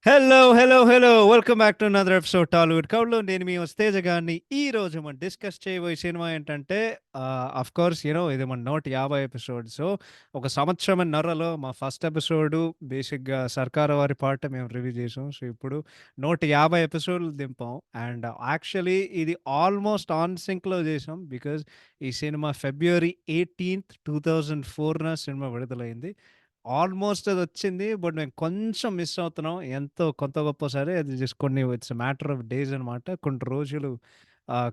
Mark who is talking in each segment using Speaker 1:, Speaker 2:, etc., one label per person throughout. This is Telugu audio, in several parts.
Speaker 1: Hello. Welcome back to another episode Tollywood కౌడ్లో. నేను మీ వస్తేజ గారిని. ఈ రోజు మనం డిస్కస్ చేయబోయే సినిమా ఏంటంటే అఫ్ కోర్స్ ఇది మన 150 ఎపిసోడ్. సో ఒక సంవత్సరంన్నరలో మా ఫస్ట్ ఎపిసోడ్ బేసిక్గా సర్కార్ వారి పాట మేము రివ్యూ చేసాం. సో ఇప్పుడు 150 ఎపిసోడ్లు దింపాం. అండ్ యాక్చువల్లీ ఇది ఆల్మోస్ట్ ఆన్ సింక్లో చేసాం. బికాజ్ ఈ సినిమా February 18th 2004 సినిమా విడుదలైంది. ఆల్మోస్ట్ అదొచ్చింది. బట్ మేము కొంచెం మిస్ అవుతున్నాం. ఎంతో కొంత గొప్పో సరే అది just it's a matter of days అనమాట. కొన్ని రోజులు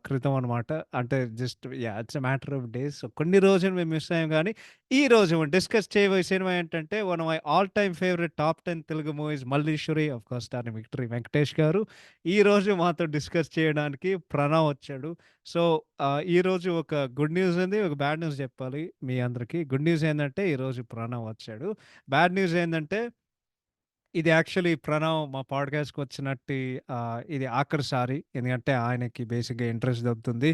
Speaker 1: క్రితం అనమాట. అంటే just it's a matter of days. So కొన్ని రోజులు మేము మిస్ అయ్యాం గానీ, ఈరోజు మనం డిస్కస్ చేయబోయే సినిమా ఏంటంటే one of my all time favourite top 10 Telugu movies 'Malliswari'. Of course starring victory Venkatesh garu. ఈరోజు మాతో డిస్కస్ చేయడానికి ప్రణవ్ వచ్చాడు. సో, ఈరోజు ఒక గుడ్ న్యూస్ ఉంది. ఒక బ్యాడ్ న్యూస్ చెప్పాలి మీ అందరికి. గుడ్ న్యూస్ ఏందంటే ఈరోజు ప్రణవ్ వచ్చాడు. బ్యాడ్ న్యూస్ ఏందంటే ఇది యాక్చువల్లీ ప్రణవ్ మా పాడ్‌కాస్ట్‌కి వచ్చినట్టి ఇది ఆఖరిసారి. ఎందుకంటే ఆయనకి బేసిక్‌గా ఇంట్రెస్ట్ దొబ్బుతుంది.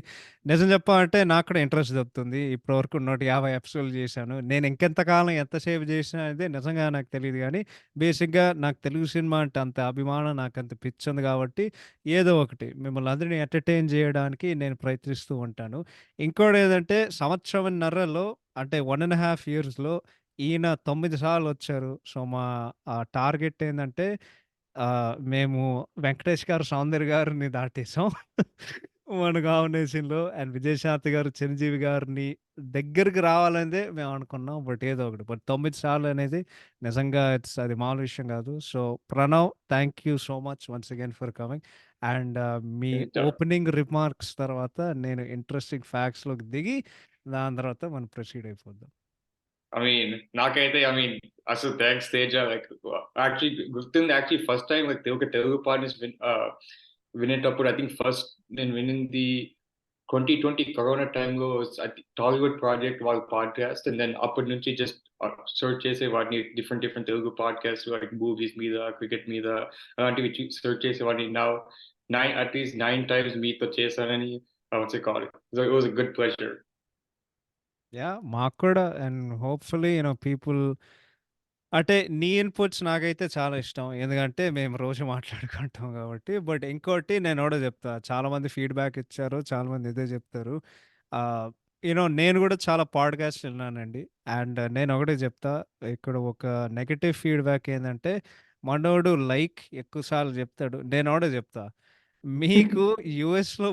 Speaker 1: నిజం చెప్పాలంటే నాకు కూడా ఇంట్రెస్ట్ దొబ్బుతుంది. ఇప్పటివరకు 150 ఎపిసోడ్‌లు చేశాను. నేను ఇంకెంతకాలం ఎంతసేపు చేసినా అనేది నిజంగా నాకు తెలీదు గానీ, బేసిక్‌గా నాకు తెలుగు సినిమా అంటే అంత అభిమానం, నాకంత పిచ్చుంది కాబట్టి ఏదో ఒకటి మిమ్మల్ని అందరిని ఎంటర్‌టైన్ చేయడానికి నేను ప్రయత్నిస్తూ ఉంటాను. ఇంకోటేదంటే సంవత్సరంన్నరలో అంటే 1 ½ ఇయర్స్‌లో ఈయన 9 సార్లొచ్చారు. సో, మా టార్గెట్ ఏందంటే మేము వెంకటేష్ గారు, సౌందర్య గారిని దాటేసాం. మన కాంబినేషన్‌లో. అండ్ విజయశాంతి గారు, చిరంజీవి గారిని దగ్గరికి రావాలనేదే మేము అనుకున్నాం. బట్ ఏదో ఒకటి. బట్ 9 సార్లనేది నిజంగా అది మామూలు విషయం కాదు. So, Pranav thank you so much once again for coming. And me
Speaker 2: Anytime.
Speaker 1: Opening remarks తర్వాత నేను ఇంట్రెస్టింగ్ ఫ్యాక్ట్స్‌లోకి దిగి, దాని తర్వాత మనం ప్రొసీడ్ అయిపోదాం.
Speaker 2: అసలు థాంక్స్ తేజ. యాక్చువల్లీ గుర్తుంది. ఫస్ట్ టైమ్ ఒక తెలుగు పాడ్‌ని వినేటప్పుడు ఫస్ట్ నేను వినింది 2020 కరోనా టైమ్‌లో టాలీవుడ్ ప్రాజెక్ట్ వాళ్ళ పాడ్‌కాస్ట్. అండ్ దెన్ అప్పటి నుంచి జస్ట్ సెర్చ్ చేసేవాడిని డిఫరెంట్ డిఫరెంట్ తెలుగు పాడ్‌కాస్ట్‌లు మూవీస్ మీద, క్రికెట్ మీద అలాంటివి సెర్చ్ చేసేవాడిని. నౌ 9 టైమ్స్ మీతో చేశానని watts it called. So it was a good pleasure.
Speaker 1: Yeah! మాకు కూడా. అండ్ హోప్‌ఫుల్లీ పీపుల్ అంటే నీ ఇన్‌పుట్స్ నాకైతే చాలా ఇష్టం. ఎందుకంటే మేము రోజు మాట్లాడుకుంటాం కాబట్టి. బట్ ఇంకోటి నేనొకటే చెప్తా. చాలామంది ఫీడ్‌బ్యాక్ ఇచ్చారు. చాలామంది ఇదే చెప్తారు. ఆహ్, నేను కూడా చాలా పాడ్‌కాస్ట్ విన్నానండి. అండ్ నేనొకటే చెప్తా. ఇక్కడ ఒక నెగెటివ్ ఫీడ్‌బ్యాక్ ఏందంటే మనోడు ఎక్కువ సార్లు చెప్తాడు. నేనొకటే చెప్తా. మీకు యూఎస్‌లో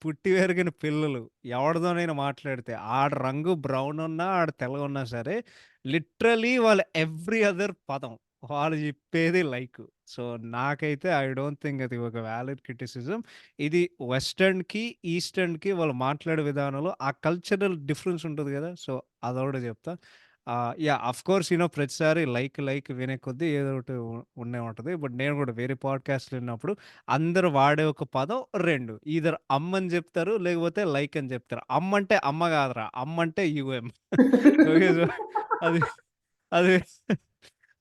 Speaker 1: పుట్టి పెరిగిన పిల్లలు ఎవడితోనైనా మాట్లాడితే ఆడ రంగు బ్రౌన్ ఉన్నా, ఆడ తెల్లగున్నా సరే లిటరల్లీ వాళ్ళ ఎవ్రి అదర్ పదం వాళ్ళు చెప్పేది లైక్. సో, నాకైతే ఐ డోంట్ థింక్ అది ఒక వాలిడ్ క్రిటిసిజం. ఇది వెస్టర్న్‌కి, ఈస్టర్న్‌కి వాళ్ళు మాట్లాడే విధానంలో ఆ కల్చరల్ డిఫరెన్స్ ఉంటది గదా! సో, అదొకటి చెప్తా. యాహ్! ఆఫ్‌కోర్స్ ప్రతిసారి లైక్ వినే కొద్దీ ఏదో ఒకటి ఉండే ఉంటది. బట్ నేను కూడా వేరే పాడ్‌కాస్ట్‌లు విన్నప్పుడు అందరూ వాడే ఒక పదం 2 ఈదర్ అమ్మని చెప్తారు, లేకపోతే లైక్ అని చెప్తారు. అమ్మంటే అమ్మ కాదురా! అమ్మంటే యూఎం. ఓకే. సో, అది అది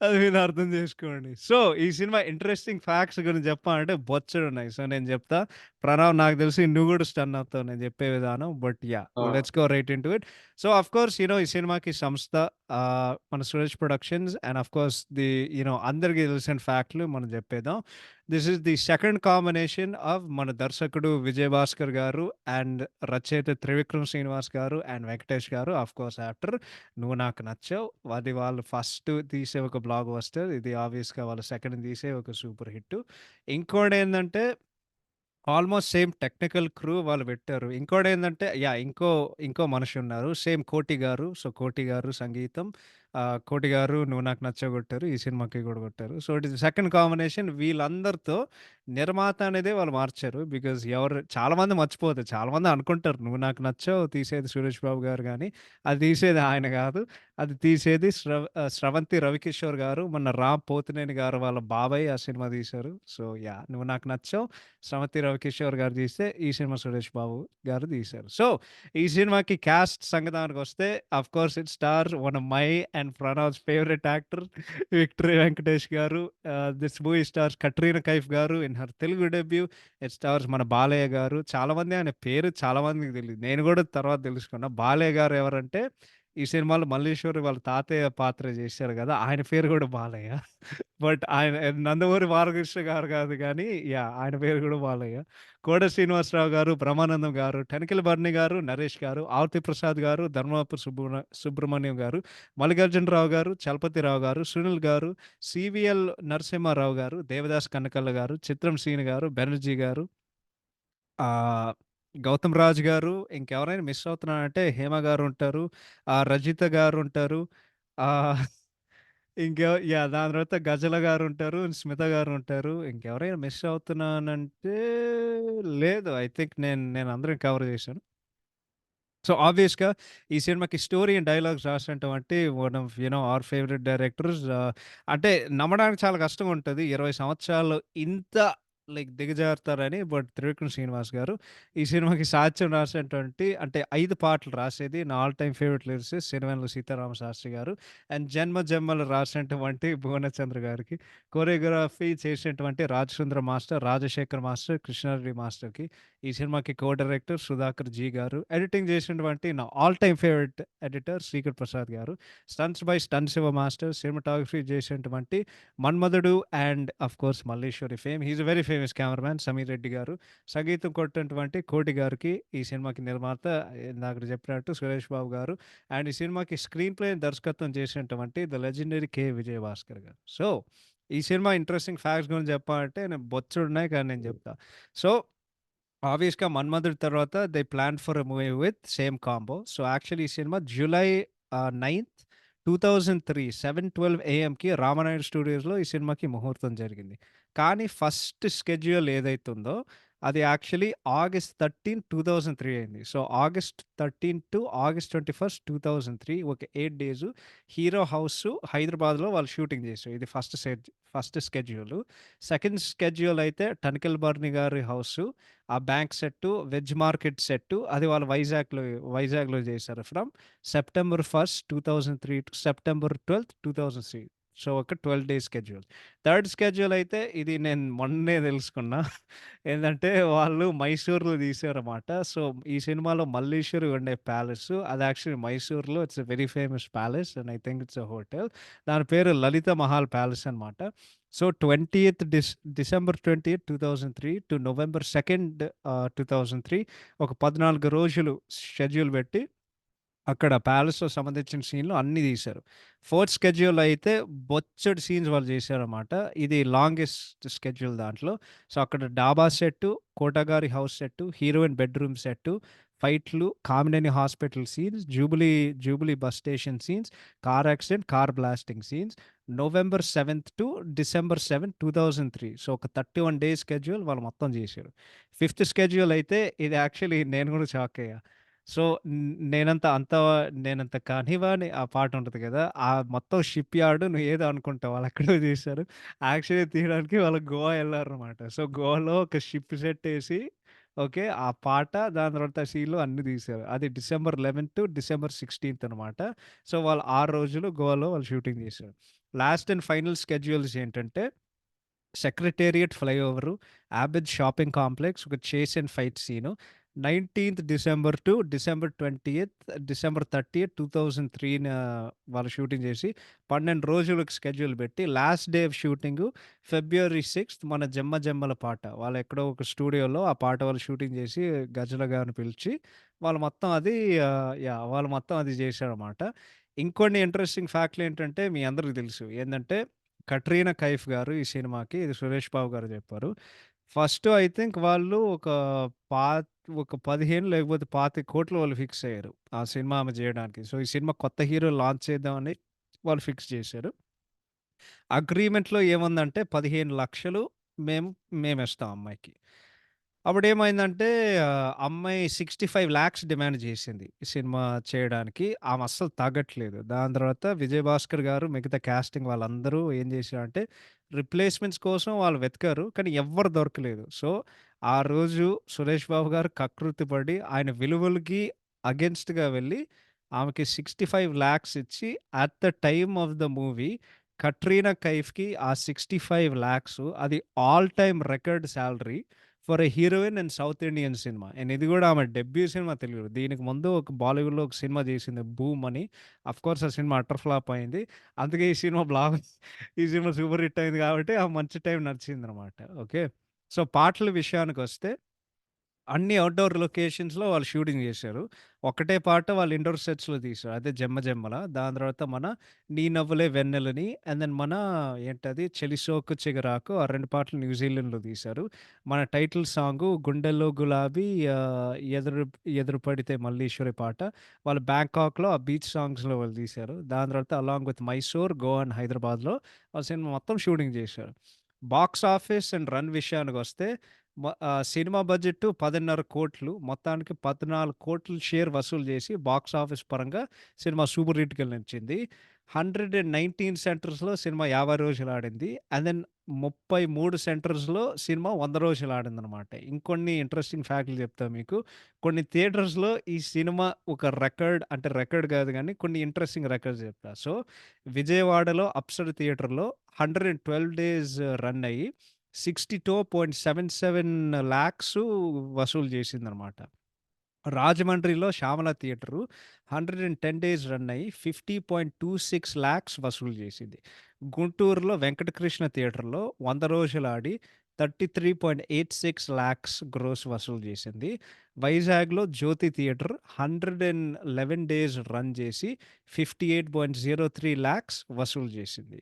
Speaker 1: అది మీరు అర్థం చేసుకోండి. సో, ఈ సినిమా ఇంట్రెస్టింగ్ ఫ్యాక్ట్స్ గురించి చెప్పాలంటే బొచ్చెడున్నాయి. సో, నేను చెప్తా. ప్రణవ్ నాకు తెలిసి నువ్వు కూడా స్టన్ అవుతావు నేను చెప్పే విధానం. But yeah!
Speaker 2: Ah!
Speaker 1: Let's go right into it. So, of course ఈ సినిమాకి సంస్థ మన సురేష్ ప్రొడక్షన్స్. అండ్ ఆఫ్‌కోర్స్ అందరికి తెలిసిన ఫ్యాక్ట్‌లు మనం చెప్పేద్దాం. This is the second combination of మన దర్శకుడు విజయ్ భాస్కర్ గారు అండ్ రచయిత త్రివిక్రమ్ శ్రీనివాస్ గారు అండ్ వెంకటేష్ గారు. ఆఫ్‌కోర్స్ యాక్టర్ 'నువ్వు నాకు నచ్చావు' అది వాళ్ళు ఫస్ట్ తీసే ఒక బ్లాక్ బస్టర్. ఇది ఆబ్వియస్‌గా వాళ్ళు సెకండ్ తీసే ఒక సూపర్ హిట్. ఇంకోటేందంటే ఆల్మోస్ట్ సేమ్ టెక్నికల్ క్రూ వాళ్ళు పెట్టారు. ఇంకోటేందంటే ఇంకో మనిషి ఉన్నారు. సేమ్ 'కోటి' గారు. సో, 'కోటి' గారు సంగీతం. 'కోటి' గారు 'నువ్వు నాకు నచ్చావు' కొట్టారు. ఈ సినిమాకి కూడా కొట్టారు. So, it is second combination. వీళ్ళందరితో నిర్మాత అనేదే వాళ్ళు మార్చారు. బికాజ్ చాలామంది మర్చిపోతారు. చాలామంది అనుకుంటారు 'నువ్వు నాకు నచ్చావు' తీసేది సురేష్ బాబు గారు గానీ, అది తీసేది ఆయన గాదు. అది తీసేది స్రవంతి రవికిషోర్ గారు. మొన్న రామ్ పోతినేని గారు వాళ్ళ బాబాయ్ ఆ సినిమా తీశారు. So, yeah! 'నువ్వు నాకు నచ్చావు' స్రవంతి రవికిషోర్ గారు తీస్తే, ఈ సినిమా సురేష్ బాబు గారు తీశారు. సో, ఈ సినిమాకి క్యాస్ట్ సంగతానికొస్తే of course it stars one of my and Pranav's favourite actor victory Venkatesh garu. This movie stars Katrina Kaif garu in her Telugu debut. It stars మన బాలయ్య గారు. చాలామంది ఆయన పేరు చాలా మందికి తెలీదు. నేను కూడా తర్వాత తెలుసుకున్నా. బాలయ్య గారు ఎవరంటే ఈ సినిమాలో మల్లీశ్వరి వాళ్ళ తాతయ్య పాత్ర చేశారు గదా! ఆయన పేరు గూడా బాలయ్య. బట్ ఆయన నందమూరి బాలకృష్ణ గారు కాదు గానీ, ఆయన పేరు గూడా బాలయ్య. కోట శ్రీనివాసరావు గారు, బ్రహ్మానందం గారు, తనికెళ్ళ భరణి గారు, నరేష్ గారు, ఆర్తి ప్రసాద్ గారు, ధర్మాపు సుబ్రహ్మణ్యం గారు, మల్లికార్జునరావు గారు, చలపతిరావు గారు, సునీల్ గారు, సివిఎల్ నరసింహారావు గారు, దేవదాస్ కనకల్ల గారు, చిత్రం శ్రీను గారు, బెనర్జీ గారు, ఆహ్, గౌతమ్ రాజ్ గారు, ఇంకెవరైనా మిస్ అవుతున్నానంటే హేమ గారుంటారు, రజిత గారుంటారు. ఆహ్, దాని తర్వాత గజల గారుంటారు, స్మిత గారుంటారు. ఇంకెవరైనా మిస్ అవుతున్నానంటే లేదు. ఐ థింక్ నేను అందరిని కవర్ చేశాను. సో, ఆబ్వియస్‌గా ఈ సినిమాకి స్టోరీ అండ్ డైలాగ్స్ రాసినటువంటి one of our favourite directors, అంటే నమ్మడానికి చాలా కష్టంగా ఉంటది. 20 సంవత్సరాలు ఇంత దిగజారుతారని. బట్ త్రివిక్రమ్ శ్రీనివాస్ గారు ఈ సినిమాకి సాహిత్యం రాసినటువంటి, అంటే 5 పాటలు రాసేది నా all time favourite lyricist Sirivennela Seetharama Sastry garu. And 'Janma Janmalu' రాసినటువంటి భువనచంద్ర గారికి. కొరియోగ్రఫీ చేసినటువంటి రాజసుందర మాస్టర్, రాజశేఖర్ మాస్టర్, కృష్ణారెడ్డి మాస్టర్‌కి. ఈ సినిమాకి co director Sudhakar ji garu. Editing చేసినటువంటి నా all time favourite editor Sreekar Prasad garu. Stunts by Stun Siva master. Cinematography చేసినటువంటి Manmadhudu and of course Malliswari fame. He is a very famous cameraman Sameer Reddy garu. సంగీతం కొట్టినటువంటి కోటి గారికి. ఈ సినిమాకి నిర్మాత ఇందాక చెప్పినట్టు సురేష్ బాబు గారు. అండ్ ఈ సినిమాకి స్క్రీన్ ప్లే దర్శకత్వం చేసినటువంటి ద లెజెండరీ కే విజయభాస్కర్ గారు. సో, ఈ సినిమా ఇంట్రెస్టింగ్ ఫ్యాక్ట్స్ గురించి చెప్పాలంటే నేను బొచ్చెడున్నాయి, కానీ నేను చెప్తా. సో, ఆబ్వియస్‌గా 'మన్మధుడు' తర్వాత they planned for a movie with same combo. So, actually ఈ సినిమా జూలై 9థ్, 2003 7:12 ఏఎంకి రామానాయుడు స్టూడియోస్‌లో ఈ సినిమాకి ముహూర్తం జరిగింది. కానీ ఫస్ట్ స్కెడ్యూల్ ఏదైతే ఉందో అది యాక్చువల్లీ ఆగస్ట్ 13, 2003 అయింది. సో, ఆగస్ట్ 13 టు ఆగస్ట్ 21, 2003 ఒక 8 డేసు హీరో హౌస్ హైదరాబాద్‌లో వాళ్ళు షూటింగ్ చేశారు. ఇది ఫస్ట్ స్కెడ్యూలు. సెకండ్ స్కెడ్యూల్ అయితే టనకెల్ బర్ని గారి హౌసు, ఆ bank set, veg market set అది వాళ్ళు వైజాగ్‌లో చేశారు. From September 1, 2003 to September 12, 2003. So, ఒక 12 డేస్ స్కెడ్యూల్. థర్డ్ స్కెడ్యూల్ అయితే ఇది నేను మొన్నే తెలుసుకున్నా. ఏందంటే వాళ్ళు మైసూర్‌లో తీశారన్నమాట. సో, ఈ సినిమాలో మల్లీశ్వరి ఉండే ప్యాలెస్ అది యాక్చువల్లీ మైసూర్‌లో it's a very famous palace and I think it's a hotel. దాని పేరు లలిత మహల్ ప్యాలెస్ అన్నమాట. సో, 20థ్ డిసెంబర్ 20, 2003 టు నవంబర్ 2, 2003 ఒక 14 రోజులు షెడ్యూల్ పెట్టి అక్కడ ప్యాలెస్‌లో సంబంధించిన సీన్‌లు అన్నీ తీశారు. ఫోర్త్ స్కెడ్యూల్ అయితే బొచ్చెడు సీన్స్ వాళ్ళు చేశారన్నమాట. ఇది లాంగెస్ట్ స్కెడ్యూల్ దాంట్లో. సో, అక్కడ డాబా సెట్టు, కోటగారి house set, heroine bedroom set, ఫైట్‌లు, Kamineni hospital scenes, jubilee bus station scenes, car accident, car blasting scenes. November 7 to December 7, 2003. So, ఒక 31 డేస్ స్కెడ్యూల్ వాళ్ళు మొత్తం చేశారు. ఫిఫ్త్ స్కెడ్యూల్ అయితే ఇది యాక్చువల్లీ నేను కూడా షాక్ అయ్యా. సో, నేనంత కానివాని ఆ పాటుంటది గదా! ఆ మొత్తం షిప్ యార్డ్ నువ్వేదో అనుకుంటావు. వాళ్ళెక్కడో తీశారు. యాక్చువల్లీ తీయడానికి వాళ్ళు గోవా ఎళ్లారనమాట. సో, గోవాలో ఒక షిప్ సెట్టేసి ఓకే. ఆ పాట, దాని తర్వాత సీన్‌లు అన్నీ తీశారు. అది డిసెంబర్ 11 టు డిసెంబర్ 16 అనమాట. సో, వాళ్ళు 6 రోజులు గోవాలో వాళ్ళు షూటింగ్ చేశారు. లాస్ట్ అండ్ ఫైనల్ స్కెడ్యూల్స్ ఏంటంటే secretariat flyover, Abid shopping complex, ఒక చేస్ అండ్ ఫైట్ సీను. 19థ్ డిసెంబర్ టు డిసెంబర్ 30, 2003 వాళ్ళు షూటింగ్ చేసి 12 రోజులకు స్కెడ్యూల్ పెట్టి last day of shooting February 6 మన 'జమ్మ జమ్మల' పాట. వాళ్ళెక్కడో ఒక స్టూడియోలో ఆ పాట వాళ్ళు షూటింగ్ చేసి గజల గారిని పిలిచి వాళ్ళు మొత్తం అది చేశారనమాట. ఇంకొన్ని ఇంట్రెస్టింగ్ ఫ్యాక్ట్‌లేంటంటే మీ అందరికి తెలుసు. ఏందంటే కట్రీనా కైఫ్ గారు ఈ సినిమాకి, ఇది సురేష్ బాబు గారు చెప్పారు. ఫస్ట్ ఐ థింక్ వాళ్ళు ఒక 15 లేకపోతే 25,00,00,000 వాళ్ళు ఫిక్స్ అయ్యారు. ఆ సినిమా ఆమె జేయడానికి. సో, ఈ సినిమా కొత్త హీరో లాంచ్ చేద్దామని వాళ్ళు ఫిక్స్ చేశారు. అగ్రీమెంట్‌లో ఏముందంటే 15,00,000 మేము మేమిస్తాం అమ్మాయికి. అప్పుడేమైందంటే అమ్మాయి 65,00,000 డిమాండ్ చేసింది ఈ సినిమా చేయడానికి. ఆమె అస్సలు తగ్గట్లేదు. దాని తర్వాత విజయ్ భాస్కర్ గారు, మిగతా కాస్టింగ్ వాళ్ళందరూ ఏం చేశారంటే రిప్లేస్‌మెంట్స్ కోసం వాళ్ళు వెతికారు. కానీ ఎవ్వరు దొరకలేదు. సో, ఆ రోజు సురేష్ బాబు గారు కకృతిపడి ఆయన విలువలకి అగెయిన్స్ట్‌గా వెళ్లి ఆమెకి 65,00,000 ఇచ్చి at the time of the movie Katrina కైఫ్‌కి ఆ 65,00,000 అది all time record salary. For a heroine and south Indian cinema. And ఇది గూడా ఆమె డెబ్యూ సినిమా తెలుగులో. దీనికి ముందు ఒక బాలీవుడ్‌లో ఒక సినిమా జేసింది 'బూమ్' అని. అఫ్‌కోర్స్ ఆ సినిమా అటర్ ఫ్లాప్ అయింది. అందుకే ఈ సినిమా ఈ సినిమా సూపర్ హిట్ అయింది గాబట్టి ఆ మంచి టైం నడిచిందనమాట. ఓకే. సో, పాటల విషయానికొస్తే అన్ని ఔట్‌డోర్ లొకేషన్స్‌లో వాళ్ళు షూటింగ్ జేశారు. ఒక్కటే పాట వాళ్ళు ఇండోర్ సెట్స్‌లో తీశారు. అదే 'జమ్మ జమ్మల'. దాని తర్వాత మన 'నీ నవ్వులే వెన్నెలని' అండ్ దెన్ మన ఏంటది 'చెలిసోకు చిగురాకు' ఆ 2 పాటలు న్యూజిలాండ్‌లో తీశారు. మన టైటిల్ సాంగు 'గుండెల్లో గులాబీ' ఎదురు ఎదురు పడితే మల్లీశ్వరి పాట వాళ్ళు బ్యాంకాక్‌లో ఆ బీచ్ సాంగ్స్‌లో వాళ్ళు తీశారు. దాని తర్వాత along with 'Mysore', 'Goa' and 'హైదరాబాద్‌లో' ఆ సినిమా మొత్తం షూటింగ్ జేశారు. బాక్స్ ఆఫీస్ అండ్ రన్ విషయానికొస్తే సినిమా బడ్జెట్ 10,500,00,000 మొత్తానికి 14,00,00,000 షేర్ వసూలు చేసి బాక్స్ ఆఫీస్ పరంగా సినిమా సూపర్ హిట్‌గా నిలిచింది. 119 సెంటర్స్‌లో సినిమా 50 రోజులు ఆడింది. అండ్ దెన్ 33 సెంటర్స్‌లో సినిమా 100 రోజులు ఆడిందనమాట. ఇంకొన్ని ఇంట్రెస్టింగ్ ఫ్యాక్ట్‌లు చెప్తా మీకు. కొన్ని థియేటర్స్‌లో ఈ సినిమా ఒక రికార్డ్ అంటే రికార్డ్ కాదు గానీ కొన్ని ఇంట్రెస్టింగ్ రికార్డ్స్ చెప్తా. సో, విజయవాడలో అప్సర థియేటర్‌లో 112 డేస్ రన్ అయ్యి 62.77 లాక్స్ వసూలు చేసిందనమాట. రాజమండ్రిలో శ్యామల థియేటరు 110 డేస్ రన్ అయ్యి 50.26 లాక్స్ వసూలు చేసింది. గుంటూరులో వెంకటకృష్ణ థియేటర్‌లో 100 రోజులు ఆడి 33.86 లాక్స్ గ్రోస్ వసూలు చేసింది. వైజాగ్‌లో జ్యోతి థియేటర్ 111 డేస్ రన్ చేసి 58.03 లాక్స్ వసూలు చేసింది.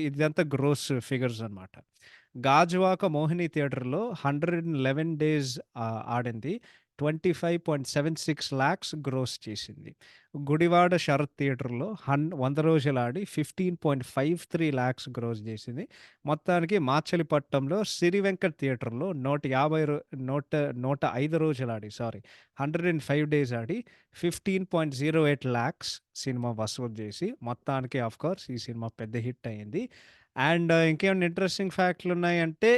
Speaker 1: ఇదంతా గ్రోస్ ఫిగర్స్ అనమాట. గాజువాక మోహిని థియేటర్‌లో 111 డేస్ ఆడింది. 25.76 లాక్స్ గ్రోస్ చేసింది. గుడివాడ శరత్ థియేటర్‌లో 100 రోజులు ఆడి 15.53 లాక్స్ గ్రోస్ చేసింది. మొత్తానికి మాచలిపట్నంలో సిరి వెంకట్ థియేటర్‌లో 105 రోజులు ఆడి 105 డేస్ ఆడి 15.08 లాక్స్ సినిమా వసూలు చేసి మొత్తానికి ఆఫ్‌కోర్స్ ఈ సినిమా పెద్ద హిట్ అయింది. అండ్ ఇంకేమన్నా ఇంట్రెస్టింగ్ ఫ్యాక్ట్‌లున్నాయంటే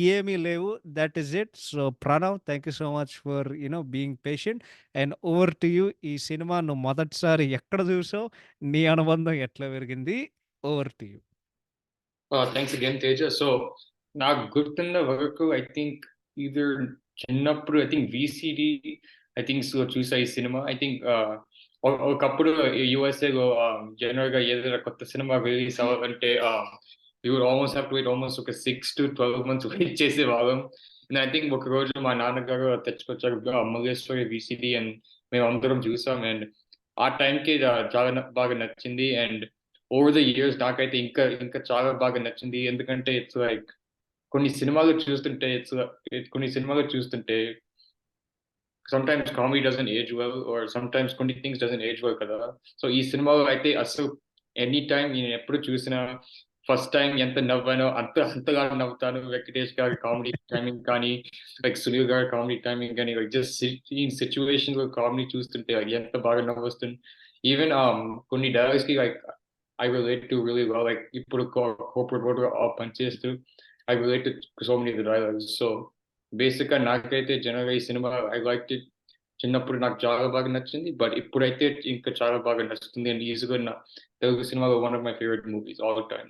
Speaker 1: ఏమీ లేవు. That is it. So, Pranav thank you so much for being patient. And over to you. ఈ సినిమా నువ్వు మొదటిసారి ఎక్కడ చూసావు? నీ అనుబంధం ఎట్లా పెరిగింది? Over to you.
Speaker 2: Thanks again Teja. So, నాకు గుర్తున్న వరకు ఐ థింక్ ఈదర్ చిన్నప్పుడు ఐ థింక్ వీసీడీ చూసా ఈ సినిమా. ఐ థింక్ ఒకప్పుడు యూఎస్ఏలో జనరల్‌గా ఏదైనా కొత్త సినిమా రిలీజ్ అవ్వాలంటే you would almost have to wait almost ఒక 6-12 మంత్స్ వెయిట్ చేసేవాళ్ళం. అండ్ ఐ థింక్ ఒకరోజు మా నాన్నగారు తెచ్చుకొచ్చారు మల్లేశ్వరి వీసీడీ అండ్ మేమందరం చూసాం. అండ్ ఆ టైంకి చాలా బాగా నచ్చింది. అండ్ ఓవర్ ద ఇయర్స్ నాకైతే ఇంకా చాలా బాగా నచ్చింది. ఎందుకంటే ఇట్స్ లైక్ కొన్ని సినిమాలు చూస్తుంటే కొన్ని సినిమాలు చూస్తుంటే sometimes comedy doesn't age well or sometimes కొన్ని థింగ్స్ డజంట్ ఏజ్ వెల్ కదా! సో, ఈ సినిమాలో అయితే అసలు ఎనీ టైమ్ నేనెప్పుడు చూసినా ఫస్ట్ టైమ్ ఎంత నవ్వానో అంతగా నవ్వుతాను. వెంకటేష్ గారి కామెడీ టైమింగ్ కానీ, లైక్ సునీల్ గారి కామెడీ టైమింగ్ గాని, లైక్ జస్ట్ ఈ సిట్యుయేషన్‌లో కామెడీ చూస్తుంటే ఎంత బాగా నవ్వొస్తుంది. ఈవెన్ కొన్ని డైలాగ్స్‌కి like I relate to really well. Like ఇప్పుడు కార్పొరేట్ వరల్డ్‌లో పనిచేస్తూ I relate to so many of the dialogues. So, బేసిక్‌గా నాకైతే జనరల్‌గా ఈ సినిమా ఐ లైక్డ్ ఇట్. చిన్నప్పుడు నాకు చాలా బాగా నచ్చింది. బట్ ఇప్పుడైతే ఇంకా చాలా బాగా నచ్చుతుంది. అండ్ ఈజీగా నా తెలుగు సినిమాలో one of my favourite movies all time.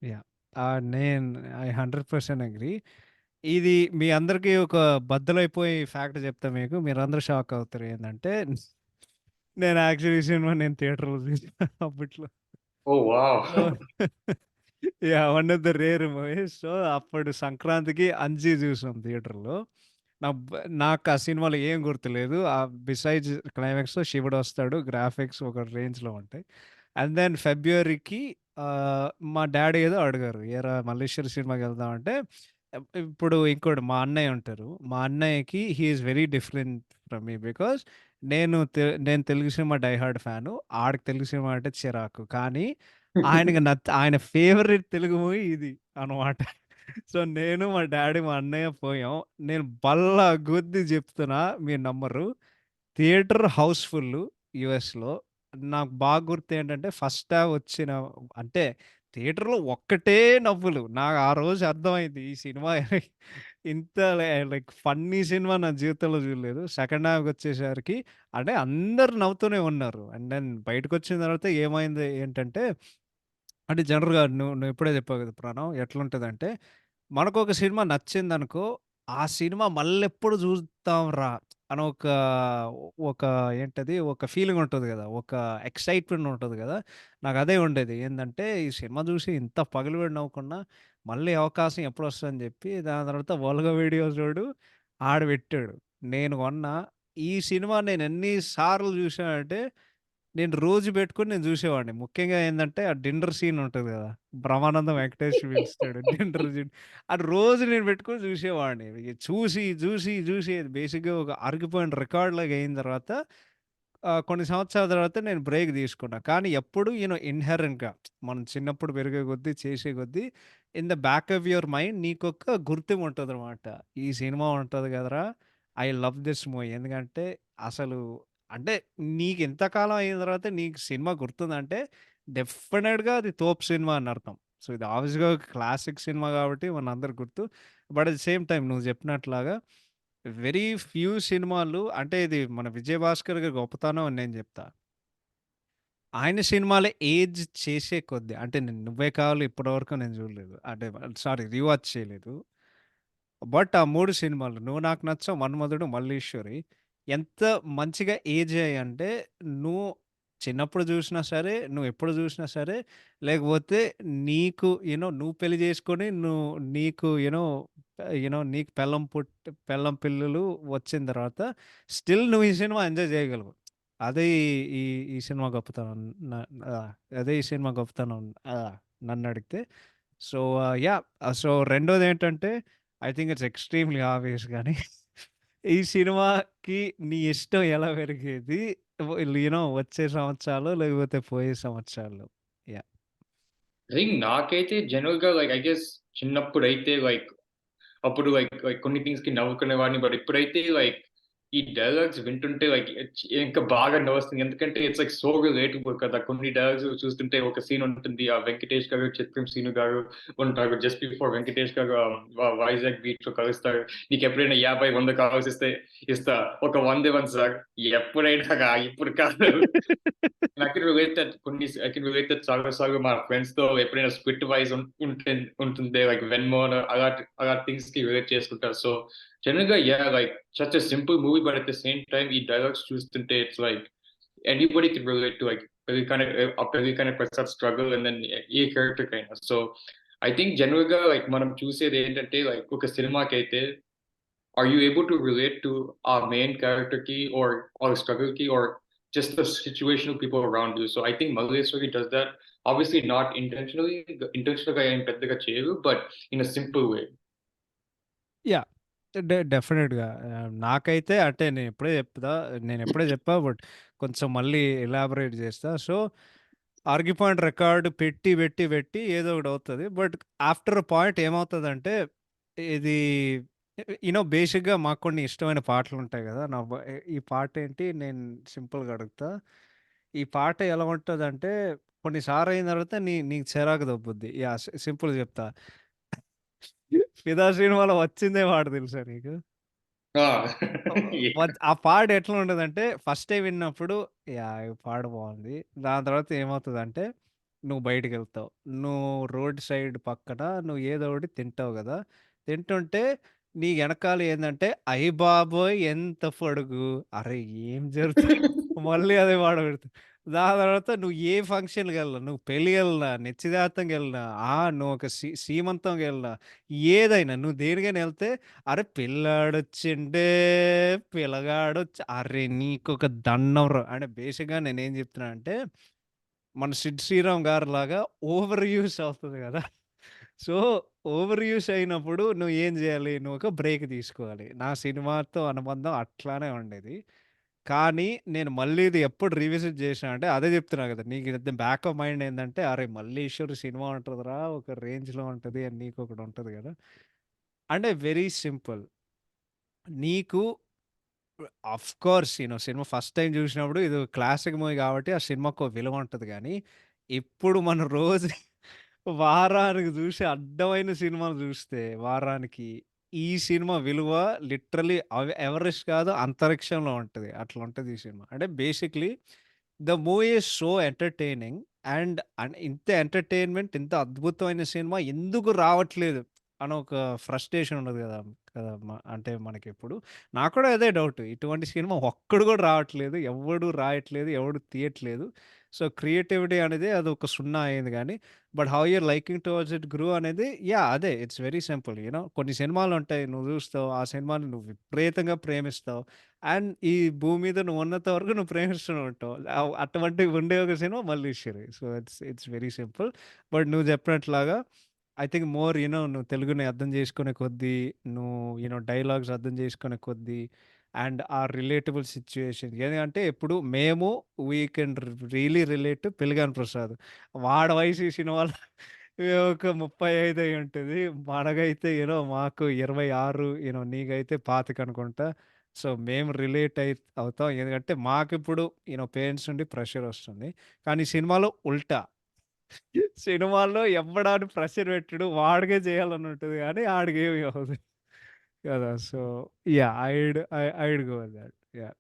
Speaker 2: Yeah!
Speaker 1: Yeah! నేను 100% అగ్రీ. ఇది మీ అందరికీ ఒక బద్దలైపోయే ఫ్యాక్ట్ చెప్తా మీకు. మీరందరూ షాక్ అవుతారు. ఏందంటే నేను యాక్చువల్లీ ఈ సినిమా థియేటర్‌లో చూసాను అప్పట్లో.
Speaker 2: Oh! Wow!
Speaker 1: So, yeah! One of the rare movies. So, అప్పుడు సంక్రాంతికి 'అంజీ' చూసాం థియేటర్‌లో. నాకు ఆ సినిమాలో ఏం గుర్తులేదు. బిసైడ్స్ క్లైమాక్స్‌లో శివుడొస్తాడు. గ్రాఫిక్స్ ఒక రేంజ్‌లో ఉంటాయి. అండ్ దెన్ ఫిబ్రవరికి మా డ్యాడీ ఏదో అడిగారు. "ఏరా మల్లేశ్వరి సినిమాకెళ్దాం" అంటే ఇప్పుడు ఇంకోడు మా అన్నయ్య ఉంటారు. మా అన్నయ్యకి he is very different from me. Because నేను Telugu cinema die hard fan. ఆడికి తెలుగు సినిమా అంటే చిరాకు. కానీ ఆయన ఫేవరెట్ తెలుగు మూవీ ఇది అనమాట. సో, నేను, మా డ్యాడీ, మా అన్నయ్య పోయాం. నేను బల్ల గుద్ది చెప్తున్నా మీరు నమ్మరు. థియేటర్ హౌస్‌ఫుల్లు యూఎస్‌లో. నాకు బాగా గుర్తేంటంటే ఫస్ట్ హాఫ్ వచ్చిన అంటే థియేటర్‌లో ఒక్కటే నవ్వులు. నాకు ఆ రోజు అర్థమైంది ఈ సినిమా ఇంత లైక్ ఫన్నీ సినిమా నా జీవితంలో చూడలేదు. సెకండ్ హాఫ్‌కొచ్చేసరికి అంటే అందరూ నవ్వుతూనే ఉన్నారు. అండ్ దెన్ బయటకొచ్చిన తర్వాత ఏమైంది ఏంటంటే అంటే జనరల్‌గా నువ్వు నువ్వు ఇప్పుడే చెప్పావు కదా! ప్రణవ్ ఎట్లుంటదంటే మనకొక సినిమా నచ్చిందనుకో ఆ సినిమా మళ్ళెప్పుడు జూస్తాంరా అని ఒక ఏంటది ఒక ఫీలింగ్ ఉంటది గదా! ఒక ఎక్సైట్‌మెంట్ ఉంటది గదా! నాకదే ఉండేది. ఏందంటే ఈ సినిమా జూసి ఇంత పగలుబడి నవ్వుకున్నా మళ్ళీ అవకాశం ఎప్పుడొస్తదని జెప్పి దాని తర్వాత 'వల్గ వీడియోస్' జూడు ఆడు పెట్టాడు. నేను కొన్నా. ఈ సినిమా నేనెన్ని సార్లు జూసానంటే నేను రోజు పెట్టుకొని నేను జూసేవాడిని. ముఖ్యంగా ఏందంటే, ఆ డిన్నర్ సీన్ ఉంటది గదా! బ్రహ్మానందం వెంకటేష్ పిలుస్తాడు. డిన్నర్ సీన్ అది రోజు నేను పెట్టుకొని జూసేవాడిని. ఇగ చూసి బేసిక్‌గా ఒక అరిగిపోయిన రికార్డ్‌లాగా అయిన తర్వాత కొన్ని సంవత్సరాల తర్వాత నేను బ్రేక్ తీసుకున్నా. కానీ ఎప్పుడు ఇన్‌హెరెంట్‌గా మనం చిన్నప్పుడు పెరిగే కొద్దీ, చేసే కొద్దీ in the back of your mind నీకొక గుర్తింపు ఉంటదనమాట. ఈ సినిమా ఉంటది కదరా! I love this movie. ఎందుకంటే అసలు అంటే నీకు ఇంతకాలం అయిన తర్వాత నీకు సినిమా గుర్తుందంటే డెఫినిట్‌గా అది తోపు సినిమా అని అర్థం. సో, ఇది ఆబ్వియస్‌గా ఒక క్లాసిక్ సినిమా కాబట్టి మనందరికి గుర్తు. But at the same time నువ్వు చెప్పినట్లాగా వెరీ ఫ్యూ సినిమాలు అంటే ఇది మన 'విజయ్ భాస్కర్' గారి గొప్పతనం అని నేను జెప్తా. ఆయన సినిమాలే ఏజ్ చేసే కొద్దీ అంటే 'నువ్వే కావాలి' ఇప్పటివరకు నేను జూడలేదు. అంటే సారీ రీవాచ్ చేయలేదు. బట్ ఆ 3 సినిమాలు 'నువ్వు నాకు నచ్చావు', 'మన్మధుడు', 'మల్లీశ్వరి' ఎంత మంచిగా ఏజ్ అయ్యాయంటే నువ్వు చిన్నప్పుడు జూసినా సరే, నువ్వెప్పుడు జూసినా సరే, లేకపోతే నీకు నువ్వు పెళ్లి జేసుకొని నీకు నీకు పెళ్ళాం, పిల్లలు వచ్చిన తర్వాత స్టిల్ నువ్వు ఈ సినిమా ఎంజాయ్ జేయగలవు. అదే ఈ ఈ సినిమా గొప్పతనం. న అదే ఈ సినిమా గొప్పతనం నన్నడిగితే. So, yeah! సో, రెండోదేంటంటే I think it's extremely obvious గానీ ఈ సినిమాకి నీ ఇష్టం ఎలా పెరిగేది? వచ్చే సంవత్సరాల్లో లేకపోతే పోయే సంవత్సరాల్లో? యాహ్!
Speaker 2: ఐ థింక్ నాకైతే జనరల్‌గా ఐ గెస్ చిన్నప్పుడైతే అప్పుడు కొన్ని థింగ్స్‌కి నవ్వుకునేవాడిని. బట్ ఇప్పుడైతే ఈ డైలాగ్స్ వింటుంటే ఇంకా బాగా నవ్వొస్తుంది. ఎందుకంటే ఇట్స్ సో రిలేటబుల్ కదా! కొన్ని డైలాగ్స్ చూస్తుంటే ఒక సీన్ ఉంటుంది. ఆ వెంకటేష్ గారు, చిత్రం శ్రీను గారు ఉంటారు. జస్ట్ బిఫోర్ వెంకటేష్ గారు వైజాగ్ బీచ్‌లో కలుస్తారు. "నీకెప్పుడైనా 50, 100 కావాల్సొస్తే ఇస్తా. ఒక 100 ఇవ్వండి సార్." ఎప్పుడైనా ఇప్పుడు కాదు. ఐ కెన్ రిలేట్ దట్ చాలా సార్లు మా ఫ్రెండ్స్‌తో ఎప్పుడైనా స్క్రిప్ట్ వైస్ ఉంటుంది. వెన్‌మోర్ అలాంటి థింగ్స్‌కి రిలేట్ చేసుకుంటారు. సో, జనరల్‌గా such a simple movie but at the same time ఈ డైలాగ్స్ చూస్తుంటే it's anybody can relate to పెళ్లి కనే ప్రసాద్ స్ట్రగుల్ అండ్ దెన్ ఏ క్యారెక్టర్‌కైనా. సో, ఐ థింక్ జనరల్‌గా మనం చూసేదేంటంటే ఒక సినిమాకైతే are you able to relate to our main character key or struggle key or just the situational people around you? So I think Maleswari does that. Obviously not intentionally ఏం పెద్దగా చేయరు, but in a simple way.
Speaker 1: Yeah! డెఫినిట్‌గా. నాకైతే అంటే నేనెప్పుడే జెప్పా బట్ కొంచెం మళ్ళీ ఎలాబరేట్ జేస్తా. సో, ఆర్గ్యూ రికార్డ్ పెట్టి ఏదో ఒకటవుతది. బట్ ఆఫ్టర్ ఎ పాయింట్ ఏమవుతదంటే ఇది బేసిక్‌గా మాకు కొన్ని ఇష్టమైన పాటలుంటాయి గదా! ఈ పాటేంటి నేను సింపుల్‌గా అడుగుతా. ఈ పాట ఎలా ఉంటదంటే కొన్ని సార్లయిన తర్వాత నీకు చిరాకు దొబ్బుద్ది. యాహ్! సింపుల్‌గా జెప్తా. 'ఫిదా' సినిమాలో వచ్చిందే పాట తెలుసా నీకు?
Speaker 2: ఆ!
Speaker 1: ఓహ్!
Speaker 2: యాహ్!
Speaker 1: ఆ పాట ఎట్లా ఉంటదంటే ఫస్ట్ టైమ్ విన్నప్పుడు యాహ్! ఈ పాట బావుంది. దాని తర్వాత ఏమవుతదంటే నువ్వు బయటికెళ్తావు. నువ్వు రోడ్ సైడ్ పక్కన నువ్వు ఏదో ఒకటి తింటావు గదా! తింటుంటే నీ ఎనకాల ఏందంటే అయ్య బాబోయ్! ఎంత పొడుగు. అరె! ఏం జరుగుతుంది? మళ్ళీ అదే పాట పెడతారు. దాని తర్వాత నువ్వు ఏ ఫంక్షన్‌కెళ్ళినా, నువ్వు పెళ్ళికెళ్ళినా, నిశ్చితార్థంకెళ్ళినా, నువ్వు ఒక సీమంతంకెళ్ళినా, ఏదైనా నువ్వు దేనికైనా ఎళ్తే అరె! పిల్లాడొచ్చిండే, అరె! నీకొక దండం అంటే బేసిక్‌గా నేనేం చెప్తున్నానంటే, మన 'సిద్ శ్రీరామ్' గారిలాగా ఓవర్ యూజ్ అవుతది గదా! సో, ఓవర్ యూజ్ అయినప్పుడు నువ్వు ఏం జేయాలి? నువ్వొక బ్రేక్ తీసుకోవాలి. నా సినిమాతో అనుబంధం అట్లానే ఉండేది. కానీ నేను మళ్ళీ ఇది ఎప్పుడు రివిజిట్ జేశా అంటే అదే జెప్తున్నా గదా! నీకు బ్యాక్ ఆఫ్ మైండ్ ఏందంటే, అరె! 'మల్లీశ్వరి' సినిమా ఉంటదిరా, ఒక రేంజ్‌లో ఉంటది అని నీకొకటుంటది గదా! అంటే వెరీ సింపుల్. నీకు ఆఫ్‌కోర్స్ సినిమా ఫస్ట్ టైమ్ జూసినప్పుడు ఇది క్లాసిక్ మూవీ గాబట్టి, ఆ సినిమాకో విలువ ఉంటది గానీ, ఇప్పుడు మనం రోజు వారానికి జూసే అడ్డమైన సినిమాలు జూస్తే వారానికి, ఈ సినిమా విలువ లిటరల్లీ ఎవరెస్ట్ కాదు అంతరిక్షంలో ఉంటది. అట్లుంటది ఈ సినిమా. అంటే basically the movie is so entertaining and ఇంత ఎంటర్‌టైన్‌మెంట్ ఇంత అద్భుతమైన సినిమా ఎందుకు రావట్లేదు అని ఒక ఫ్రస్ట్రేషన్ ఉండదు గదా! కదా! అంటే మనకిప్పుడు నాకు కూడా అదే డౌట్. ఇటువంటి సినిమా ఒక్కడు కూడా రావట్లేదు. ఎవ్వడు రాయట్లేదు. ఎవడు తీయట్లేదు. సో, క్రియేటివిటీ అనేది అదొక సున్నా అయింది గానీ, but how your liking towards it grew అనేది అదే ఇట్స్ వెరీ సింపుల్. కొన్ని సినిమాలుంటాయి. నువ్వు చూస్తావు. ఆ సినిమాని నువ్వు విపరీతంగా ప్రేమిస్తావు. అండ్ ఈ భూమి మీద నువ్వు ఉన్నంత వరకు నువ్వు ప్రేమిస్తూనే ఉంటావు. అటువంటివి ఉండే ఒక cinema 'Malleswari'. So, it's it's very simple. But నువ్వు చెప్పినట్లాగా ఐ థింక్ మోర్ నువ్వు తెలుగుని అర్థం చేసుకునే కొద్దీ, నువ్వు డైలాగ్స్ అర్థం చేసుకునే కొద్దీ అండ్ ఆ రిలేటబుల్ సిట్యుయేషన్ ఎందుకంటే ఇప్పుడు మేము we can really relate to 'Pelligani Prasad'. వాడి వయసు ఈ సినిమాలో ఒక 35 అయి ఉంటది. మనకైతే మాకు 26 నీకైతే 25 అనుకుంటా. సో, మేము రిలేట్ అవుతాం. ఎందుకంటే మాకిప్పుడు పేరెంట్స్ నుండి ప్రెషర్ వస్తుంది. కానీ సినిమాలో ఉల్టా. సినిమాల్లో ఎవ్వడాన్ని ప్రెషర్ పెట్టడు. వాడికే చేయాలని ఉంటది గానీ ఆడికేమి అవ్వదు కదా! So, I'd go with that. Yeah!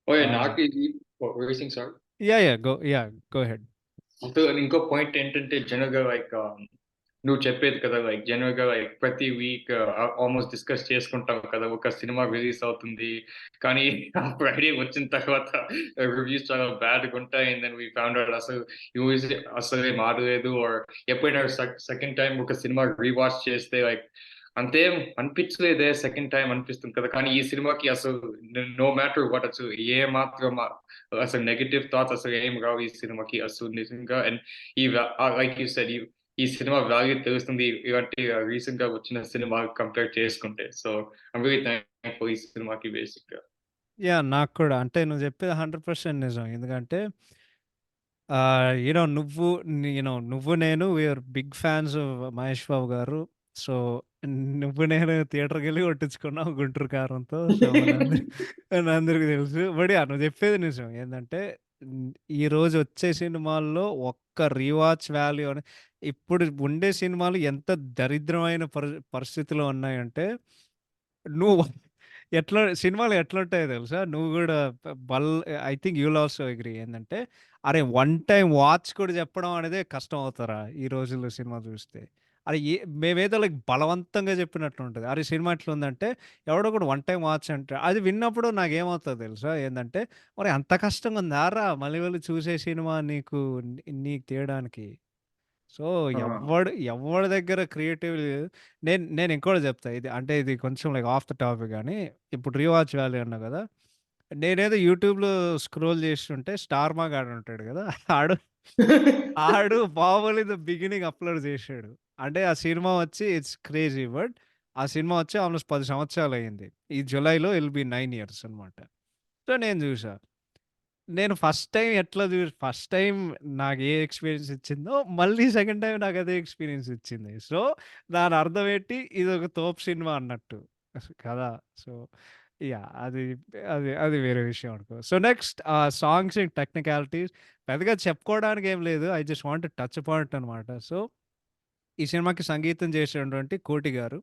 Speaker 2: Oh!
Speaker 1: Ah,
Speaker 2: నాకు ఇది racing sorry.
Speaker 1: Go ahead.
Speaker 2: So, ఇంకో పాయింట్ ఏంటంటే జనరల్‌గా నువ్వు చెప్పేది కదా! జనరల్‌గా ప్రతి వీక్ ఆల్‌మోస్ట్ డిస్కస్ చేసుకుంటాం కదా! ఒక సినిమా రిలీజ్ అవుతుంది. కానీ ఆ ఫ్రైడే వచ్చిన తర్వాత రివ్యూస్ చాలా బ్యాడ్‌గుంటాయి. And then we found out అసలు ఈ మూవీస్ అసలేం ఆడలేదు. ఆర్ ఎప్పుడైనా సెకండ్ టైమ్ ఒక సినిమా రీవాచ్ చేస్తే అంతేం అనిపించలేదే సెకండ్ టైమ్ అనిపిస్తుంది కదా! కానీ ఈ సినిమాకి అసలు నో మ్యాటర్ వాట్ అసలు ఏ మాత్రం అసలు నెగెటివ్ థాట్స్ అసలు ఏం రావు ఈ సినిమాకి అసలు నిజంగా. అండ్ లైక్ యూ సెడ్ ఈ సినిమా వాల్యూ తెలుస్తుంది. ఇలాంటి రీసెంట్‌గా వచ్చిన సినిమా కంపేర్ చేసుకుంటే. సో, ఐయామ్ రియల్లీ థాంక్‌ఫుల్ ఈ సినిమాకి బేసిక్‌గా.
Speaker 1: నాకు కూడా. అంటే నువ్వు చెప్పేది 100% నిజం. ఎందుకంటే నువ్వు నువ్వు నేను we're big fans of Mahesh Babu గారు. సో, నువ్వు నేను థియేటర్‌కెళ్ళి కొట్టించుకున్నాం 'గుంటూరు కారంతో'. సో, మనందరికి తెలుసు. బట్ నువ్వు చెప్పేది నిజం. ఏందంటే హ్మ్, ఈరోజు వచ్చే సినిమాల్లో ఒక్క రీవాచ్ వాల్యూ అని ఇప్పుడు ఉండే సినిమాలు ఎంత దరిద్రమైన పరిస్థితిలో ఉన్నాయంటే నువ్వు సినిమాలు ఎట్లుంటాయో తెలుసా? నువ్వు గూడా ప బల్ I think you will also agree ఏందంటే, అరే! వన్ టైమ్ వాచ్ కూడా చెప్పడం అనేదే కష్టం అవుతారా ఈ రోజుల్లో సినిమా చూస్తే. అరే! మేమేదో బలవంతంగా చెప్పినట్లుంటది. అరే! సినిమా ఎట్లుందంటే, ఎవడో ఒకడు వన్ టైమ్ వాచ్ అంటాడు. అది విన్నప్పుడు నాకేమవుతదో తెలుసా? ఏందంటే, ఒరేయ్! అంత కష్టంగా ఉందారా మళ్ళీ వెళ్లి చూసే సినిమా నీకు తీయడానికి. సో,
Speaker 2: ఆ!
Speaker 1: ఎవ్వడి దగ్గర క్రియేటివ్ నేను ఇంకోటి చెప్తా. ఇది కొంచెం ఆఫ్ ద టాపిక్ గానీ, ఇప్పుడు రీవాచ్ వాల్యూ అన్నా గదా! నేనేదో యూట్యూబ్‌లో స్క్రోల్ చేస్తుంటే 'స్టార్ మా' గాడు ఉంటాడు గదా! ఆడు ఆడు 'బాహుబలి ద బిగినింగ్' అప్‌లోడ్ చేశాడు. అంటే ఆ సినిమా వచ్చి ఇట్స్ క్రేజీ బట్ ఆ సినిమా వచ్చి ఆల్‌మోస్ట్ 10 సంవత్సరాలయింది. ఈ జులైలో ఇల్ బి 9 ఇయర్స్ అనమాట. సో, నేను చూసా. నేను ఫస్ట్ టైమ్ నాకు ఏ ఎక్స్‌పీరియన్స్ ఇచ్చిందో, మళ్ళీ సెకండ్ టైమ్ నాకదే ఎక్స్‌పీరియన్స్ ఇచ్చింది. సో, దాని అర్థం ఏంటి? ఇదొక తోపు సినిమా అన్నట్టు. కదా! సో, అది అది వేరే విషయం అనుకో. So, next songs and technicalities పెద్దగా చెప్పుకోవడానికి ఏం లేదు. I just want to touch point అనమాట. సో, ఈ సినిమాకి సంగీతం చేసినటువంటి 'కోటి' గారు.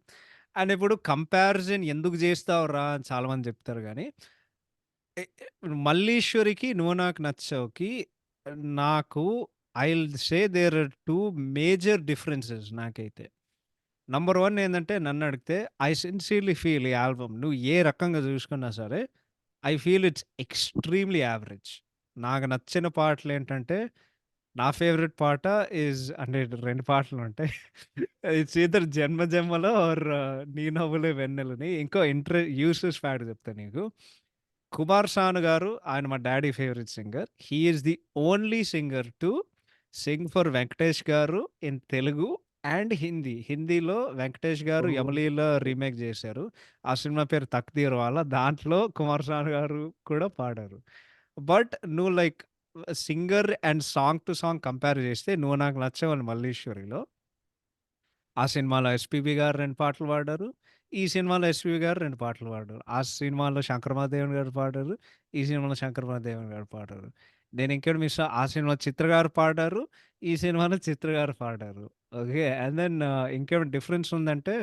Speaker 1: అండ్ ఇప్పుడు కంపారిజన్ ఎందుకు చేస్తావురా అని చాలామంది చెప్తారు గానీ ఎ ఎ 'మల్లీశ్వరికి' 'నువ్వు నాకు నచ్చావుకి' నాకు I will say there are 2 major differences నాకైతే. నంబర్ 1 ఏందంటే నన్నడిగితే ఐ సిన్సియర్‌లీ ఫీల్ ఈ ఆల్బమ్ నువ్వు ఏ రకంగా చూసుకున్నా సరే, I feel it's extremely average. నాకు నచ్చిన పాటలేంటంటే, నా ఫేవరెట్ పాట అంటే 2 పాటలుంటాయి. ఇట్స్ ఈదర్ 'జన్మ జన్మలో' ఆర్ 'నీ నవ్వులే వెన్నెలని'. ఇంకో యూజ్‌లెస్ ఫ్యాక్ట్ చెప్తా నీకు. కుమార్ సాను గారు ఆయన మా daddy favourite singer. He is the only singer to sing for Venkatesh గారు ఇన్ తెలుగు అండ్ హిందీ. హిందీలో వెంకటేష్ గారు
Speaker 2: ఓహ్!
Speaker 1: 'యమలీల' రీమేక్ చేశారు. ఆ సినిమా పేరు 'తక్దీర్వాలా' దాంట్లో కుమార్ సాను గారు కూడా పాడారు. బట్ నువ్వు singer and song to song compare చేస్తే 'నువ్వు నాకు నచ్చావని' 'మల్లీశ్వరిలో' ఆ సినిమాలో ఎస్‌పీబీ గారు 2 పాటలు పాడారు. ఈ సినిమాలో ఎస్‌పీబీ గారు 2 పాటలు పాడారు. ఆ సినిమాలో శంకర్ మహాదేవన్ గారు పాడారు. ఈ సినిమాలో శంకర్ మహాదేవన్ గారు పాడారు. నేను ఇంకోటి ఆ సినిమాలో చిత్ర గారు పాడారు. ఈ సినిమాలో చిత్ర గారు పాడారు. ఓకే. అండ్ దెన్ ఇంకేమైనా డిఫరెన్స్ ఉందంటే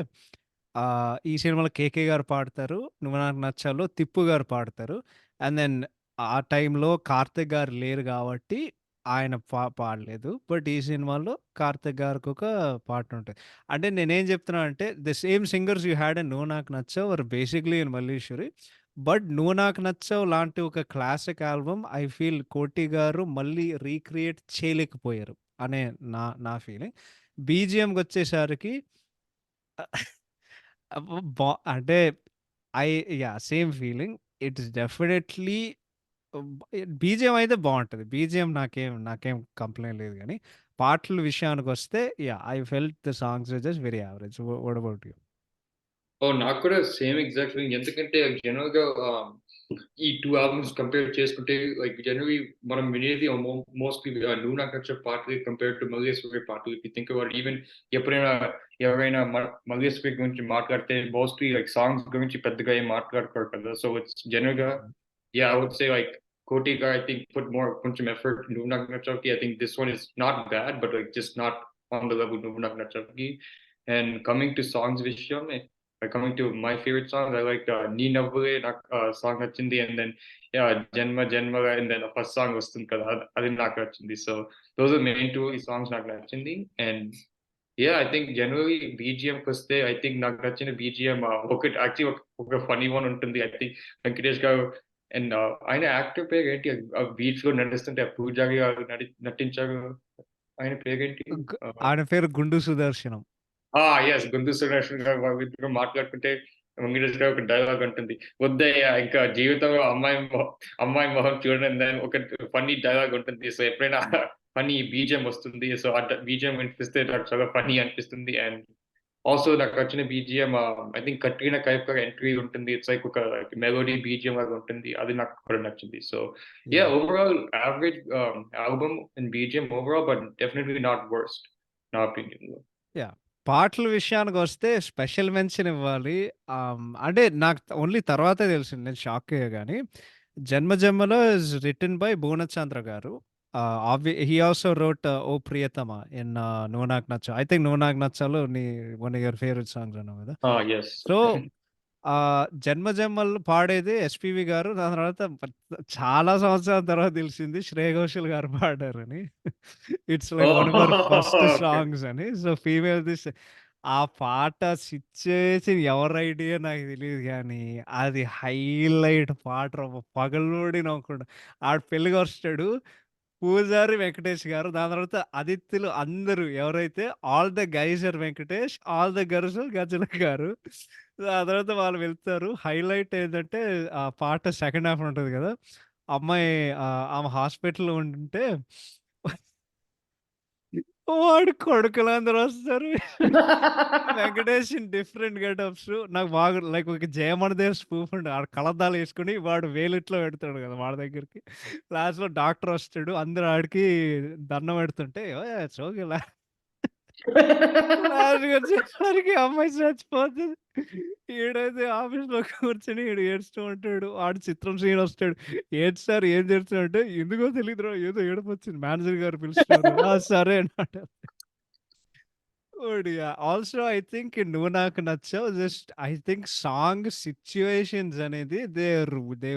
Speaker 1: ఈ సినిమాలో 'కేకే' గారు పాడతారు. 'నువ్వు నాకు నచ్చాలో' తిప్పు గారు పాడతారు. అండ్ దెన్ ఆ టైంలో కార్తీక్ గారు లేరు గాబట్టి ఆయన పాడలేదు. బట్ ఈ సినిమాలో కార్తిక్ గారికొక పాటుంటది. అంటే నేనేం చెప్తున్నానంటే the same singers you had in 'Nuvvu నాకు Nachav' are basically in 'Malliswari'. But 'Nuvvu నాకు నచ్చావు' లాంటి ఒక క్లాసిక్ ఆల్బమ్ ఐ ఫీల్ 'కోటి' గారు మళ్ళీ రీక్రియేట్ చేయలేకపోయారు అనే నా నా ఫీలింగ్. బీజీఎంకొచ్చేసరికి అంటే I yeah! Same feeling. It's definitely BGM అయితే బావుంటది. బీజీఎం నాకేం కంప్లెయింట్ లేదు గానీ, పాటల విషయానికొస్తే yeah! I felt the songs are just very average. What about you?
Speaker 2: Oh! నాకు కూడా సేమ్ ఎగ్జాక్ట్ ఫీలింగ్. ఎందుకంటే జనరల్‌గా ఈ 2 ఆల్బమ్స్ కంపేర్ చేసుకుంటే లైక్ జనరల్లీ మనం వినేది మోస్ట్‌లీ 'నువ్వు నాకు నచ్చే' పాటలు కంపేర్డ్ టు 'మల్లేశ్వరి' పాటలు. If you think about even ఎప్పుడైనా ఎవరైనా 'మల్లేశ్వరి' గురించి మాట్లాడితే మోస్ట్‌లీ లైక్ సాంగ్స్ గురించి పెద్దగా ఏం మాట్లాడుకోరు కదా! సో ఇట్స్ జనరల్‌గా yeah! I would say like 'Koti' గారు ఐ థింక్ పుట్ మోర్ కొంచెం ఎఫర్ట్ 'నువ్వు నాకు నచ్చావు'కి. I think this one is not bad but like just not on the level 'Nuvvu Naaku నచ్చావు'కి. అండ్ కమింగ్ టు సాంగ్స్ విషయం coming to my favorite songs, I like Nee Navvule song నచ్చింది. And then yeah, Janma Janmala and then first song వస్తుంది కదా! అది నాకు నచ్చింది. So those are main 2 ఈ songs నాకు నచ్చింది. And yeah, I think generally బీజీఎంకొస్తే I think నాకు నచ్చిన బీజీఎం ఒకటి యాక్చువల్లీ ఒక ఫన్నీ వన్ ఉంటుంది. I think Venkatesh garu and ఆయన యాక్టర్ పేరేంటి? బీచ్‌లో నడుస్తుంటే పూజారి గారు నటించారు. ఆయన పేరేంటి? ఆహ్
Speaker 1: ఆయన పేరు 'గుండు సుదర్శనం.'
Speaker 2: యెస్. 'గుండు సురేష్' గారు వాళ్ళిద్దరు మాట్లాడుకుంటే వెంకటేష్ గారు ఒక డైలాగ్ అంటుంది. "వద్దయ్యా ఇంకా జీవితంలో అమ్మాయి మొహం చూడను" అని ఒక ఫన్నీ డైలాగ్ ఉంటుంది. సో, ఎప్పుడైనా ఫన్నీ బీజీఎం వస్తుంది. సో, బీజీఎం వినిపిస్తే నాకు చాలా ఫన్నీ అనిపిస్తుంది. అండ్ ఆల్సో నాకు నచ్చిన BGM I think 'Katrina Kaif' గారి ఎంట్రీ ఉంటుంది. ఇట్స్ లైక్ ఒక మెలోడీ బీజీఎం లాగా ఉంటుంది. అది నాకు కూడా నచ్చింది. So,
Speaker 1: yeah!
Speaker 2: Overall average album and BGM overall but definitely not worst నా ఒపీనియన్‌లో.
Speaker 1: యాహ్! పాటల విషయానికొస్తే స్పెషల్ మెన్షన్ ఇవ్వాలి. అంటే నాకు ఓన్లీ తర్వాతే తెలిసింది. నేను షాకయ్యా గానీ, 'జన్మజన్మలో' ఈస్ రిటెన్ బై భువనచంద్ర గారు. హి ఆల్సో రోట్ 'ఓ ప్రియతమా' ఇన్ 'నువ్వు నాకు నచ్చావు.' ఐ థింక్ 'నువ్వు నాకు నచ్చావులో' one of your favourite songs అన్నావు గదా!
Speaker 2: యెస్.
Speaker 1: సో, 'జన్మజన్మలు' పాడేది ఎస్‌పీబీ గారు. దాని తర్వాత చాలా సంవత్సరాల తర్వాత తెలిసింది శ్రేయ ఘోషల్ గారు పాడారని. It's like one of our first
Speaker 2: okay.
Speaker 1: Songs అని. సో, ఆ పాట సిచ్యుయేషన్ ఎవరి ఐడియా నాకు తెలీదు గానీ, అది హైలైట్ పాటరా! పగలబడి నవ్వుకుంటా. ఆడు పెళ్ళికొస్తాడు. పూజారి వెంకటేష్ గారు. దాని తర్వాత ఆదిత్యలు అందరూ ఎవరైతే 'all the guys are Venkatesh, all the girls are Gajala' గారు. ఆ తర్వాత వాళ్ళు వెళ్తారు. హైలైట్ ఏందంటే ఆ పాట సెకండ్ హాఫ్ ఉంటది గదా! అమ్మాయి ఆమె హాస్పిటల్‌లో ఉంటే వాడి కొడుకులందరూ వస్తారు. Venkatesh in different getups. నాకు బాగా లైక్ ఒక 'జయమణిదేవ్' స్పూఫ్ ఉండే. ఆడు కళ్ళద్దాలేసుకొని వాడు వేలిట్లో పెడతాడు కదా! వాడి దగ్గరికి. లాస్ట్‌లో డాక్టర్ వస్తాడు. అందరూ ఆడికి దండం పెడుతుంటే ఓహ్! ఇట్స్ ఓకే లాస్ట్‌కొచ్చేసరికి అమ్మాయి చచ్చిపోతది. ఈడైతే ఆఫీస్‌లో కూర్చొని ఈడు ఏడుస్తూ ఉంటాడు. ఆడు చిత్రం శ్రీనొస్తాడు. "ఏంటి సార్ ఏం జరుగుతుంది" అంటే, "ఎందుకో తెలీదురా ఏదో ఏడుపొచ్చింది. మేనేజర్ గారు పిలుస్తున్నారు." "ఆ! సరే" అన్నాడు. Odia! Also I think 'Nuvvu నాకు Nachav' just I think song situations అనేది they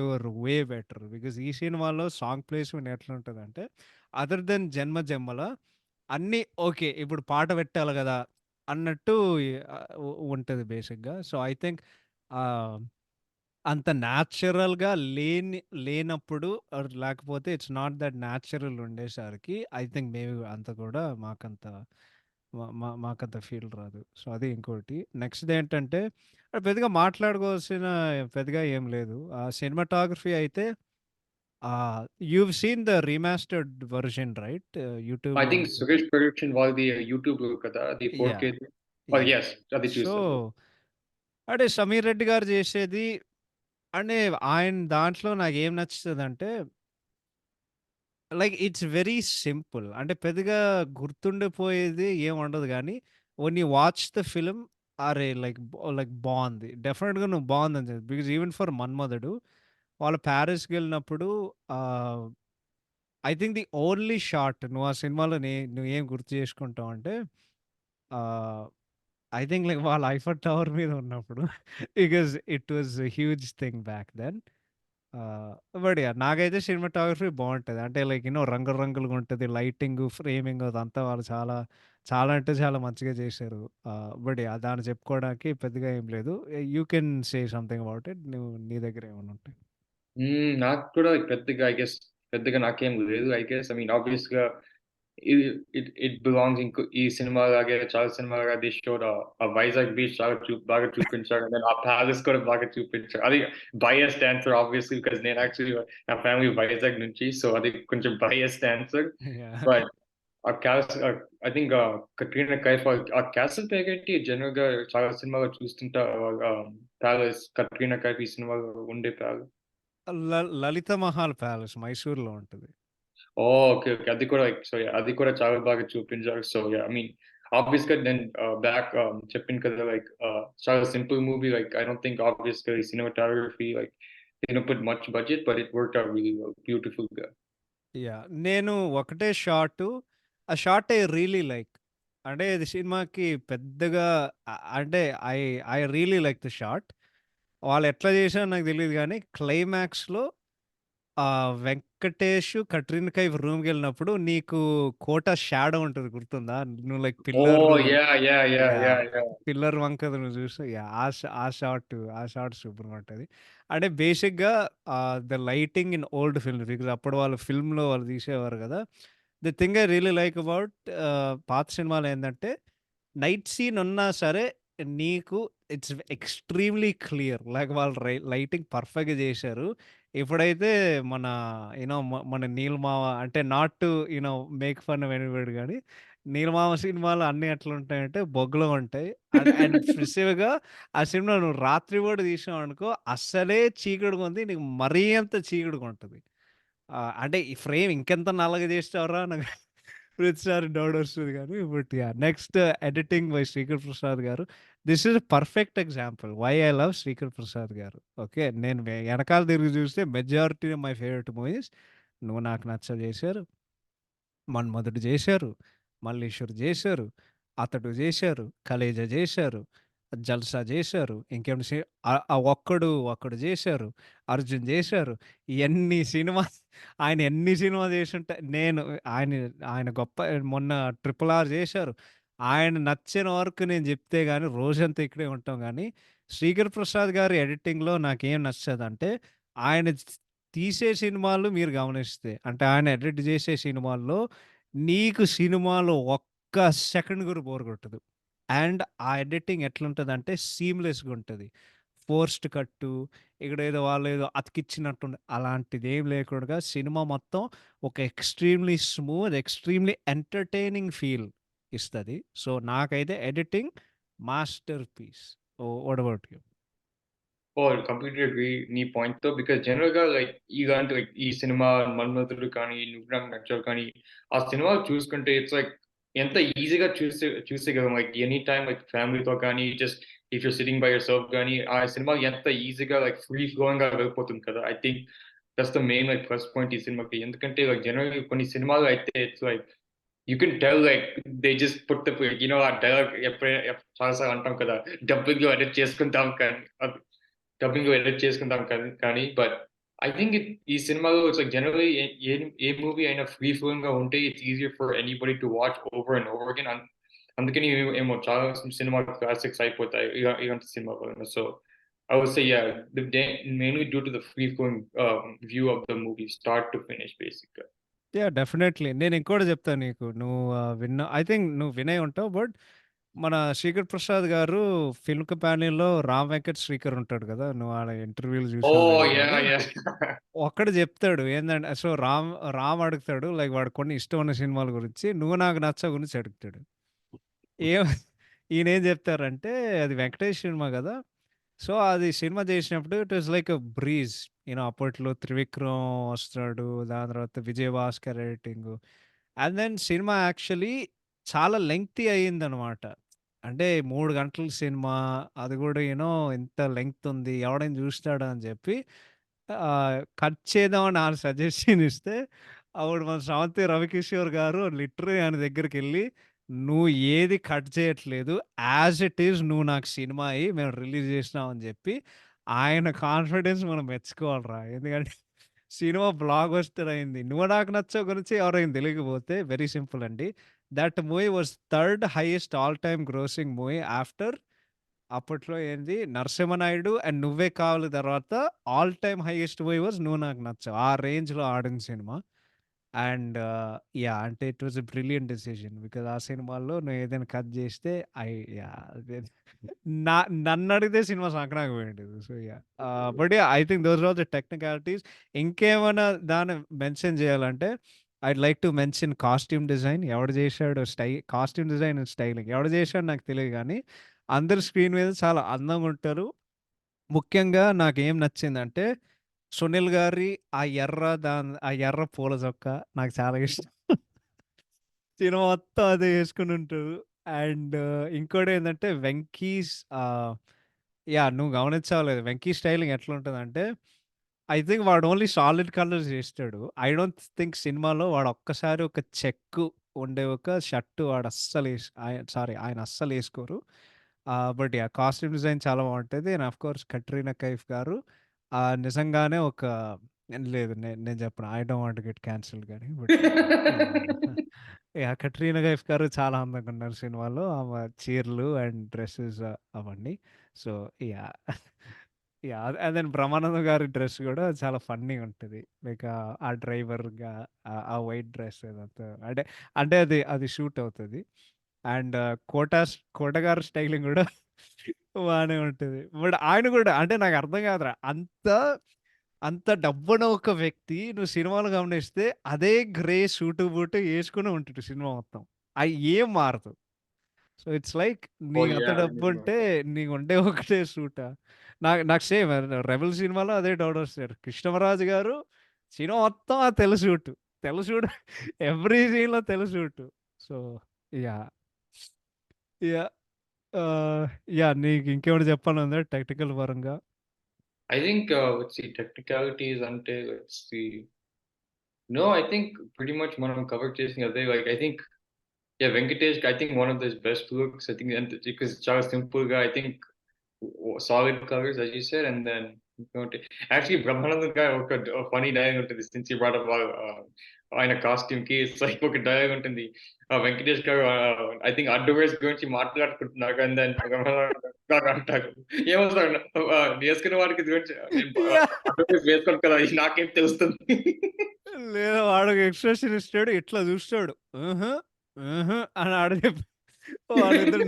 Speaker 1: were way better. Because ఈ సినిమాలో సాంగ్ ప్లేస్‌మెంట్ ఎట్లుంటదంటే, అదర్ దెన్ 'జన్మ జన్మల' అన్నీ ఓకే. ఇప్పుడు పాట పెట్టాలి గదా! అన్నట్టు ఉంటది బేసిక్‌గా. సో, ఐ థింక్ ఆహ్, అంత న్యాచురల్‌గా లేనప్పుడు లేకపోతే ఇట్స్ నాట్ దట్ న్యాచురల్ ఉండేసరికి ఐ థింక్ మేబీ అంత కూడా మాకంత మాకంత ఫీల్ రాదు. సో, అది ఇంకోటి. నెక్స్ట్‌దేంటంటే పెద్దగా మాట్లాడుకోవాల్సిన పెద్దగా ఏం లేదు. సినిమాటోగ్రఫీ అయితే you've seen the remastered version right?
Speaker 2: I
Speaker 1: యూట్యూబ్‌లో
Speaker 2: థింక్
Speaker 1: ఉంటది.
Speaker 2: 'సురేష్ ప్రొడక్షన్' వాళ్ళది యూట్యూబ్ కదా! అది
Speaker 1: యాహ్!
Speaker 2: 4కేది.
Speaker 1: యాహ్!
Speaker 2: యెస్. అది
Speaker 1: సో,
Speaker 2: చూసాను.
Speaker 1: అంటే 'సమీర్ రెడ్డి' గారు చేసేది అంటే ఆయన దాంట్లో నాకేం నచ్చుతదంటే లైక్ ఇట్స్ వెరీ సింపుల్. అంటే పెద్దగా గుర్తుండిపోయేది ఏం ఉండదు గానీ, when you watch the film అరే! లైక్ బావుంది. డెఫినిట్‌గా నువ్వు బావుందని చెప్పి. బికాజ్ ఈవెన్ ఫర్ 'మన్మధుడు' వాళ్ళు ప్యారిస్‌కెళ్ళినప్పుడు ah, I think the only shot నువ్వు ఆ సినిమాలో నువ్వేం గుర్తు చేసుకుంటావంటే ఆహ్, ఐ థింక్ లైక్ వాళ్ళు ఐఫెల్ టవర్ మీద ఉన్నప్పుడు. Because it was a huge thing back then. Ah, but yeah! నాకైతే సినిమాటోగ్రఫీ బావుంటది. అంటే లైక్ రంగులు రంగులుగా ఉంటది. లైటింగు, ఫ్రేమింగ్ అదంతా వాళ్ళు చాలా, చాలా అంటే చాలా మంచిగా చేశారు. But yeah! దాన్ని చెప్పుకోవడానికి పెద్దగా ఏం లేదు. You can say something about it. నువ్వు నీ దగ్గర ఏమన్నా ఉంటే?
Speaker 2: నాకు కూడా పెద్దగా పెద్దగా నాకేం లేదు. ఐ మీన్ ఆబ్వియస్‌గా ఇది ఇట్ బిలాంగ్స్ ఈ సినిమా లాగే చాలా సినిమాలుగా దే షోడ్ వైజాగ్ బీచ్ చాలా బాగా చూపించారు. అండ్ దెన్ ఆ ప్యాలెస్ కూడా బాగా చూపించారు. అది బయాస్డ్ ఆన్సర్ ఆబ్వియస్లీ బికాజ్ నేను యాక్చువల్లీ నా ఫ్యామిలీ వైజాగ్ నుంచి. సో, అది కొంచెం బయాస్డ్ ఆన్సర్.
Speaker 1: యాహ్!
Speaker 2: బట్ ఆ ఐ థింక్ 'కట్రీనా కైఫ్' ఆ క్యాసెల్ పేరేంటి? జనరల్‌గా చాలా సినిమాలో చూస్తుంటా ప్యాలెస్ 'కట్రీనా కైఫ్' ఈ సినిమాలో ఉండే ప్యాలెస్.
Speaker 1: 'లలిత మహల్ ప్యాలెస్' మైసూర్‌లో ఉంటది.
Speaker 2: ఓహ్! ఓకే. ఓకే. అది కూడా అది కూడా చాలా బాగా చూపించారు. So, yeah! ఐ మీన్ ఆబ్వియస్‌గా నేను చెప్పింది కదా! చాలా simple movie I don't think ఆబ్వియస్‌గా ఈ cinematography they didn't put much budget but it worked out really well బ్యూటిఫుల్‌గా.
Speaker 1: యాహ్! నేను ఒకటే షాటు, ఆ షాట్ ఐ రియల్లీ లైక్. అంటే ఇది సినిమాకి పెద్దగా అంటే I I really like the shot. వాళ్ళెట్లా చేశారో నాకు తెలీదు గానీ, క్లైమాక్స్‌లో 'వెంకటేష్, కట్రినా కైఫ్' రూమ్‌కెళ్ళినప్పుడు నీకు 'కోట' షాడో ఉంటది గుర్తుందా? నువ్వు like pillar
Speaker 2: oh! Yeah! Yeah! Yeah!
Speaker 1: Yeah!
Speaker 2: Yeah! Yeah!
Speaker 1: Pillar వంక నువ్వు చూస్తే యాహ్! ఆ షాట్ సూపర్‌గా ఉంటది. అంటే బేసిక్‌గా the lighting in old films because అప్పుడు వాళ్ళు ఫిల్మ్‌లో వాళ్ళు తీసేవారు గదా! The thing I really like about పాత సినిమాలో ఏందంటే నైట్ సీన్ ఉన్నా సరే నీకు ఇట్స్ ఎక్స్‌ట్రీమ్‌లీ క్లియర్. లైక్ వాళ్ళు లైటింగ్ పర్ఫెక్ట్‌గా జేశారు. ఎప్పుడైతే మన మన 'నీల్ మావ' అంటే not to make fun of anybody గాని 'నీల్ మావ' సినిమాలు అన్నీ ఎట్లుంటాయంటే బొగ్గులో ఉంటాయి. అండ్ అండ్ స్పెసిఫిక్‌గా ఆ సినిమా నువ్వు రాత్రి పూట తీసినావనుకో అస్సలే చీకటిగుంది. నీకు మరీ అంత చీకటిగుంటది. అంటే ఈ ఫ్రేమ్ ఇంకెంత నల్లగా చేసినావురా నాకు ప్రతిసారి డౌటొస్తది గానీ, but yeah! Next editing by Srikar Prasad గారు. This is a perfect example why I love Srikar Prasad గారు. ఓకే. నేను ఎనకాల తిరిగి చూస్తే majority of my favourite movies 'Nuvvu Naaku నచ్చ' చేశారు. 'మన్మధుడు' జేశారు. 'మల్లీశ్వరి' జేశారు. 'అతడు' జేశారు. 'కలేజా' జేశారు. 'జల్సా' జేశారు. ఇంకేమైనా ఆ 'ఒక్కడు' జేశారు. 'అర్జున్' జేశారు. ఆయన ఎన్ని సినిమా జేసుంటే నేను ఆయన ఆయన గొప్ప మొన్న 'ట్రిపుల్ ఆర్' జేశారు. ఆయన నచ్చిన వరకు నేను జెప్తే గాని రోజంతా ఇక్కడే ఉంటాం గానీ, 'శ్రీకర్ ప్రసాద్' గారి ఎడిటింగ్‌లో నాకేం నచ్చేదంటే ఆయన తీసే సినిమాలు మీరు గమనిస్తే, అంటే ఆయన ఎడిట్ జేసే సినిమాల్లో, నీకు సినిమాలో ఒక్క సెకండ్ కూడా బోర్ కొట్టదు. అండ్ ఆ ఎడిటింగ్ ఎట్లుంటదంటే సీమ్‌లెస్‌గుంటది. ఫోర్స్డ్ కట్టు, ఇక్కడేదో వాళ్ళేదో అతికిచ్చినట్టుండి అలాంటిదేం లేకుండా సినిమా మొత్తం ఒక extremely smooth, extremely entertaining feel ఇస్తది. సో, నాకైతే editing masterpiece. What about you?
Speaker 2: Oh! Completely agree నీ పాయింట్‌తో. బికాజ్ జనరల్‌గా ఇలాంటి ఈ సినిమా 'మన్మధుడు' కానీ, 'నువ్వు నాకు నచ్చావు' కానీ, ఆ సినిమాలు చూసుకుంటే ఇట్స్ ఎంత ఈజీగా చూసేయగలం. ఎనీ టైమ్ ఫ్యామిలీతో కానీ, just if you're sitting by yourself గానీ, ఆ సినిమా ఎంత ఈజీగా ఫ్రీ ఫ్లోయింగ్‌గా వెళ్ళిపోతుంది కదా! I think that's the main plus point ఈ సినిమాకి. ఎందుకంటే జనరల్‌గా కొన్ని సినిమాలు అయితే it's you can tell they just put ఆ డైలాగ్ చాలా సార్లు అంటాం కదా! డబ్బింగ్‌లో ఎడిట్ చేసుకుంటాం కానీ డబ్బింగ్‌లో ఎడిట్ చేసుకుంటాం కానీ ఐ థింక్ ఈ సినిమాలో ఇట్స్ జనరల్లీ ఏ మూవీ అయినా ఫ్రీ ఫ్లోయింగ్‌గా ఉంటే it's easier for anybody to watch over and over again. అందుకని ఏమో చాలా సినిమాలు క్లాసిక్స్ అయిపోతాయి. ఇలాంటి సినిమాల వలన. So, I would say yeah! Mainly due to the free flowing view of the movie start to finish బేసిక్‌గా.
Speaker 1: యాహ్! డెఫినైట్‌లీ. నేనింకోటి జెప్తా నీకు. నువ్వు ఐ థింక్ నువ్వు వినే ఉంటావు. బట్ మన 'శేఖర్ ప్రసాద్' గారు ఫిల్మ్ కంపానియన్‌లో 'రామ్ వెంకట్ శ్రీకర్' ఉంటాడు గదా! నువ్వు ఆడ ఇంటర్వ్యూలు జూసావో
Speaker 2: ఓహ్!
Speaker 1: లేదో గానీ,
Speaker 2: యాహ్! యాహ్!
Speaker 1: ఒక్కడు జెప్తాడు ఏందంటే సో, రామ్ అడుగుతాడు లైక్ వాడికి కొన్ని ఇష్టమైన సినిమాల గురించి. 'నువ్వు నాకు నచ్చ' గురించి అడుగుతాడు. ఏం ఈయనేం జెప్తారంటే అది వెంకటేష్ సినిమా గదా! సో, అది సినిమా జేసినప్పుడు it was like a breeze. అప్పట్లో 'త్రివిక్రమ్' వస్తాడు. దాని తర్వాత 'Vijay Bhaskar' editing. And then cinema actually చాలా లెంగ్తీ అయిందనమాట. అంటే 3 గంటల సినిమా. అది గూడా ఇంత లెంగ్త్ ఉంది. ఎవడైనా జూస్తాడా అని జెప్పి కట్ చేద్దామని ఆయన సజెషన్ ఇస్తే, అప్పుడు మన 'స్రవంతి రవికిషోర్' గారు లిటరల్లీ ఆయన దగ్గరికెళ్ళి, "నువ్వు ఏది కట్ చేయట్లేదు. యాజ్ ఇట్ ఈజ్ నువ్వు నాకు సినిమా మేము రిలీజ్ జేసినాం" అని జెప్పి, ఆయన కాన్ఫిడెన్స్ మనం మెచ్చుకోవాలిరా. ఎందుకంటే సినిమా బ్లాక్ బస్టర్ అయింది. 'నువ్వు నాకు నచ్చావు' గురించి ఎవరైనా తెలియకపోతే వెరీ సింపుల్ అండి. That movie was third highest all time గ్రోసింగ్ movie after అప్పట్లో ఏంది 'నరసింహనాయుడు' అండ్ 'నువ్వే కావాలి' తర్వాత all time highest movie was 'నువ్వు నాకు నచ్చావు.' ఆ రేంజ్‌లో ఆడిన సినిమా. And yeah! అంటే it was a brilliant decision. Because ఆ సినిమాలో నువ్వు ఏదైనా కట్ చేస్తే ఐ యాహ్! అదే నా నన్నడిగితే సినిమా సంకనాకి పోయుండేది. So yeah! But yeah! I think those are the technicalities. ఇంకేమైనా దాన్ని మెన్షన్ చేయాలంటే I'd like to mention costume design. ఎవడు చేశాడో కాస్ట్యూమ్ డిజైన్ అండ్ స్టైలింగ్ ఎవడు చేశాడో నాకు తెలీదు గానీ, అందరూ స్క్రీన్ మీద చాలా అందంగా ఉంటారు. ముఖ్యంగా నాకేం నచ్చిందంటే, సునీల్ గారి ఆ ఎర్ర పూల చొక్కా నాకు చాలా ఇష్టం. సినిమా మొత్తం అదే యేసుకొనుంటారు. And ఇంకోటేందంటే yeah! నువ్వు గమనించావో లేదో 'వెంకీ' స్టైలింగ్ ఎట్లుంటదంటే, ఐ థింక్ వాడు ఓన్లీ సాలిడ్ కలర్స్ యేస్తాడు. ఐ డోంట్ థింక్ సినిమాలో వాడు ఒక్కసారి ఒక చెక్కు ఉండే ఒక షర్ట్ వాడు ఆయన అస్సలేసుకోరు. But yeah! కాస్ట్యూమ్ డిజైన్ చాలా బావుంటది. అండ్ ఆఫ్‌కోర్స్ 'కట్రీనా కైఫ్' గారు నిజంగానే ఒక లేదు నేను చెప్పను. I don't want to get cancelled గాని. But yeah! Yeah! 'Katrina Kaif' గారు చాలా అందంగా ఉన్నారు సినిమాలో. ఆమె చీరలు అండ్ డ్రెసెస్ అవన్నీ. So yeah! Yeah! And then 'Brahmanandam' గారి డ్రెస్ గూడా చాలా ఫన్నీగా ఉంటది. లైక్ ఆ డ్రైవర్‌గా ఆ వైట్ డ్రెస్ అదంతా అంటే అది షూట్ అవుతది. అండ్ 'కోట' గారి స్టైలింగ్ గూడా బానే ఉంటది. బట్ ఆయన గూడా అంటే నాకు అర్థం కాదురా! అంత డబ్బున్న ఒక వ్యక్తి నువ్వు సినిమాలో గమనిస్తే అదే గ్రే సూటు, బూటు యేసుకొనే ఉంటాడు సినిమా మొత్తం. ఏం మారదు. సో, ఇట్స్ లైక్
Speaker 2: Oh
Speaker 1: నీకంత
Speaker 2: yeah,
Speaker 1: డబ్బుంటే నీకుండే ఒకటే సూటా? నాకు సేమ్ 'రెబెల్' సినిమాలో అదే డౌటొస్తది. కృష్ణమరాజు గారు సినిమా మొత్తం ఆ తెల్ల సూటు. తెల్ల సూటు ఎవ్రీ సీన్‌లో తెల్ల సూటు. So, yeah! యాహ్! ఆహ్, యాహ్! నీకు ఇంకేమైనా చెప్పాలందా టెక్నికల్ పరంగా?
Speaker 2: I think let's see technicalities ante let's see. No, I think pretty much మనం కవర్ చేసింది అదే. Like I think yeah, Venkatesh, I think one of his best looks. I think and because చాలా సింపుల్ గా I think solid colors as you said, and then actually Brahmanandam guy ఒక funny dialogue ఉంటుంది since you brought up ఆయన కాస్ట్యూమ్ కి ఇట్స్ లైక్ ఒక డైలాగ్ ఉంటుంది. వెంకటేష్ గారు ఐ థింక్ అండర్‌వేర్స్ గురించి మాట్లాడుకుంటున్నారు అండ్ దెన్ అంటారు. ఏమో సార్ వేసుకున్న వాడికి గురించి నేను
Speaker 1: యాహ్!
Speaker 2: అండర్‌వేర్స్ వేసుకోను కదా! నాకేం తెలుస్తుంది.
Speaker 1: లేదా వాడొక ఎక్స్‌ప్రెషన్ ఇస్తాడు. ఇట్లా చూస్తాడు. హుహు. హుహు. అని ఆడ చెప్పి వాళ్ళిద్దరు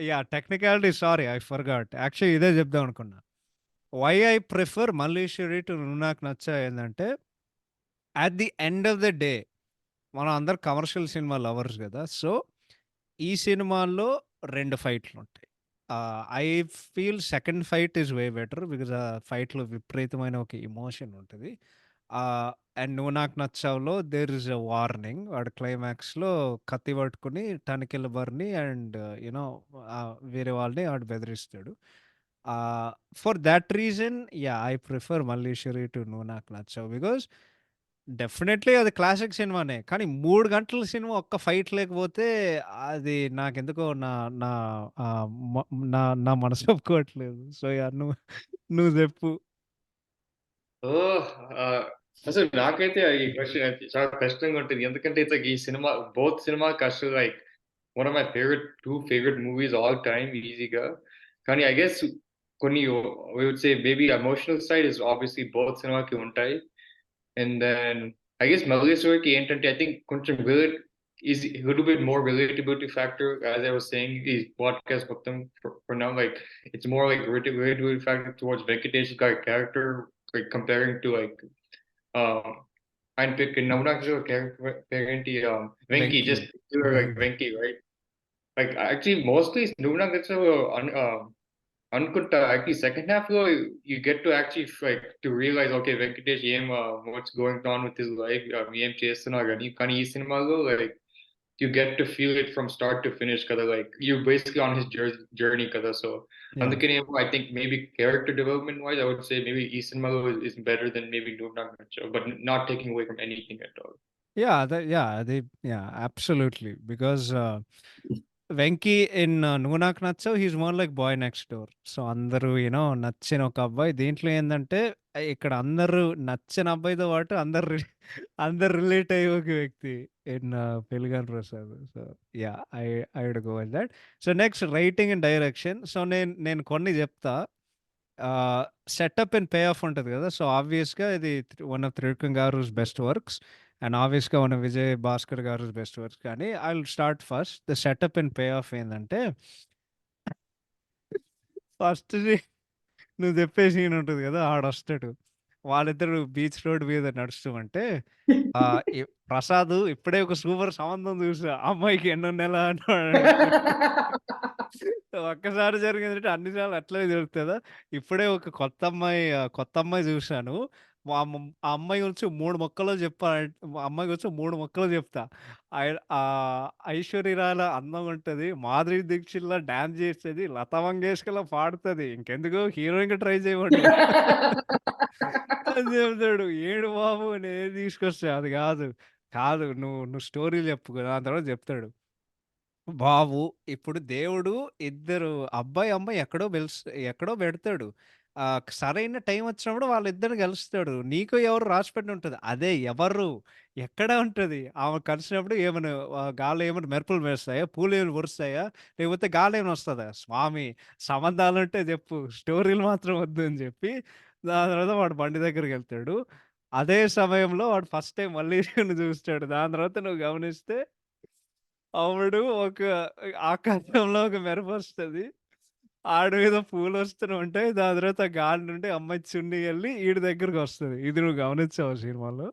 Speaker 1: yeah! Technicality sorry I forgot. Actually ఇదే చెప్దాం అనుకున్నా. Why I prefer 'Malleswari' to 'నువ్వు నాకు నచ్చావు' ఏందంటే, at the end of the day మనం అందరం కమర్షియల్ సినిమా లవర్స్ గదా! సో, ఈ సినిమాల్లో 2 ఫైట్‌లుంటాయి. I feel second fight is way better. Because ఆ ఫైట్‌లో విపరీతమైన ఒక ఎమోషన్ ఉంటది. అండ్ 'నువ్వు నాకు నచ్చావులో' దేర్ ఈస్ ఎ వార్నింగ్. వాడు క్లైమాక్స్‌లో కత్తి పట్టుకొని 'తనికెళ్ళ భరణి' అండ్ వేరే వాళ్ళని ఆడు బెదిరిస్తాడు. Ah, for that reason yeah! I prefer 'Malleswari' to 'నువ్వు నాకు నచ్చావు.' బికాజ్ డెఫినెట్‌లీ అది క్లాసిక్ సినిమానే. కానీ 3 గంటల సినిమా ఒక్క ఫైట్ లేకపోతే అది నాకెందుకో నా నా ఆహ్, మ నా నా మనసు ఒప్పుకోవట్లేదు. So, yeah! నువ్వు జెప్పు.
Speaker 2: ఓహ్! అసలు నాకైతే ఈ క్వెషన్ అయితే చాలా కష్టంగా ఉంటది. ఎందుకంటే ఇట్స్ లైక్ ఈ సినిమా బోత్ సినిమాకి అసలు like one of my favourite 2 favourite movies all time ఈజీగా. కానీ ఐ గెస్ కొన్ని we would say maybe emotional side is obviously both సినిమాకి ఉంటాయి. అండ్ దెన్ ఐ గెస్ 'మల్లేశ్వరికి' ఏంటంటే ఐ థింక్ కొంచెం is little bit more relatability factor as I was saying ఈ పాడ్‌కాస్ట్ మొత్తం for now like it's more like relatability factor towards Venkatesh గారి character like comparing to like um I'm picking I'm not sure character Venki
Speaker 1: 'Venki'.
Speaker 2: just pure like
Speaker 1: 'Venki.'
Speaker 2: Venki, right? Like actually mostly Nuvnagasa Ankunta actually second half though you get to actually like to realize okay Venkatesh what's going on with his life ఏం చేస్తున్నారు అని కానీ ఈ సినిమాలో like you get to feel it from start to finish kada like you're basically on his journey kada so
Speaker 1: yeah!
Speaker 2: అందుకనేమో I think maybe character development wise I would say maybe Eastern Malo is better than maybe Nurnak Nacho, but not taking away from anything at all.
Speaker 1: Yeah! అది absolutely. Because Venky in 'Nuvvu నాకు Nachav' he is more like boy next door. So, అందరూ నచ్చిన ఒక అబ్బాయి. దీంట్లో ఏందంటే ఇక్కడ అందరూ నచ్చిన అబ్బాయితో పాటు అందరూ రిలేట్ అయ్యే ఒక వ్యక్తి in 'Pelligani Prasad'. So, yeah! I would go with that. So, next writing and direction. So, నేను కొన్ని చెప్తా. సెటప్ అండ్ పే ఆఫ్ ఉంటది గదా! సో, ఆబ్వియస్‌గా ఇది వన్ ఆఫ్ త్రివిక్రమ్ గారు's బెస్ట్ వర్క్స్. అండ్ ఆబ్వియస్‌గా వన్ ఆఫ్ విజయ్ భాస్కర్ గారు's బెస్ట్ వర్క్స్. కానీ I will start first. The setup and pay off ఏందంటే ఫస్ట్‌ది నువ్వు చెప్పే సీన్ ఉంటది గదా! ఆడొస్తాడు. వాళ్ళిద్దరూ బీచ్ రోడ్ మీద నడుస్తూ ఉంటే ఈ ప్రసాద్ ఇప్పుడే ఒక సూపర్ సంబంధం చూసా. అమ్మాయికి ఎన్నో నెల అని అడుగుతాడు. ఒక్కసారి జరిగిందంటే అన్ని సార్లు అట్లనే జరుగుతదా? ఇప్పుడే ఒక కొత్త అమ్మాయి చూసాను. ఆ అమ్మాయి గురించి 3 ముక్కలో ఆ అమ్మాయి గురించి 3 ముక్కలో చెప్తా. ఐశ్వర్య రాయల అందంగుంటది. మాధురి దీక్షిత్‌లా డాన్స్ చేస్తది. లతా మంగేష్కర్‌లా పాడుతది. ఇంకెందుకు హీరోయిన్‌గా ట్రై చేయమను. అని చెప్తాడు. ఏడు బాబు నేనేది తీసుకొస్తా. అది కాదు. కాదు నువ్వు స్టోరీలు చెప్పు. దాని తర్వాత చెప్తాడు. బాబు ఇప్పుడు దేవుడు ఇద్దరు అబ్బాయి, అమ్మాయి ఎక్కడో పెడతాడు. సరైన టైం వచ్చినప్పుడు వాళ్ళిద్దరిని కలుస్తాడు. నీకు ఎవరు రాసిపెట్టి ఉంటది. అదే ఎవరు? ఎక్కడ ఉంటది? ఆమె కలిసినప్పుడు ఏమన్నా గాల్లో ఏమన్నా మెరుపులు మెరుస్తాయా? పూలేమైనా కురుస్తాయా? లేకపోతే గాలేమైనా వస్తదా? స్వామి సంబంధాలుంటే చెప్పు. స్టోరీలు మాత్రం వద్దు అని చెప్పి, దాని తర్వాత వాడు బండి దగ్గరికెళ్తాడు. అదే సమయంలో వాడు ఫస్ట్ టైమ్ మల్లీషుని చూస్తాడు. దాని తర్వాత నువ్వు గమనిస్తే అప్పుడు ఆకాశంలో ఒక మెరుపొస్తది. ఆడి మీద పూలొస్తూనే ఉంటాయి. దాని తర్వాత గాలి నుండి అమ్మాయి చున్నీ ఎళ్లి ఈడి దగ్గరకొస్తది. ఇది నువ్వు గమనించావా సినిమాలో?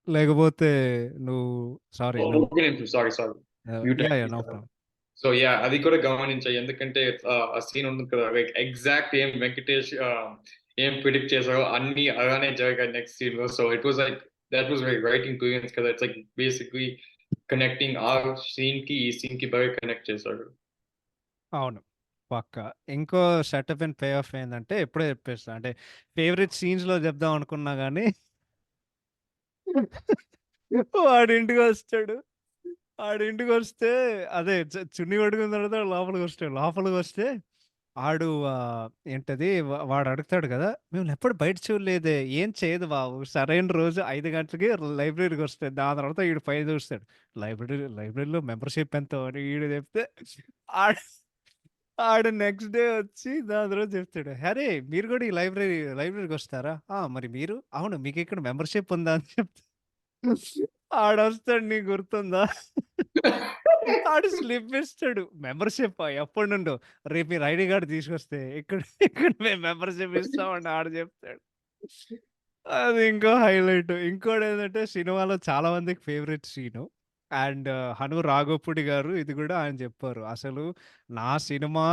Speaker 1: లేకపోతే నువ్వు సారీ నువ్వు
Speaker 2: ఒక్క నిమిషం. Sorry. Mute
Speaker 1: yeah! Yeah! No
Speaker 2: అయింది.
Speaker 1: ప్రాబ్లమ్.
Speaker 2: So yeah! అది కూడా గమనించా. ఎందుకంటే ఆ సీన్ ఉంటుంది కదా! లైక్ ఎగ్జాక్ట్ ఏం వెంకటేష్ ఏం ప్రిడిక్ట్ చేసారో అన్నీ అలానే జరిగాయి నెక్స్ట్ సీన్‌లో. So it was like that was very writing brilliance కదా! ఇట్స్ లైక్ బేసిక్‌లీ కనెక్టింగ్ ఆ సీన్‌కి, ఈ సీన్‌కి బాగా కనెక్ట్ చేశారు.
Speaker 1: అవును. పక్కా. ఇంకో సెటప్ అండ్ పే ఆఫ్ ఏందంటే ఇప్పుడే చెప్పేస్తా. అంటే ఫేవరెట్ సీన్స్‌లో చెప్దాం అనుకున్నా గానీ వాడింటికొస్తాడు. ఆడింటికొస్తే అదే చున్నీ పట్టుకున్న తర్వాత లోపలికొస్తాడు. లోపలికొస్తే ఆడు ఏంటది వాడడుగుతాడు గదా! "మిమ్మల్నెప్పుడు బయట చూడలేదే, ఏం చేయదు బాబు. సరైన రోజు 5 గంటలకి లైబ్రరీకొస్తది." దాని తర్వాత ఈడు పైన చూస్తాడు. లైబ్రరీలో మెంబర్‌షిప్ ఎంతో అని ఈడు చెప్తే ఆడు ఆడు నెక్స్ట్ డే వచ్చి దాని తర్వాత చెప్తాడు. "అరే! మీరు గూడా ఈ లైబ్రరీకొస్తారా? ఆ! మరి మీరు? అవును. మీకిక్కడ మెంబర్‌షిప్ ఉందా?" అని చెప్తే ఆడొస్తాడు నీకు గుర్తుందా? ఆడు స్లిప్ ఇస్తాడు. మెంబర్‌షిప్పా? ఎప్పటినుండో? రేపు మీరు ఐడీ కార్డ్ తీసుకొస్తే ఇక్కడ ఇక్కడ మేము మెంబర్‌షిప్ ఇస్తామని ఆడు చెప్తాడు. అది ఇంకో హైలైట్. ఇంకోటేంటంటే సినిమాలో చాలా మందికి favourite scene. And 'Hanu Raghavapudi' garu ఇది గూడా ఆయన చెప్పారు. అసలు నా సినిమా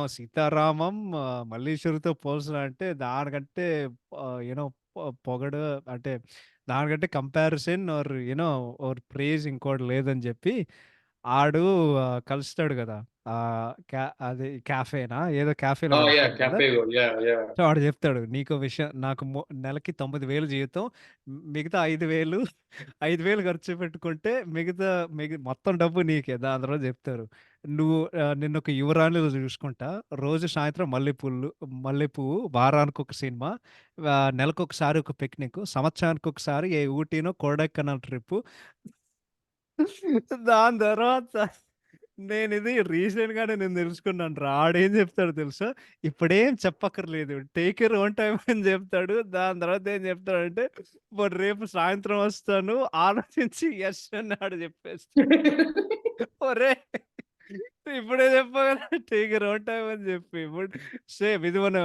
Speaker 1: 'సీతారామం' 'మల్లీశ్వరి'తో పోల్చడం దానికంటే పొగడు అంటే దానికంటే కంపారిజన్ ప్రైజ్ ఇంకోటి లేదని జెప్పి ఆడు కలుస్తాడు గదా! అది క్యాఫేనా? ఏదో క్యాఫేలో
Speaker 2: యాహ్!
Speaker 1: కలుస్తాడు కదా!
Speaker 2: క్యాఫే‌లో. యాహ్!
Speaker 1: సో, వాడు జెప్తాడు. "నీకో విషయం నాకు నెలకి 9,000 జీతం. మిగతా 5,000 ఖర్చు పెట్టుకుంటే మొత్తం డబ్బు నీకే." దాని తర్వాత జెప్తారు. నిన్నొక యువరాణిలా జూసుకుంటా. రోజు సాయంత్రం మల్లె పువ్వు, వారానికొక సినిమా, నెలకొకసారి ఒక పిక్నిక్, సంవత్సరానికొకసారి ఏ ఊటీనో, కొడైకెనాల్ ట్రిప్పు. దాని తర్వాత నేనిది రీసెంట్‌గానే నేను తెలుసుకున్నానురా. ఆడేం చెప్తాడో తెలుసా? ఇప్పుడేం చెప్పక్కర్లేదు. టేక్ యూర్ ఓన్ టైమ్ అని చెప్తాడు. దాని తర్వాత ఏం చెప్తాడంటే, మరి రేపు సాయంత్రం వస్తాను. ఆలోచించి యెస్ అని ఆడు చెప్పేస్తాడు. ఒరేయ్! ఇప్పుడే చెప్పావు కదా! టేక్ యూర్ ఓన్ టైమ్ అని చెప్పి. ఇప్పుడు సేమ్ ఇది మన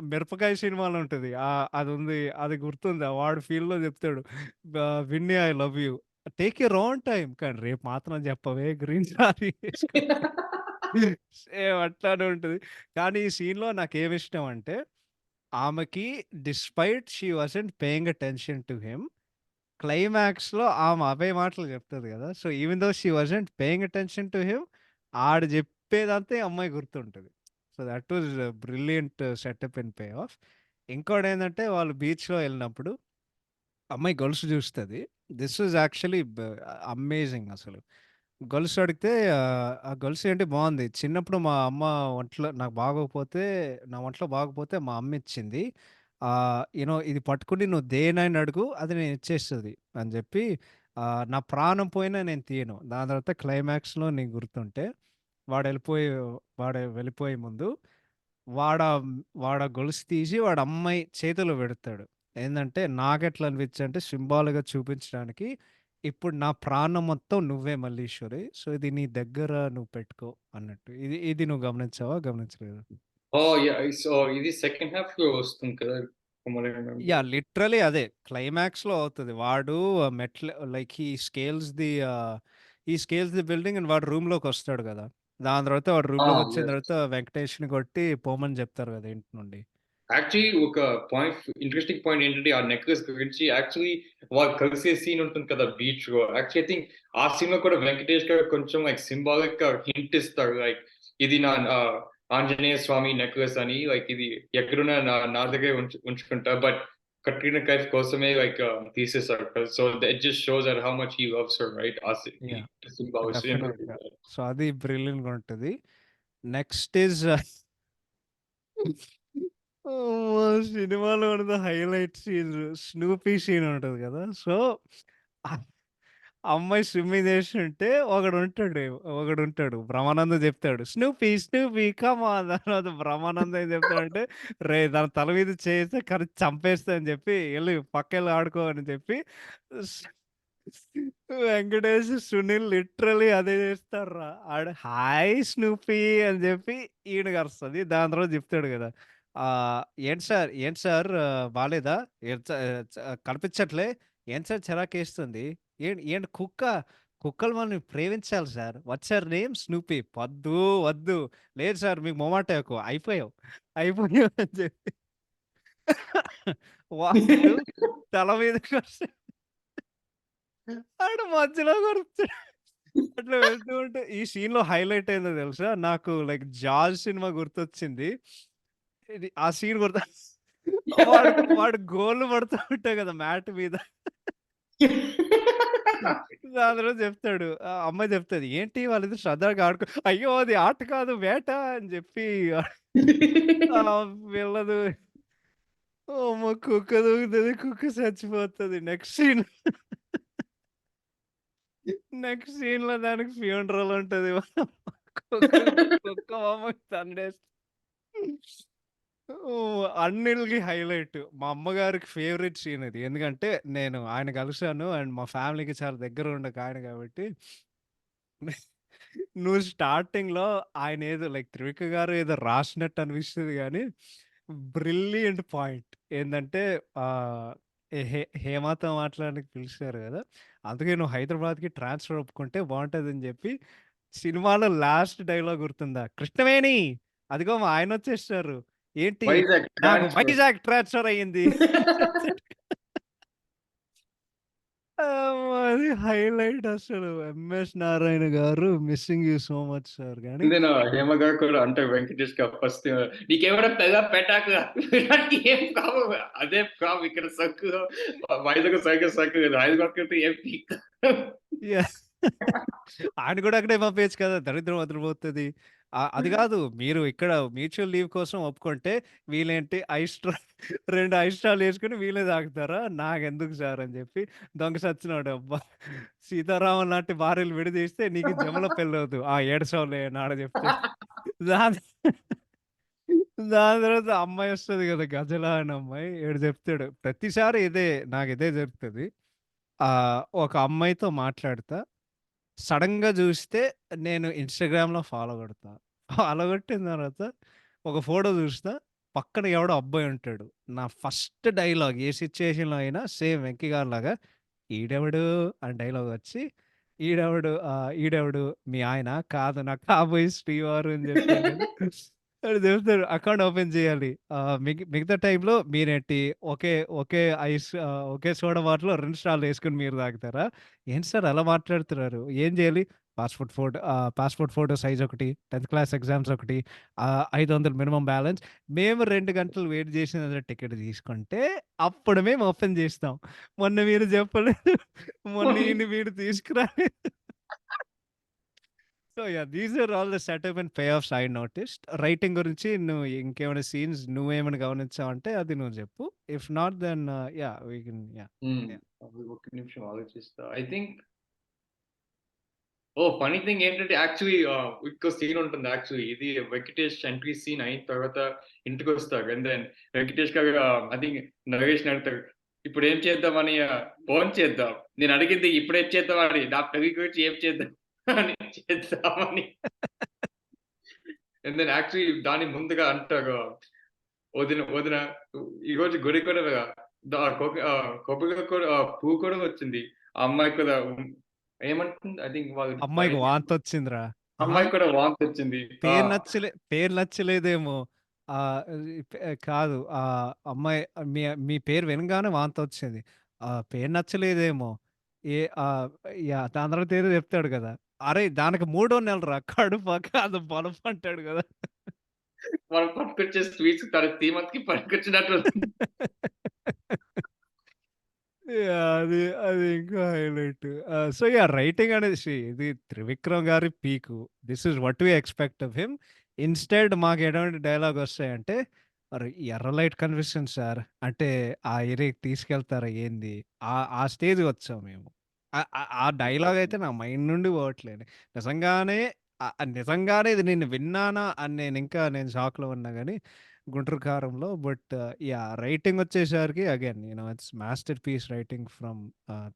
Speaker 1: 'మిరపకాయ' సినిమాలో ఉంటది. అదుంది. అది గుర్తుందా? వాడు ఫీల్‌లో చెప్తాడు. Winnie I love you. Take your own time. కానీ రేపు మాత్రం చెప్పవే గ్రీన్ సారీ ఏసుకొని. సేమ్ అట్లానే ఉంటది. కానీ ఈ సీన్‌లో నాకేమిష్టం అంటే, ఆమెకి despite she wasn't paying attention to him. క్లైమాక్స్‌లో ఆమె అవే మాటలు చెప్తది గదా! So, even though she wasn't paying attention to him, ఆడు చెప్పేదంతా ఈ అమ్మాయికి గుర్తుంటది. So, that was brilliant setup and pay off. ఇంకోటేందంటే వాళ్ళు బీచ్‌లో ఎళ్ళినప్పుడు అమ్మాయి గొలుసు చూస్తది. దిస్ ఈజ్ యాక్చువల్లీ అమేజింగ్ అసలు. గొలుసు అడిగితే ఆ గొలుసు ఏంటి బావుంది. చిన్నప్పుడు మా అమ్మ ఒంట్లో నాకు బాగోకపోతే నా ఒంట్లో బాగోకపోతే మా అమ్మ ఇచ్చింది. ఇది పట్టుకొని నువ్వు దేన్నైనా అడుగు అది నేను ఇచ్చేస్తది అని చెప్పి నా ప్రాణం పోయినా నేను తీయను. దాని తర్వాత క్లైమాక్స్‌లో నీకు గుర్తుంటే వాడెళ్ళిపోయి వెళ్ళిపోయే ముందు వాడా వాడా గొలుసు తీసి వాడి అమ్మాయి చేతిలో పెడతాడు. ఏందంటే నాకెట్లా అనిపించంటే సింబాల్‌గా చూపించడానికి, ఇప్పుడు నా ప్రాణం మొత్తం నువ్వే మల్లీశ్వరి. సో, ఇది నీ దగ్గర నువ్వు పెట్టుకో అన్నట్టు. ఇది ఇది నువ్వు గమనించావా? గమనించలేదా?
Speaker 2: ఓహ్! యాహ్! సో, ఇది సెకండ్ హాఫ్‌లో వస్తుంది కదా! From what I remember.
Speaker 1: Yeah! Literally అదే. క్లైమాక్స్‌లో అవుతది. వాడు like he scales the building and వాడు రూమ్‌లోకొస్తాడు గదా! దాని తర్వాత వాడు
Speaker 2: ఆ!
Speaker 1: రూమ్‌లోకొచ్చిన
Speaker 2: యెస్.
Speaker 1: తర్వాత వెంకటేష్‌ని కొట్టి పొమ్మని జెప్తారు గదా! ఇంటి నుండి.
Speaker 2: యాక్చువల్లీ ఒక ఇంట్రెస్టింగ్ పాయింట్ ఏంటంటే, ఆ నెక్లెస్ గురించి యాక్చువల్లీ వాళ్ళు కలిసే సీన్ ఉంటుంది కదా! బీచ్‌లో. యాక్చువల్లీ ఐ థింక్ ఆ సీన్‌లో కూడా వెంకటేష్ గారు కొంచెం లైక్ సింబాలిక్‌గా హింట్ ఇస్తారు. లైక్ ఇది నా ఆంజనేయ స్వామి నెక్లెస్ అని. లైక్ ఇది ఎక్కడున్నా నా దగ్గరే ఉంచుకుంటా. బట్ కట్రినా కైఫ్ కోసమే లైక్ తీసేసారు. So, it just shows that how much he loves her right? ఈ
Speaker 1: యాహ్!
Speaker 2: సింబాలిక్
Speaker 1: డెఫినెట్‌గా. సో, అది బ్రిలియంట్‌గా ఉంటది. నెక్స్ట్ ఈజ్ అమ్మో! సినిమాలో ఉన్న హైలైట్ సీన్ స్నూపీ సీన్ ఉంటది గదా! సో, ఆ అమ్మాయి స్విమ్మింగ్ చేస్తుంటే ఒకడుంటాడు. బ్రహ్మానందం చెప్తాడు. "స్నూపీ, స్నూపీ కమ్ ఆన్" తర్వాత బ్రహ్మానందం ఏం చెప్తాడంటే, "రేయ్! దాని తల మీద చేయేస్తే చంపేస్తా" అని చెప్పి, "ఎళ్లి పక్కెళ్ళి ఆడుకో" అని చెప్పి స్ వెంకటేష్, సునీల్ లిటరల్లీ అదే చేస్తార్రా. హాయ్ స్నూపీ అని చెప్పి ఈయనకి అరుస్తది. దాని తర్వాత చెప్తాడు గదా! ఆహ్, ఏంటి సార్ బాలేదా? ఏంటి స చ కనిపించట్లే? ఏంటి సార్ చిరాకేస్తుంది? ఏంటి కుక్కలు మనల్ని ప్రేమించాలి sir. What's your name? Snoopy. వద్దు. లేదు సార్ మీకు మొమాటం ఎక్కువ. అయిపోయావు అని చెప్పి వాడు తల మీదకొస్తే ఆడు మధ్యలో కొరుకుతాడు. అట్లా వెళ్తూ ఉంటే ఈ సీన్‌లో హైలైట్ ఏందో తెలుసా? నాకు లైక్ 'జార్జ్' సినిమా గుర్తొచ్చింది. ఇది ఆ సీన్ గుర్తు వాడు వాడు గోర్లు పడుతూ ఉంటాయి కదా! మ్యాట్ మీద. అందులో చెప్తాడు. అమ్మాయి చెప్తది. "ఏంటి వాళ్ళిద్దరు సరదాగా అయ్యో! అది ఆట కాదు వేట" అని చెప్పి వీళ్ళదు అమ్మో! కుక్క దూకుతది. కుక్క చచ్చిపోతది. నెక్స్ట్ సీన్‌లో దానికి ఫ్యూనరల్ ఉంటది. కుక్క కుక్క మొహం తండేసి ఓహ్! అన్నిటికి హైలైట్. మా అమ్మగారికి ఫేవరెట్ సీన్ ఇది. ఎందుకంటే నేను ఆయన కలిసాను అండ్ మా ఫ్యామిలీకి చాలా దగ్గర ఒక ఆయన కాబట్టి నువ్వు స్టార్టింగ్‌లో ఆయనేదో లైక్ 'త్రివిక్ర' గారు ఏదో రాసినట్టు అనిపిస్తది గానీ, బ్రిలియంట్ పాయింట్ ఏందంటే ఆహ్, హేమతో మాట్లాడడానికి పిలిచారు గదా! అందుకే నువ్వు హైదరాబాద్‌కి ట్రాన్స్‌ఫర్ ఒప్పుకుంటే బావుంటదని జెప్పి, సినిమాలో లాస్ట్ డైలాగ్ గుర్తుందా? "కృష్ణవేణి అదిగో మా ఆయనొచ్చేసారు. ఏంటి
Speaker 2: వైజాగ్
Speaker 1: నాకు
Speaker 2: ట్రాన్స్‌ఫర్.
Speaker 1: వైజాగ్ ట్రాన్స్‌ఫర్ అయ్యింది." అది హైలైట్ అసలు. 'ఎంఎస్ నారాయణ' గారు missing you so much sir గాని
Speaker 2: నేను హేమ గారు కూడా అంటారు వెంకటేష్‌గా ఫస్ట్ "నీకేమైనా పెళ్ళా పెటాకులా? ఇలాంటి ఏం కావు. అదే కావు ఇక్కడ సక్కు వైజాగ్ సరిగ్గా సక్కు లేదు. హైదరాబాద్‌కెళ్తే ఏం పీకుతా"
Speaker 1: యాహ్! ఆయన గూడా అక్కడే పంపేయొచ్చు కదా! దరిద్రం వదిలిపోతది. అది గాదు మీరు ఇక్కడ మ్యూచువల్ లీవ్ కోసం ఒప్పుకుంటే వీళ్ళేంటి 2 ఐస్ట్రాలేసుకొని వీళ్ళే తాగుతారా? నాకెందుకు సార్ అని జెప్పి దొంగ సచ్చినోడు అబ్బా! సీతారామం లాంటి భార్యలు విడదీస్తే నీకు జమల పెళ్ళవుదు. ఏడుసావులే అని ఆడ జెప్తే. దాని దాని తర్వాత అమ్మాయొస్తది గదా! గజల అనే అమ్మాయి. ఈడు జెప్తాడు. ప్రతిసారి నాకిదే జరుగుతది. ఒక అమ్మాయితో మాట్లాడతా. సడెన్‌గా జూస్తే నేను ఇన్‌స్టాగ్రామ్‌లో ఫాలో గొడతా. ఫాలో గొట్టిన తర్వాత ఒక ఫోటో జూస్తా. పక్కన ఎవడో అబ్బాయుంటాడు. నా ఫస్ట్ డైలాగ్ ఏ సిట్యుయేషన్‌లో అయినా సేమ్ 'వెంకీ' గారిలాగా ఈడెవడు అని డైలాగొచ్చి ఈడెవడు మీ ఆయన? కాదు నా కాబోయే శ్రీవారు అని జెప్తాడు. ఆడు జెప్తాడు అకౌంట్ ఓపెన్ జేయాలి. మిగతా టైంలో మీరేంటి ఒకే ఒకే ఒకే సోడా బాటిల్‌లో 2 స్ట్రాలు యేసుకొని మీరు తాగుతారా? ఏంటి సార్ అలా మాట్లాడుతున్నారు? ఏం జేయాలి? పాస్‌పోర్ట్ ఫోటో సైజ్ ఒకటి, 10థ్ క్లాస్ ఎగ్జామ్స్ ఒకటి, 500 మినిమమ్ బ్యాలెన్స్. మేము 2 గంటలు వెయిట్ చేసిన టికెట్ తీసుకుంటే, అప్పుడు మేము ఓపెన్ చేస్తాం. మొన్న మీరు చెప్పలేదు. మొన్న ఈయన్ని మీరు తీసుకురాలేదు. So yeah! These are all the setup and payoffs I noticed. Writing గురించి నువ్వు ఇంకేమైనా సీన్స్ నువ్వేమైనా గమనించావంటే అది నువ్వు చెప్పు. If not then yeah! We can yeah! Yeah!
Speaker 2: ఒక్క నిమిషం ఆలోచిస్తా. ఐ థింక్ ఫన్నీ థింగ్ ఏంటంటే యాక్చువల్లీ ఇంకో సీన్ ఉంటుంది యాక్చువల్లీ. ఇది వెంకటేష్ ఎంట్రీ సీన్ అయిన తర్వాత ఇంటికొస్తాడు. అండ్ దెన్ వెంకటేష్ గారు ఐ థింక్ నరేష్‌ని అడుగుతాడు. ఇప్పుడేం చేద్దామని భోంచేద్దాం. నేను అడిగింది ఇప్పుడేం చేద్దామని. నా పెళ్లి గురించి ఏం చేద్దాం అని చేద్దామని. అండ్ దెన్ యాక్చువల్లీ దాని ముందుగా అంటారు. వదిన ఈరోజు గుడికి కూడా కొబ్బరికాయ కూడా పువ్వు కూడా వచ్చింది. ఆ అమ్మాయి కూడా ఏమంటుంది? ఐ థింక్ వాళ్ళు
Speaker 1: అమ్మాయికి వాంతొచ్చిందిరా. అహా!
Speaker 2: అమ్మాయికి కూడా వాంతొచ్చింది.
Speaker 1: పేరు నచ్చలేదేమో. కాదు. అమ్మాయి మీ మీ పేరు వినగానే వాంతొచ్చింది. పేరు నచ్చలేదేమో. ఏ యాహ్! దాని తర్వాత ఏదో చెప్తాడు కదా! అరేయ్! దానికి మూడో నెలరా కడుప కాదు బలుపు అంటాడు కదా!
Speaker 2: మనం పట్టుకొచ్చే స్వీట్స్ తన ధీమతికి పట్టుకొచ్చినట్టుంది.
Speaker 1: యాహ్! అది ఇంకా హైలైట్. So yeah! రైటింగ్ అనేది ఇది త్రివిక్రమ్ గారి పీకు. This is what we expect of him. Instead మాకు ఎటువంటి డైలాగ్ వస్తాయంటే, "అరె! ఎర్ర లైట్ కనిపిస్తుంది సార్." అంటే ఆ ఏరియాకి తీసుకెళ్తారా ఏంది? ఆ స్టేజ్‌కి వచ్చాం మేము. ఆ డైలాగ్ అయితే నా మైండ్ నుండి పోవట్లేదు. నిజంగానే నిజంగానే ఇది నేను విన్నానా అని నేను షాక్‌లో ఉన్నా గానీ 'గుంటూరు కారంలో'. But yeah! రైటింగ్ వచ్చేసరికి again it's masterpiece writing from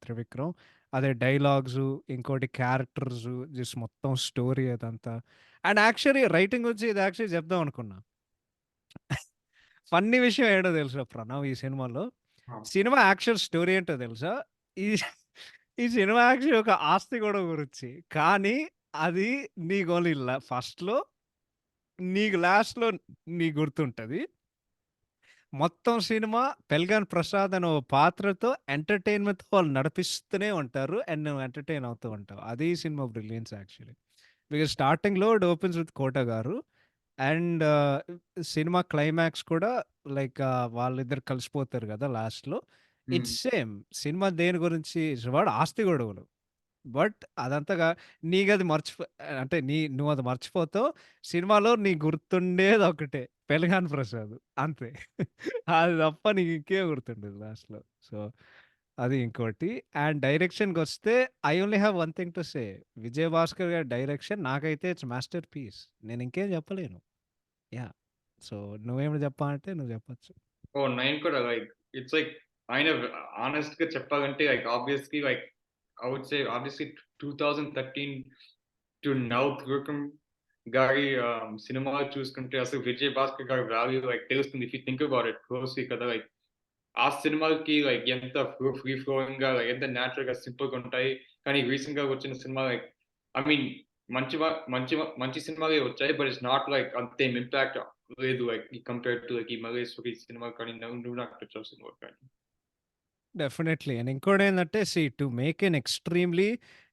Speaker 1: Trivikram. అదే డైలాగ్సు, ఇంకోటి క్యారెక్టర్సు, జస్ట్ మొత్తం స్టోరీ అదంతా. అండ్ యాక్చువల్లీ రైటింగ్ గురించి ఇది యాక్చువల్లీ చెప్దాం అనుకున్నా. ఫన్నీ విషయం ఏంటో తెలుసా ప్రణవ్ ఈ సినిమాలో?
Speaker 2: ఆ!
Speaker 1: సినిమా యాక్చువల్ స్టోరీ ఏంటో తెలుసా? ఈ ఈ సినిమా యాక్చువల్లీ ఒక ఆస్తి గొడవ గురించి. కానీ అది నీకు ఓన్లీ ఫస్ట్‌లో నీకు లాస్ట్‌లో నీకు గుర్తుంటది. మొత్తం సినిమా 'పెల్గాన్ ప్రసాద్' అనే ఓ పాత్రతో ఎంటర్‌టైన్‌మెంట్‌తో వాళ్ళు నడిపిస్తూనే ఉంటారు. అండ్ నువ్వు ఎంటర్‌టైన్ అవుతూ ఉంటావు. అది ఈ సినిమా బ్రిలియన్స్ యాక్చువల్లీ. బికాజ్ స్టార్టింగ్‌లో ఇట్ ఓపెన్స్ విత్ 'కోట' గారు. అండ్ సినిమా క్లైమాక్స్ కూడా లైక్ వాళ్ళిద్దరు కలిసిపోతారు గదా! లాస్ట్‌లో.
Speaker 2: హ్మ్.
Speaker 1: It's same. సినిమా దేని గురించి వాడు ఆస్తి గొడవలు. బట్ అదంతగా నీకది అంటే నువ్వది మర్చిపోతావు. సినిమాలో నీకు గుర్తుండేదొకటే 'పెళ్ళిగాని ప్రసాద్' అంతే. అది తప్ప నీకు ఇంకేం గుర్తుండదు లాస్ట్‌లో. సో, అది ఇంకోటి. అండ్ డైరెక్షన్‌కొస్తే I only have one thing to say. 'Vijay Bhaskar' గారి డైరెక్షన్ నాకైతే ఇట్స్ మాస్టర్ పీస్. నేనింకేం చెప్పలేను. యాహ్! సో, నువ్వేమైనా చెప్పాలంటే నువ్వు చెప్పొచ్చు.
Speaker 2: నేను కూడా ఇట్స్ ఆయన హానెస్ట్‌గా చెప్పాలంటే obviously I would say obviously 2013 to now Trivikram గారి సినిమాలు చూసుకుంటే అసలు 'విజయ్ భాస్కర్' గారి వాల్యూ తెలుస్తుంది. If you think about it closely కదా! ఆ సినిమాలకి ఎంత ఫ్రీ ఫ్లోయింగ్‌గా ఎంత నేచురల్‌గా సింపుల్‌గా ఉంటాయి. కానీ రీసెంట్‌గా వచ్చిన సినిమా ఐ మీన్ మంచి సినిమాలే వచ్చాయి. బట్ ఇట్స్ నాట్ అంతేం ఇంపాక్ట్ లేదు. కంపేర్డ్ టు ఈ 'మల్లేశ్వరి' సినిమా కానీ, 'నువ్వు నాకు నచ్చావు' సినిమా కానీ.
Speaker 1: డెఫినైట్‌లీ. అండ్ ఇంకోటేందంటే to make an extremely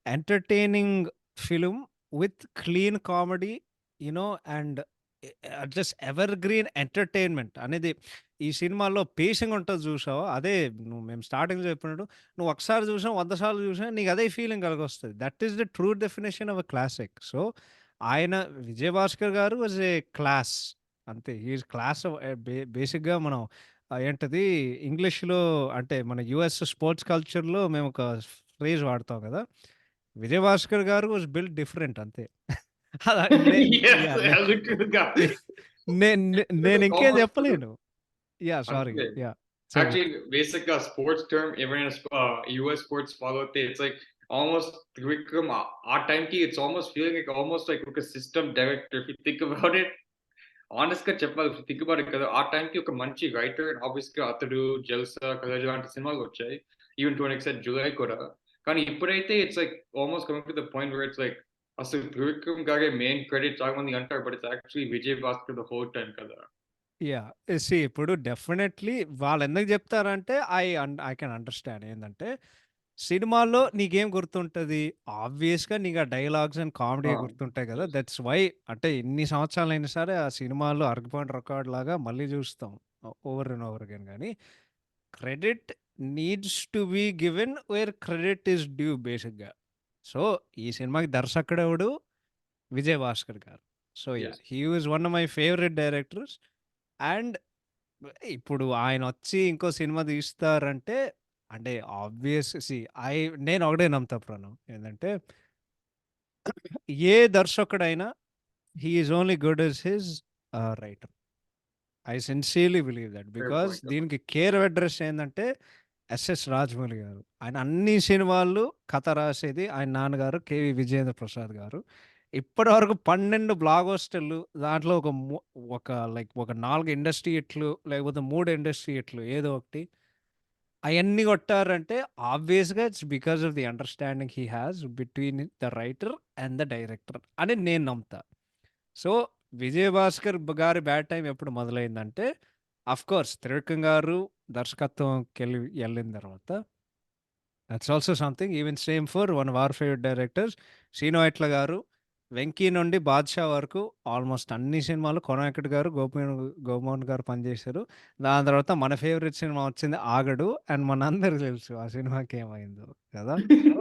Speaker 1: entertaining film with clean comedy and just evergreen entertainment అనేది ఈ సినిమాలో పేసింగ్ ఉంటది చూసావా? అదే మేము స్టార్టింగ్‌లో చెప్పినట్టు నువ్వు ఒకసారి చూసినా, 100 సార్లు చూసినా నీకు అదే ఫీలింగ్ కలిగొస్తది. That is the true definition of a classic. So, ఆయన 'విజయ్ భాస్కర్' గారు వాస్ ఎ క్లాస్. అంతే. హి ఈస్ క్లాస్ బేసిక్‌గా మనం ఏంటది ఇంగ్లీష్‌లో అంటే మన యూఎస్ స్పోర్ట్స్ కల్చర్‌లో మేమొక ఫ్రేజ్ వాడతాం గదా! 'విజయ్ భాస్కర్' గారు వాస్ బిల్ట్ డిఫరెంట్ అంతే. అలా
Speaker 2: యెస్.
Speaker 1: యాహ్!
Speaker 2: లిటరల్‌గా.
Speaker 1: నేనింకేం
Speaker 2: ఆల్‌మోస్ట్
Speaker 1: చెప్పలేను. యాహ్! సారీ.
Speaker 2: అంతే.
Speaker 1: యాహ్! చెప్పు.
Speaker 2: యాక్చువల్లీ బేసిక్‌గా స్పోర్ట్స్ టర్మ్ ఎవరైనా యూఎస్ స్పోర్ట్స్ ఫాలో అవుతే ఇట్స్ ఆల్‌మోస్ట్ త్రివిక్రమ్ ఆ టైమ్‌కి ఇట్స్ ఆల్‌మోస్ట్ ఫీలింగ్ ఆల్‌మోస్ట్ ఒక system director if you think about it. హానెస్ట్‌గా చెప్పాలి if you think about it కదా! ఆ టైమ్‌కి ఒక మంచి రైటర్ ఆబ్వియస్‌గా 'అతడు', 'జల్సా', 'కలేజా' లాంటి సినిమాలొచ్చాయి. Even to an extent 'Julayi' కూడా. కానీ ఇప్పుడైతే it's almost coming to the point where it's అసలు త్రివిక్రమ్ గారే మెయిన్ క్రెడిట్ చాలా మంది అంటారు. But it's actually Vijay Bhaskar the whole time కదా!
Speaker 1: యాహ్! ఇప్పుడు డెఫినైట్‌లీ వాళ్ళెందుకు జెప్తారంటే ఐ కెన్ అండర్‌స్టాండ్ ఏందంటే సినిమాల్లో నీకేం గుర్తుంటది? ఆబ్వియస్‌గా నీకు ఆ డైలాగ్స్ అండ్ కామెడీయే
Speaker 2: ఆ!
Speaker 1: గుర్తుంటాయి గదా!
Speaker 2: యెస్.
Speaker 1: దట్స్ వై అంటే ఎన్ని సంవత్సరాలైనా సరే ఆ సినిమాలు అరగుపాయింట్ రికార్డ్‌లాగా మళ్ళీ జూస్తాం. ఓవర్ అండ్ ఓవర్ అగైన్ గానీ, credit needs to be given where credit is due బేసిక్‌గా. సో, ఈ సినిమాకి దర్శకుడెవడు? Vijay Bhaskar garu. So, yeah!
Speaker 2: Yes.
Speaker 1: He is one of my favourite directors. And ఇప్పుడు ఆయనొచ్చి ఇంకో సినిమా తీస్తారంటే, అంటే ఆబ్వియస్ సీ ఐ నేనొకటే నమ్ముతా ప్రణవ్. ఏందంటే, ఏ దర్శకుడైనా he is only good as his writer. I sincerely believe that.
Speaker 2: Fair
Speaker 1: because
Speaker 2: point.
Speaker 1: దీనికి కేర్ ఆఫ్ అడ్రెస్ ఏందంటే, ఎస్ఎస్ రాజమౌళి గారు. ఆయన అన్ని సినిమాలు కథ రాసేది ఆయన నాన్నగారు కేవి విజయేంద్ర ప్రసాద్ గారు. ఇప్పటివరకు 12 బ్లాక్ బస్టర్‌లు దాంట్లో ఒక లైక్ ఒక 4 ఇండస్ట్రీ హిట్లు లేకపోతే 3 ఇండస్ట్రీ హిట్లు ఏదో ఒకటి. అయన్నీ కొట్టారంటే ఆబ్వియస్‌గా it's because of the understanding he has between the writer and the director అని నేను నమ్ముతా. సో, 'విజయ్ భాస్కర్' గారి బ్యాడ్ టైమ్ ఎప్పుడు మొదలైందంటే, ఆఫ్‌కోర్స్ 'త్రివిక్రమ్' గారు దర్శకత్వంకెళ్ళి ఎళ్ళిన తర్వాత that's also something. Even same for one of our favourite directors 'Srinu Vaitla' గారు. 'వెంకీ' నుండి 'బాద్‌షా' వరకు ఆల్మోస్ట్ అన్ని సినిమాలు 'కొన వెంకట్' గారు, గోపిమోహన్ గారు పనిచేశారు. దాని తర్వాత మన ఫేవరెట్ సినిమా వచ్చింది 'ఆగడు' అండ్ మనందరికి తెలుసు ఆ సినిమాకి ఏమైందో కదా! So,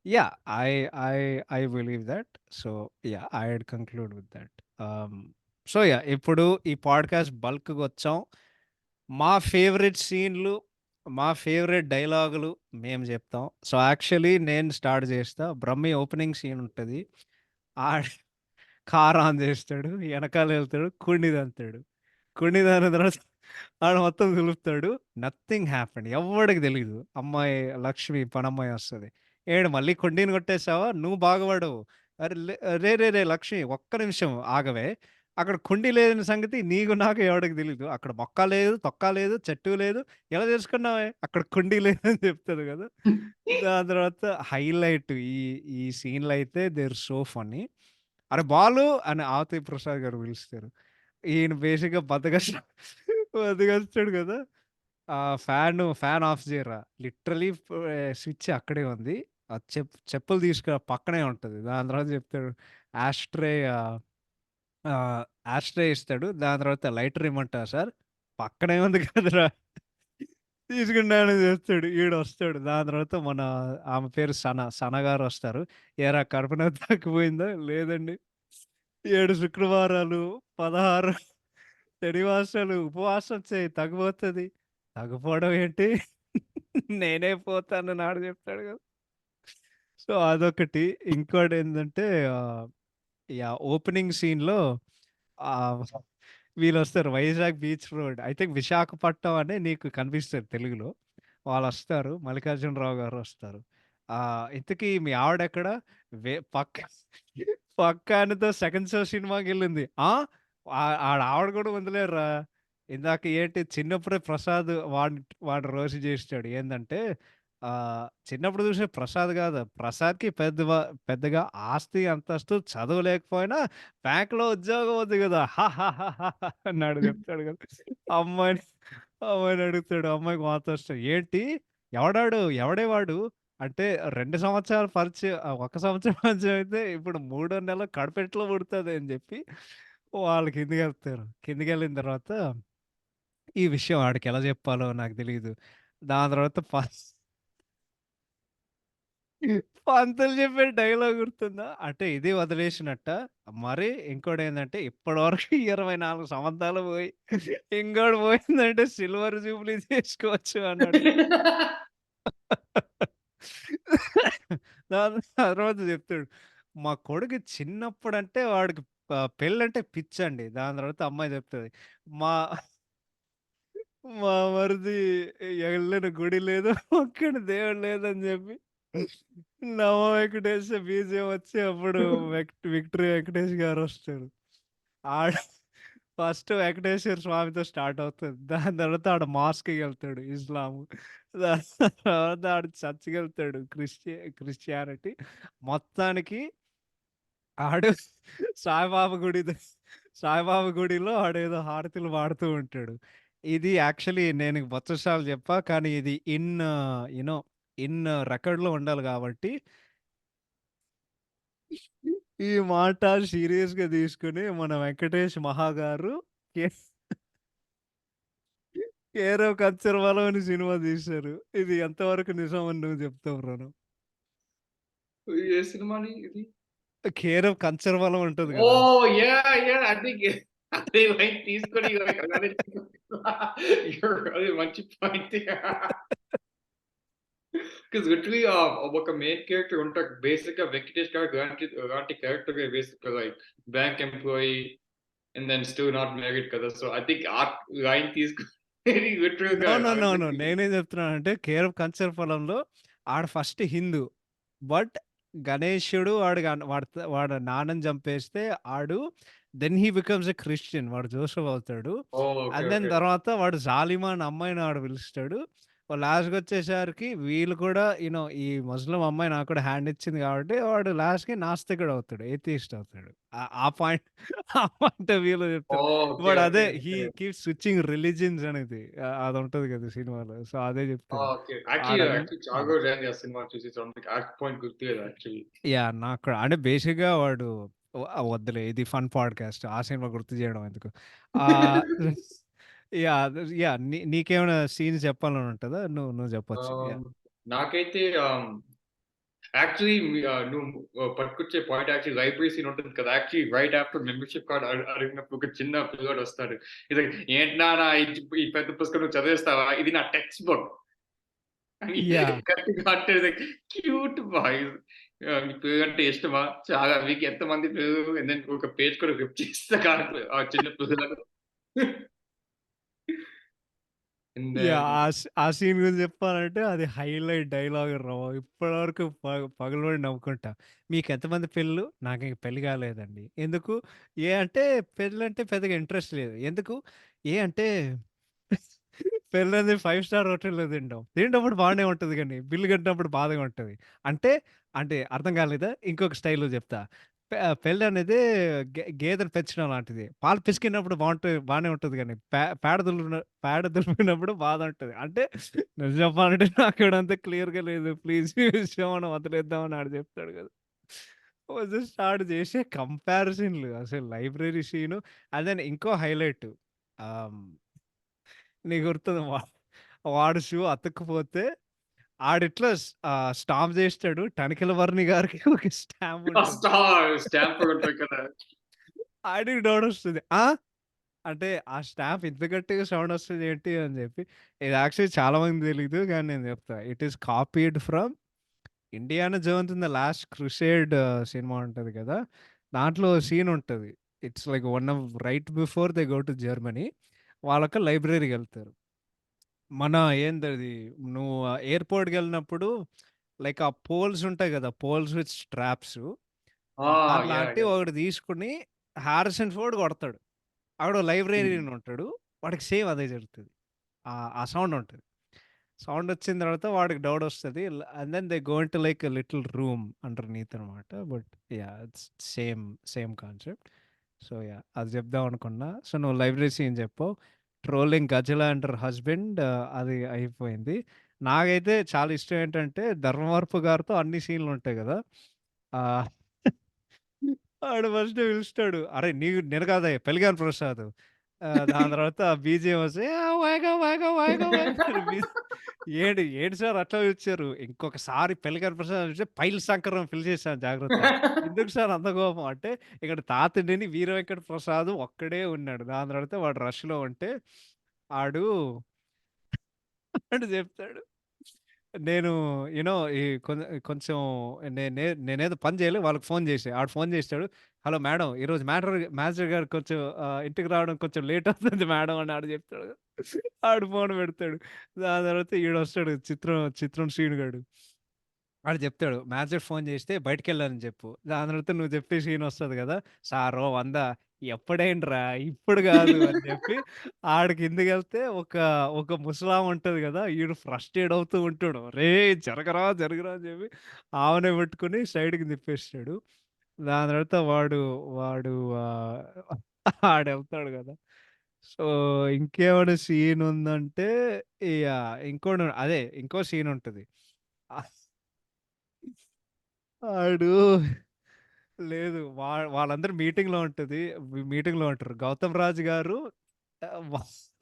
Speaker 1: yeah! I I I believe that. So, yeah! I'd conclude with that. So, yeah! ఇప్పుడు ఈ పాడ్‌కాస్ట్ బల్క్‌గొచ్చాం. మా ఫేవరెట్ సీన్‌లు, మా ఫేవరెట్ డైలాగులు మేము జెప్తాం. సో, యాక్చువల్లీ నేను స్టార్ట్ జేస్తా. 'బ్రహ్మి' ఓపెనింగ్ సీన్ ఉంటది. ఆడు కార్ ఆన్ జేస్తాడు. ఎనకాలెళ్తాడు. కుండి తంతాడు. కుండి తన్నిన తర్వాత ఆడు మొత్తం దులుపుతాడు. Nothing happened. ఎవ్వడికి తెలీదు. అమ్మాయి లక్ష్మి పనమ్మాయి వస్తది. "ఏడు మళ్ళీ కుండీని కొట్టేసావా? నువ్వు బాగుపడవు. అరె! రే లక్ష్మి ఒక్క నిమిషం ఆగవే. అక్కడ కుండీ లేని సంగతి నీకు నాకు ఎవడికి తెలీదు. అక్కడ మొక్క లేదు, తొక్క లేదు, చెట్టు లేదు. ఎలా తెలుసుకున్నావే? అక్కడ కుండీ లేదని" చెప్తది కదా! దాని తర్వాత హైలైట్ ఈ సీన్‌లో అయితే దే ఆర్ సో ఫన్నీ. "అరె బాలు" అని ఆవతి ప్రసాద్ గారు పిలుస్తారు. ఈయన బేసిక్‌గా బద్ధకస్తుడు కదా! ఫ్యాన్ ఆఫ్ చేయరా. లిటరల్లీ స్విచ్ అక్కడే ఉంది. చెప్పులు తీసుకురా పక్కనే ఉంటది. దాని తర్వాత చెప్తాడు యాష్‌ట్రే యాష్‌ట్రే ఇస్తాడు. దాని తర్వాత లైటర్ ఇమ్మంటారా సార్? పక్కనే ఉంది కదరా! తీసుకుంటానని చెప్తాడు. ఈడొస్తాడు. దాని తర్వాత ఆమె పేరు సన గారొస్తారు. "ఏరా కడుపు నొప్పి తగ్గిపోయిందా?" "లేదండి. 7 శుక్రవారాలు, 16 శనివాసాలు ఉపవాసం చేయి తగ్గిపోతది." "తగ్గిపోవడం ఏంటి? నేనే పోతాను" నాడు చెప్తాడు కదా! సో, అదొకటి. ఇంకోటేందంటే యాహ్! ఓపెనింగ్ సీన్‌లో ఆహ్, వీళ్ళొస్తారు Vizag beach road. I think Visakhapatnam అని నీకు కనిపిస్తది తెలుగులో. వాళ్ళొస్తారు. మల్లికార్జునరావు గారొస్తారు. ఇంతకీ మీ ఆవిడెక్కడ? పక్క పక్కాయనతో సెకండ్ షో సినిమాకెళ్ళింది. ఆ! ఆవిడ కూడా వదిలేరురా. ఇందాక ఏంటి చిన్నప్పుడే ప్రసాద్ వాడు రోస్ట్ చేసాడు. ఏందంటే చిన్నప్పుడు చూసిన ప్రసాద్ కాదు. ప్రసాద్‌కి పెద్దగా ఆస్తి, అంతస్తు, చదువు లేకపోయినా బ్యాంక్‌లో ఉద్యోగం ఉంది గదా! అన్నాడు చెప్తాడు కదా! అమ్మాయిని అమ్మాయిని అడుగుతాడు. అమ్మాయికి వాతొస్తాయి. ఏంటి? ఎవడాడు? ఎవడే వాడు? అంటే 2 సంవత్సరాల పరిచయం 1 సంవత్సరం పరిచయం అయితే ఇప్పుడు మూడో నెల కడుపెట్లో పుడతది అని చెప్పి వాళ్ళు కిందకెళ్తారు. కిందకెళ్ళిన తర్వాత ఈ విషయం ఆడికెలా జెప్పాలో నాకు తెలీదు. దాని తర్వాత పంతులు చెప్పే డైలాగ్ గుర్తుందా? అంటే ఇది వదిలేసినట్టా? మరి ఇంకోటేందంటే ఇప్పటివరకు 24 సంవత్సరాలు పోయి ఇంకోటి పోయిందంటే సిల్వర్ జూబ్లీ చేసుకోవచ్చు అన్నాడు. దాని తర్వాత చెప్తాడు. మా కొడుకు చిన్నప్పుడంటే వాడికి పెళ్ళంటే పిచ్చండి. దాని తర్వాత అమ్మాయి చెప్తది. మా మా మరిది ఎళ్ళిన గుడి లేదు, మొక్కిన దేవుడు లేదని జెప్పి, నవ వెంకటేశ బీజీఎం వచ్చి అప్పుడు విక్టరీ వెంకటేష్ గారొస్తారు. ఆడ ఫస్ట్ వెంకటేశ్వర స్వామితో స్టార్ట్ అవుతది. దాని తర్వాత ఆడు మాస్క్‌కెళ్తాడు ఇస్లాము. దాని తర్వాత ఆడు చర్చ్‌కెళ్తాడు క్రిస్టియానిటీ. మొత్తానికి ఆడు సాయిబాబా గుడి సాయిబాబా గుడిలో ఆడేదో హారతులు పాడుతూ ఉంటాడు. ఇది యాక్చువల్లీ నేను బొచ్చడు సార్లు చెప్పా. కానీ ఇది యూ నో ఇన్ రికార్డ్‌లో ఉండాలి గాబట్టి, ఈ మాట సీరియస్‌గా తీసుకొని మన వెంకటేష్ మహాగారు కే 'కేర్ ఆఫ్ కంచరవనం' అని సినిమా తీశారు. ఇది ఎంతవరకు నిజం అని నువ్వు చెప్తావు బ్రో?
Speaker 2: ఏ సినిమాని ఇది?
Speaker 1: 'కేర్ ఆఫ్ కంచరవనం' ఉంటది గదా!
Speaker 2: ఓహ్! యాహ్! ఐ థింక్ అదే లైన్ తీసుకొని అలానే అది మంచి పాయింట్. బికాజ్ లిటరల్లీ ఒక మెయిన్ క్యారెక్టర్ ఉంటాడు. బేసిక్‌గా వెంకటేష్ గారు అలాంటి క్యారెక్టరే బేసిక్‌గా like bank employee and then still not married కదా! సో, ఐ థింక్ ఆ లైన్ తీసుకొని లిటరల్‌గా
Speaker 1: నో. నో. నో. నో.
Speaker 2: అందరికి
Speaker 1: నేనేం చెప్తున్నానంటే 'కేర్ ఆఫ్ కంచరపాలెంలో' ఆడు ఫస్ట్ హిందూ. బట్ గణేశుడు వాడి నాన్నని చంపేస్తే ఆడు then he becomes a Christian. వాడు జోసెఫ్ అవుతాడు.
Speaker 2: Oh! Okay.
Speaker 1: And then
Speaker 2: okay.
Speaker 1: తర్వాత వాడు జాలిమా అని అమ్మాయిని ఆడు పిలుస్తాడు. లాస్ట్‌కొచ్చేసరికి వీళ్ళు కూడా ఈ ముస్లిం అమ్మాయి నాకు కూడా హ్యాండ్ ఇచ్చింది కాబట్టి వాడు లాస్ట్‌కి నాస్తికుడు అవుతాడు. ఏథీయిస్ట్ అవుతాడు. ఆ పాయింట్ ఆ పాయింట్ ఆఫ్ వ్యూలో చెప్తాను.
Speaker 2: ఓకే.
Speaker 1: వాడు అదే
Speaker 2: ఓకే.
Speaker 1: హి
Speaker 2: ఓకే.
Speaker 1: కీప్స్ స్విచ్చింగ్ రిలిజియన్స్ అనేది. అదుంటది కదా సినిమాలో. సో, అదే చెప్తాను.
Speaker 2: ఓకే. యాక్చువల్లీ చాలా
Speaker 1: హ్మ్.
Speaker 2: రోజులైంది ఆ సినిమా చూసి. సో, అందుకే ఆ పాయింట్ గుర్తులేదు యాక్చువల్లీ.
Speaker 1: యాహ్! నాకు కూడా అంటే బేసిక్‌గా వాడు వద్దులే ఇది ఫన్ పాడ్‌కాస్ట్. ఆ సినిమా గుర్తు చేయడం ఎందుకు. ఆహ్, యాహ్! నీకేమైనా సీన్స్ చెప్పాలని ఉంటదా? నువ్వు నువ్వు చెప్పొచ్చు.
Speaker 2: ఆహ్,
Speaker 1: యాహ్!
Speaker 2: నాకైతే యాక్చువల్లీ నువ్వు పట్టుకొచ్చే పాయింట్ యాక్చువల్లీ లైబ్రరీ సీన్ ఉంటుంది కదా! Actually right after membership card అడిగినప్పుడు ఒక చిన్న పిల్లోడొస్తాడు. ఇది "ఏంటి నాన్న ఈ పెద్ద పుస్తకం నువ్వు చదివేస్తావా? ఇది నా టెక్స్ట్ బుక్" అని
Speaker 1: యాహ్!
Speaker 2: గట్టిగా అంటాడు. Cute boy. "నీ పేరంటే ఇష్టమా? చాలా మీకు ఎంతమంది పిల్లలు?" అండ్ దెన్ ఒక పేజ్ కూడా రిప్ చేస్తా కాదు ఆ చిన్న పిల్లలకు. అండ్ దెన్
Speaker 1: ఆ సీన్ గురించి చెప్పాలంటే అది హైలైట్ డైలాగ్ రా! ఇప్పటివరకు పగలబడి నవ్వుకుంటా. "మీకెంతమంది పిల్లలు?" "నాకింక పెళ్లి కాలేదండి." "ఎందుకు?" అంటే పెళ్ళంటే పెద్దగా ఇంట్రెస్ట్ లేదు." "ఎందుకు?" అంటే పెళ్ళనేది 5 స్టార్ హోటల్‌లో తినడం. తినేటప్పుడు బానే ఉంటది గానీ, బిల్ కట్టినప్పుడు బాధగా ఉంటది. అంటే, అంటే అర్థం కాలేదా? ఇంకొక స్టైల్‌లో చెప్తా. పెళ్ళనేది గేదెను పెంచడం లాంటిది. పాలు పిసికినప్పుడు బానే ఉంటది గానీ, పేడ దులిపినప్పుడు బాధ ఉంటది. అంటే నిజం చెప్పాలంటే నాకు కూడా అంత క్లియర్‌గా లేదు. ప్లీజ్ ఈ విషయం మనం వదిలేద్దాం అని ఆడు చెప్తాడు కదా! జస్ట్ ఆడు చేసే కంపారిజన్‌లు అసలు లైబ్రరీ సీను అండ్ దెన్ ఇంకో హైలైట్ ఆహ్, నీకు గుర్తుందా వాడు షూ అతుక్కుపోతే ఆడిట్లా స్టాంప్ చేస్తాడు. 'తనికెళ్ళ వర్ణి' గారికి ఒక స్టాంప్
Speaker 2: ఆ
Speaker 1: ఉంటది.
Speaker 2: స్టాంప్ ఉంటది కదా!
Speaker 1: ఆడికి డౌటొస్తది. ఆ! అంటే ఆ స్టాంప్ ఇంత గట్టిగా సౌండ్ వస్తది ఏంటి అని చెప్పి. ఇది యాక్చువల్లీ చాలా మందికి తెలీదు. కానీ నేను చెప్తా. It is copied from 'Indiana Jones in the last crusade' cinema ఉంటది కదా! దాంట్లో సీన్ ఉంటది. It's like one of right before they go to Germany. వాళ్ళొక లైబ్రరీకెళ్తారు. మన ఏందది నువ్వు ఎయిర్‌పోర్ట్‌కెళ్ళినప్పుడు లైక్ ఆ పోల్స్ ఉంటాయి గదా! పోల్స్ విత్ స్ట్రాప్స్
Speaker 2: ఆ! యాహ్!
Speaker 1: దానిలాంటివి
Speaker 2: యాహ్!
Speaker 1: ఒకటి తీసుకొని 'హారిసన్ ఫోర్డ్' కొడతాడు. ఆవిడ
Speaker 2: హ్మ్.
Speaker 1: లైబ్రేరియన్ ఉంటాడు. వాడికి సేమ్ అదే జరుగుతది. ఆ సౌండ్ ఉంటది. సౌండ్ వచ్చిన తర్వాత వాడికి డౌట్ వస్తది. And then they go into like a little room underneath అనమాట. But yeah! It's same same concept. So yeah! అది చెప్దాం అనుకున్నా. సో నువ్వు లైబ్రరీ సీన్ చెప్పావు. Trolling 'Gajala and her husband' అది అయిపోయింది. నాకైతే చాలా ఇష్టం ఏంటంటే 'ధర్మవరపు' గారితో అన్ని సీన్‌లు ఉంటాయి గదా! ఆహ్, ఆడు ఫస్ట్ పిలుస్తాడు. "అరేయ్! నేను కాదయ్య పెళ్లిగాని ప్రసాద్." దాని తర్వాత బీజీఎం వస్తే వాయిగా వాయిగా వాయిగా వాయిగా అని ఏంటి సార్ అట్లా పిలిచారు. ఇంకొకసారి పెళ్లిగాని ప్రసాద్ అంటే పైల్ శంకరం పిలిచేసాను జాగ్రత్త. ఎందుకు సార్ అంత కోపం అంటే ఇక్కడ తాతిండిని వీర వెంకట ప్రసాద్ ఒక్కడే ఉన్నాడు. దాని తర్వాత వాడు రష్‌లో ఉంటే ఆడు ఆడు చెప్తాడు. నేను ఈ కొంచెం నేనేదో పని చేయాలి. వాళ్ళకి ఫోన్ చేశా. ఆడు ఫోన్ చేసాడు. "హలో మేడం ఈరోజు మేనేజర్ గారు కొంచెం ఇంటికి రావడం కొంచెం లేట్ అవుతుంది మేడం" అని ఆడు చెప్తాడు. ఆడు ఫోన్ పెడతాడు. దాని తర్వాత ఈడొస్తాడు చిత్రం శ్రీను గాడు. ఆడు చెప్తాడు. మేనేజర్ ఫోన్ చేస్తే బయటికెళ్ళానని చెప్పు. దాని తర్వాత నువ్వు చెప్పే సీనొస్తది గదా! సారో 100 ఎప్పుడేంట్రా ఇప్పుడు గాదు అని జెప్పి ఆడు కిందకెళ్తే ఒక ముసలామె ఉంటది గదా! ఈడు ఫ్రస్ట్రేట్ అవుతూ ఉంటాడు. "రేయ్! జరగరా" అని జెప్పి ఆమెనే పట్టుకొని సైడ్‌కి తిప్పేస్తాడు. దాని తర్వాత వాడు ఆహ్, ఆడెళ్తాడు గదా! సో, ఇంకేమైనా సీనుందంటే యాహ్! ఇంకో సీనుంటది. ఆహ్, ఆడు లేదు. వాళ్ళందరూ మీటింగ్‌లో ఉంటది. మీటింగ్‌లో ఉంటారు. 'గౌతమ్ రాజు' గారు వ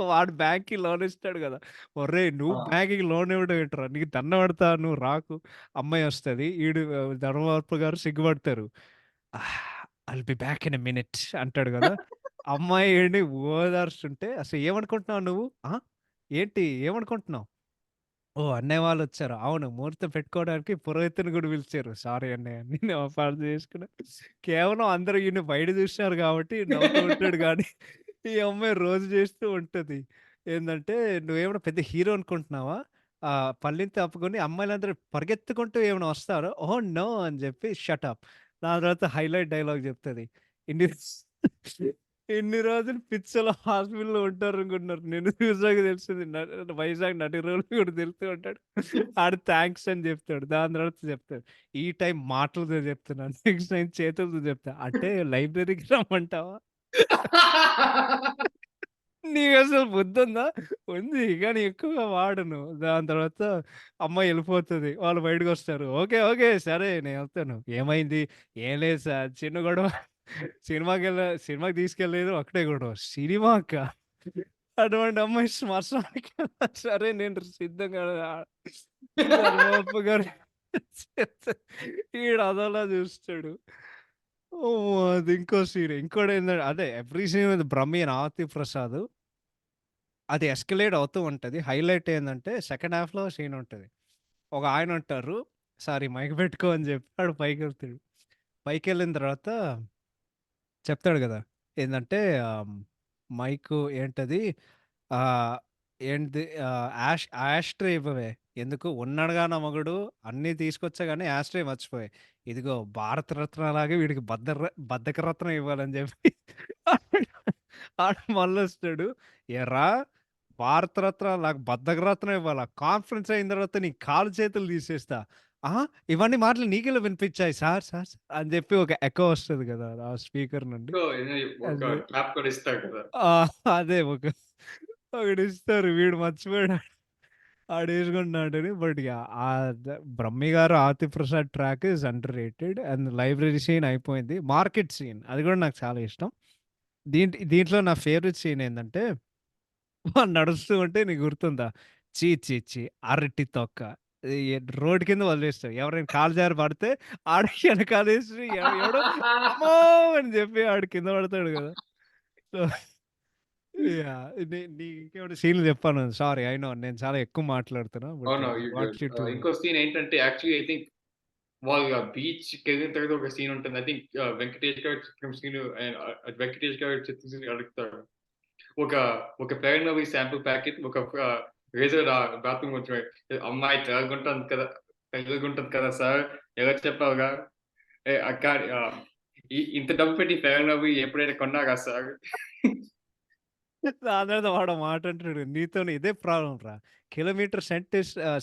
Speaker 1: వాడు బ్యాంక్‌కి లోన్ ఇస్తాడు గదా! ఒరేయ్! నువ్వు
Speaker 2: ఆ!
Speaker 1: బ్యాంక్‌కి లోన్ ఇవ్వడం ఏంట్రా? నీకు దండం పెడతా నువ్వు రాకు. అమ్మాయొస్తది. ధర్మవరపు గారు సిగ్గుపడతారు. I'll be back in a minute అంటాడు గదా! అమ్మాయి ఈడిని ఓదారుస్తుంటే అసలు ఏమనుకుంటున్నావు నువ్వు? ఆ! ఏంటి ఏమనుకుంటున్నావు? ఓహ్! అన్నయ్య వాళ్ళొచ్చారా? అవును. ముహూర్తం పెట్టుకోవడానికి పురోహితుడిని గూడా పిలిచారు. సారీ అన్నయ్య. నేను అపార్థం చేసుకున్నా. కేవలం అందరూ ఈయన్ని బయట చూసినారు కాబట్టి నవ్వుతూ ఉంటాడు గానీ, ఈ అమ్మాయి రోజు చేస్తూ ఉంటది. ఏందంటే, "నువ్వేమైనా పెద్ద హీరో అనుకుంటున్నావా? పల్లిని తప్పుకొని అమ్మాయిలందరూ పరిగెత్తుకుంటూ ఏమైనా వస్తారా? ఓహ్! నో" అని చెప్పి షట్ అప్. దాని తర్వాత హైలైట్ డైలాగ్ చెప్తది. ఇన్ని ఇన్ని రోజులు పిచ్చోల హాస్పిటల్‌లో ఉంటారనుకుంటున్నారు. నేను చూసాక తెలిసింది. వైజాగ్ నటిరోలు కూడా తెలుస్తూ ఉంటాడు. ఆడు థాంక్స్ అని చెప్తాడు. దాని తర్వాత చెప్తాడు. ఈ టైం మాటలతో చెప్తున్నాను. నెక్స్ట్ టైం చేతులతో చెప్తా. అంటే లైబ్రరీకి రమ్మంటావా? నీకసలు బుద్ధుందా? ఉంది. గానీ ఎక్కువగా వాడను. దాని తర్వాత అమ్మాయి ఎళ్ళిపోతది. వాళ్ళు బయటకొస్తారు. ఓకే. ఓకే. సరే నేనెళ్తాను. ఏమైంది? ఏం లేదు సార్ చిన్న గొడవ. సినిమాకి తీసుకెళ్ళలేదు. ఒకటే గొడవ. సినిమాకా? అటువంటి అమ్మాయి శ్మశానానికెళ్ళా సరే నేను సిద్ధంగా ధర్మవరపు గారు ఈడు అదోలా చూస్తాడు. ఓహ్! అది ఇంకో సీన్. ఇంకోటేందంటే అదే every scene with Brahmi and Aarthi Prasad. అది ఎస్కలేట్ అవుతూ ఉంటది. హైలైట్ ఏందంటే సెకండ్ హాఫ్‌లో సీన్ ఉంటది. ఒక ఆయన ఉంటారు. సారీ మైక్ పెట్టుకో అని చెప్పి ఆడు పైకెళ్తాడు. పైకెళ్ళిన తర్వాత చెప్తాడు గదా! ఏందంటే మైకు ఏంటది ఆహ్, ఏంటిది యాష్ ట్రే ఇవ్వవే. ఎందుకు ఉన్నాడుగా నా మగుడు అన్నీ తీసుకొచ్చా గానీ యాష్ ట్రే మర్చిపోయా. ఇదిగో భారత రత్న లాగా వీడికి బద్ధక రత్నం ఇవ్వాలని చెప్పి ఆడు మళ్ళొస్తాడు. ఏరా భారత రత్న నాకు బద్ధక రత్నం ఇవ్వాలా? కాన్ఫరెన్స్ అయిన తర్వాత నీ కాళ్ళు చేతులు తీసేస్తా. ఆ! ఇవన్నీ మాటలు నీకెలా వినిపించాయి సార్ సార్ సార్ అని చెప్పి ఒక ఎకో వస్తది గదా! ఆ స్పీకర్ నుండి.
Speaker 2: సో, ఒక
Speaker 1: అదే.
Speaker 2: క్లాప్ కూడా ఇస్తాడు కదా!
Speaker 1: ఆ! అదే ఒకడిస్తారు. వీడు మర్చిపోయాడు. ఆడేసుకుంటున్నాడని. But yeah! బ్రహ్మి గారు 'Atif Prasad' track is underrated. And library scene అయిపోయింది. మార్కెట్ సీన్ అది కూడా నాకు చాలా ఇష్టం. దీంట్లో నా ఫేవరెట్ సీన్ ఏందంటే వాడు నడుస్తూ ఉంటే నీకు గుర్తుందా? ఛీ! ఛీ! ఛీ! అరటి తొక్క. రోడ్డు కింద వదిలేస్తాడు. ఎవరైనా కాలు జారి పడితే ఆడికి ఎనకాలేసి ఎవడో అమ్మో! అని చెప్పి ఆడు కింద పడతాడు కదా! So yeah! నీకేమైనా సీన్‌లు చెప్పాను. సారీ ఐ నో నేను చాలా ఎక్కువ మాట్లాడుతున్నా. బట్
Speaker 2: అవును.
Speaker 1: Yeah! I want you to
Speaker 2: ఇంకో సీన్ ఏంటంటే యాక్చువల్లీ ఐ థింక్ వాళ్ళు బీచ్‌కెళ్ళిన తర్వాత ఒక సీన్ ఉంటుంది. ఐ థింక్ వెంకటేష్ గారి చిత్రం సీన్ అండ్ వెంకటేష్ గారి చిత్రం సీన్ అడుగుతాడు. ఒక ఒక ఫెయిర్ లవ్లీ శాంపుల్ ప్యాకెట్ ఒక రేజర్ బాత్రూమ్ వచ్చి అమ్మాయి తెల్లగుంటది కదా సార్! ఎలా చెప్పావుగా? ఏ అక్క ఇంత డబ్బు పెట్టి ఫెయిర్ అండ్ లవ్లీ ఎప్పుడైనా కొన్నారా సార్?
Speaker 1: దాని తర్వాత వాడో మాట అంటాడు. నీతోని ఇదే ప్రాబ్లమ్ రా.